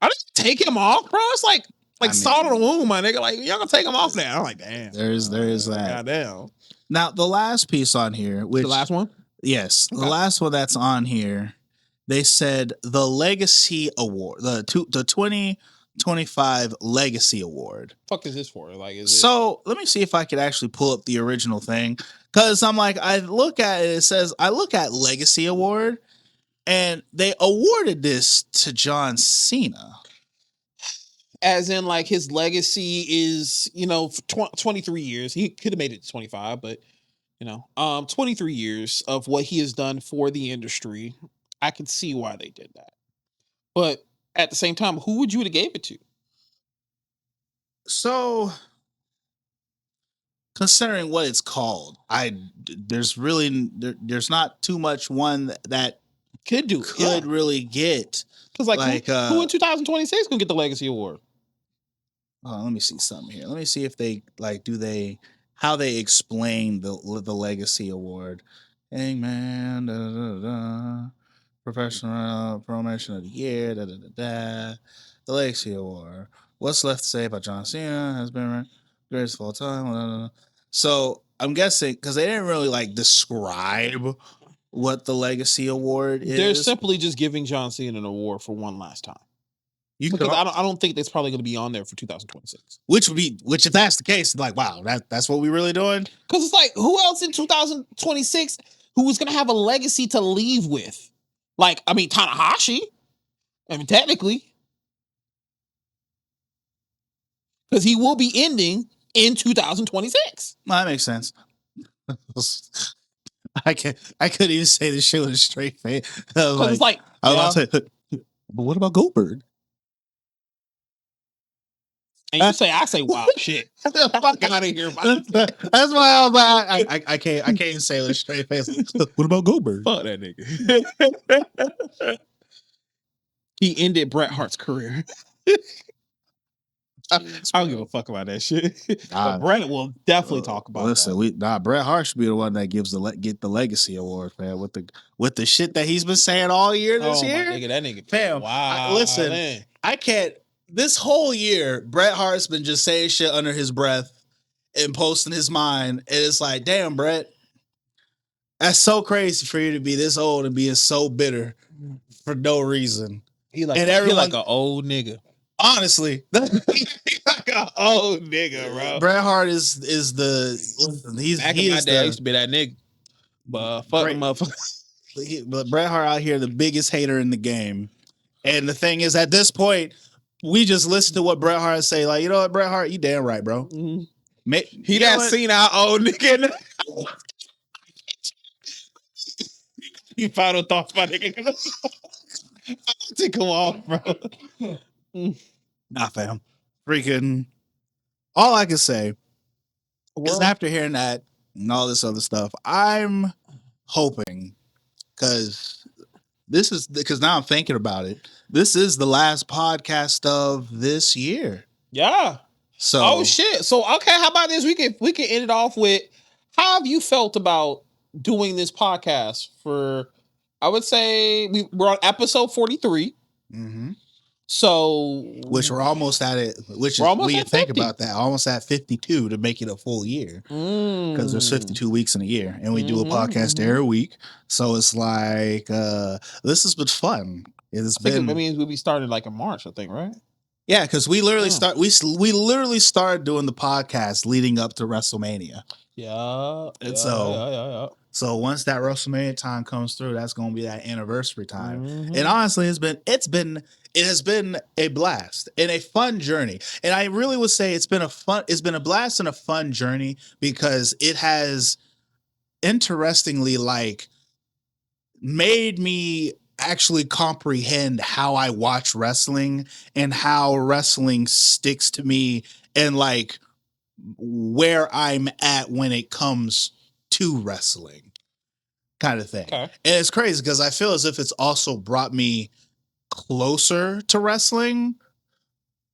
A: I just take him off, bro. It's like salt on the wound, my nigga. Like, y'all gonna take him off now. I'm like, damn.
B: There is that.
A: Goddamn.
B: Now, the last piece on here, which
A: the last one?
B: Yes. Okay. The last one that's on here, they said the Legacy Award, the 2025 Legacy Award.
A: Fuck is this for? Like,
B: let me see if I could actually pull up the original thing. Cause I'm like, I look at it, I look at Legacy Award, and they awarded this to John Cena.
A: As in, like, his legacy is, 23 years. He could have made it to 25, but, 23 years of what he has done for the industry. I can see why they did that. But at the same time, who would you have gave it to?
B: So, considering what it's called, there's not too much one that could really get.
A: Because who in 2026 gonna get the Legacy Award?
B: Let me see something here. Let me see if they how they explain the Legacy Award. Hangman, Professional Promotion of the Year, the Legacy Award. What's left to say about John Cena has been greatest of all time. So I'm guessing because they didn't really describe what the Legacy Award is.
A: They're simply just giving John Cena an award for one last time. Because I don't think that's probably going to be on there for 2026.
B: Which if that's the case, like, wow, that's what we really doing?
A: Because it's like, who else in 2026 who was going to have a legacy to leave with? Like, I mean, Tanahashi. I mean, technically. Because he will be ending in 2026.
B: No, that makes sense. I couldn't even say this shit with a straight face.
A: It's like,
B: I was about to say, but what about Goldberg?
A: And you say, I say, wow, shit. Fuck out of here.
B: That's why I was like, I can't even say it with a straight face. What about Goldberg?
A: Fuck that nigga. He ended Bret Hart's career. I don't give a fuck about that shit. But Bret will definitely talk about that.
B: Bret Hart should be the one that get the Legacy Award, man. With the shit that he's been saying all year this year.
A: Nigga, that nigga.
B: Fam,
A: wow.
B: Listen, I can't. This whole year, Bret Hart's been just saying shit under his breath and posting his mind. And it's like, damn, Bret, that's so crazy for you to be this old and being so bitter for no reason.
A: He like an old nigga.
B: Honestly,
A: he's like an old nigga, bro.
B: Bret Hart is
A: Back in my day, I used to be that nigga. But fuck him up.
B: But Bret Hart out here, the biggest hater in the game. And the thing is, at this point, we just listen to what Bret Hart say. Like, you know what, Bret Hart, you damn right, bro.
A: Mhm.
B: He
A: He that seen our old nigga. You final thoughts, my nigga. Take him off, bro.
B: Nah, fam. Freaking. All I can say is after hearing that and all this other stuff, I'm hoping because now I'm thinking about it. This is the last podcast of this year.
A: Yeah.
B: So
A: Oh shit. So okay, how about this? We can end it off with how have you felt about doing this podcast for I would say we're on episode 43.
B: mhm.
A: So
B: Which we're almost at it. Which
A: We're
B: is
A: almost
B: we
A: at
B: think
A: 50.
B: about that. Almost at 52 to make it a full year. Because there's 52 weeks in a year. And we do a podcast every week. So it's like this has been fun. It's been
A: I mean, we started like in March, I think, right?
B: yeah, because we literally we literally started doing the podcast leading up to WrestleMania.
A: Yeah.
B: And
A: Yeah.
B: so once that WrestleMania time comes through, that's gonna be that anniversary time.
A: Mhm.
B: And honestly, it has been a blast and a fun journey. And I really would say it's been a blast and a fun journey because it has interestingly like made me actually comprehend how I watch wrestling and how wrestling sticks to me and like where I'm at when it comes to wrestling kind of thing.
A: Okay.
B: And it's crazy because I feel as if it's also brought me closer to wrestling,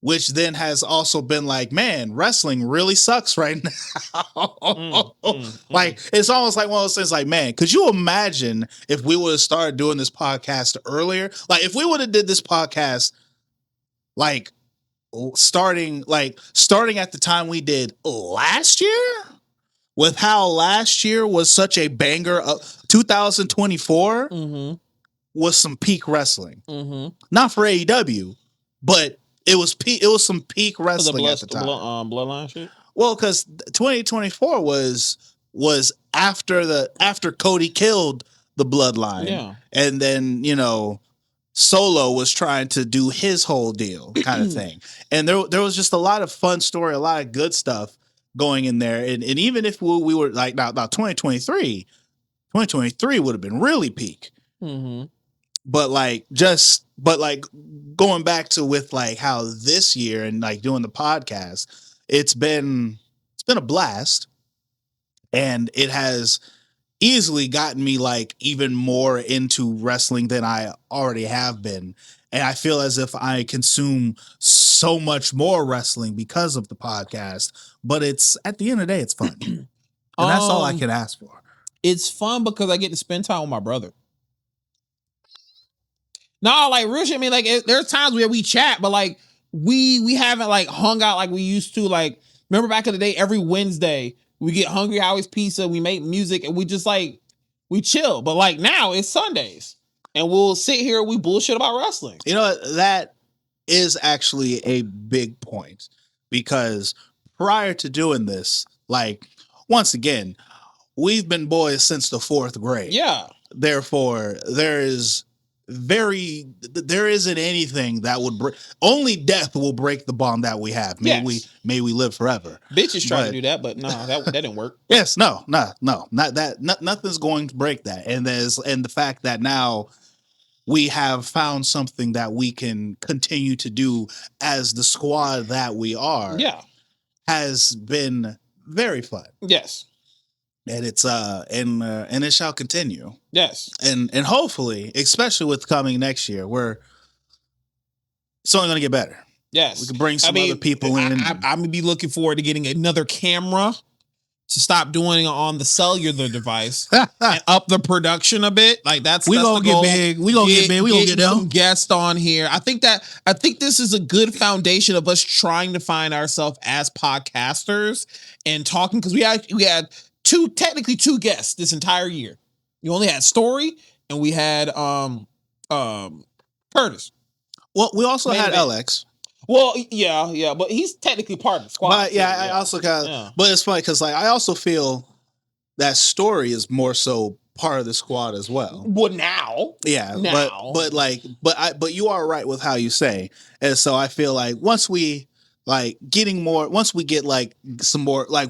B: which then has also been like, man, wrestling really sucks right now. Like, it's almost like one of those things like, man, could you imagine if we would have started doing this podcast earlier? Like, if we would have did this podcast, like, starting at the time we did last year, with how last year was such a banger, 2024 was some peak wrestling. Not for AEW, but it was some peak wrestling at the time.
A: Bloodline shit.
B: Well, because 2024 was after Cody killed the Bloodline,
A: Yeah.
B: and then Solo was trying to do his whole deal kind of thing, and there was just a lot of fun story, a lot of good stuff going in there, and even if we were like now 2023 would have been really peak. But going back to with like how this year and like doing the podcast, it's been a blast, and it has easily gotten me like even more into wrestling than I already have been. And I feel as if I consume so much more wrestling because of the podcast, but it's at the end of the day, it's fun. And that's all I can ask for.
A: It's fun because I get to spend time with my brother. No, like real shit. I mean, like there's times where we chat, but like we haven't like hung out like we used to. Like remember back in the day, every Wednesday we get Hungry Howie's Pizza, we make music, and we just like we chill. But like now it's Sundays, and we'll sit here we bullshit about wrestling.
B: You know what? That is actually a big point because prior to doing this, like once again, we've been boys since the 4th grade.
A: Yeah.
B: Therefore, there isn't anything that would break. Only death will break the bond that we have. May we live forever.
A: Bitches trying to do that, but no, that didn't work.
B: Yes, no, not that. Nothing's going to break that. And the fact that now we have found something that we can continue to do as the squad that we are.
A: Yeah, has
B: been very fun.
A: Yes.
B: And it's and it shall continue.
A: Yes.
B: And hopefully, especially with coming next year, it's only gonna get better.
A: Yes.
B: We can bring some other people in.
A: I'm gonna be looking forward to getting another camera to stop doing it on the cellular device and up the production a bit. Like that's
B: gonna get big. We gonna get big. We gonna get
A: some guests on here. I think this is a good foundation of us trying to find ourselves as podcasters and talking, because we had technically two guests this entire year. You only had Story and we had Curtis.
B: Well, we also had LX.
A: Well, yeah, but he's technically part of the squad.
B: But I also but it's funny because like I also feel that Story is more so part of the squad as well.
A: Well, now.
B: Yeah,
A: Now.
B: but you are right with how you say. And so I feel like once we get like some more, like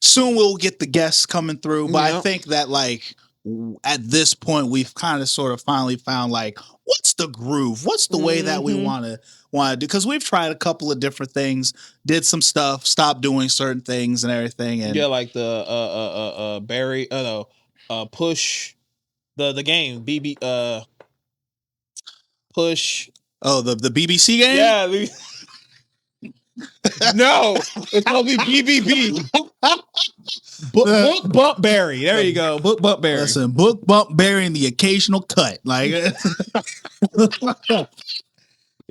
B: soon we'll get the guests coming through. But I think that like at this point we've kind of sort of finally found like what's the groove, what's the way that we want to do, because we've tried a couple of different things, did some stuff, stopped doing certain things and everything. And
A: like the Barry push the game push.
B: Oh, the BBC game?
A: Yeah. No, it's gonna be BBB. Book Bump Barry. There you go. Book Bump Barry.
B: Listen, Book Bump Barry and the occasional cut. Like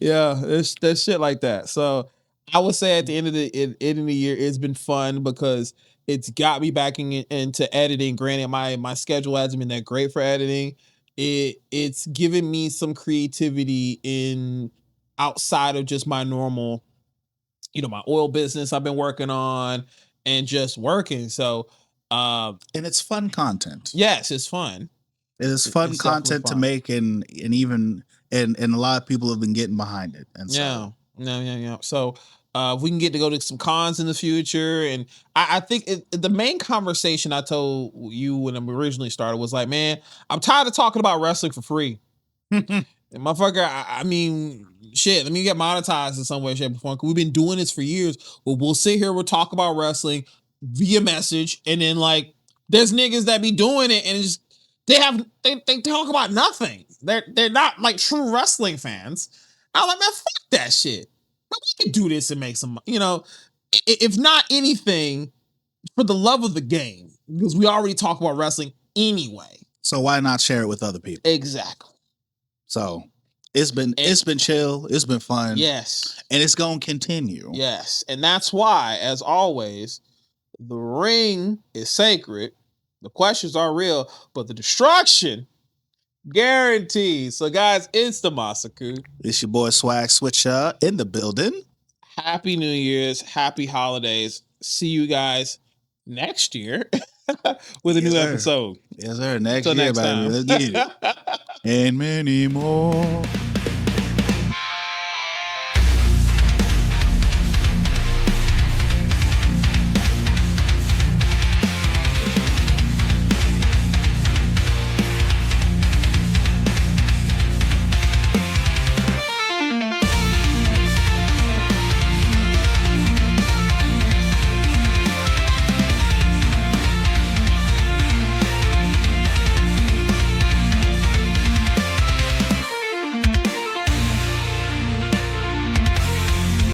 A: yeah, there's shit like that. So I would say at the end of the year, it's been fun because it's got me back into editing. Granted, my schedule hasn't been that great for editing. It's given me some creativity in outside of just my normal, my oil business I've been working on and just working. So,
B: and it's fun content.
A: Yes, it's fun.
B: It is fun content to make, and even and a lot of people have been getting behind it. And so
A: yeah. So if we can get to go to some cons in the future, and I think the main conversation I told you when I originally started was like, man, I'm tired of talking about wrestling for free. And motherfucker, I mean, shit, let me get monetized in some way, shape, or form. We've been doing this for years. But we'll sit here, we'll talk about wrestling via message, and then like there's niggas that be doing it and it's just they talk about nothing. They're not like true wrestling fans. I'm like, man, fuck that shit. But we can do this and make some, if not anything, for the love of the game, because we already talk about wrestling anyway.
B: So why not share it with other people?
A: Exactly.
B: So it's been chill. It's been fun.
A: Yes.
B: And it's going to continue.
A: Yes. And that's why, as always, the ring is sacred. The questions are real, but the destruction guaranteed. So, guys, it's the Masaku.
B: It's your boy Swag Switcher in the building.
A: Happy New Year's. Happy holidays. See you guys next year with a new episode.
B: Yes, sir. Next year, baby. Let's get it. And many more.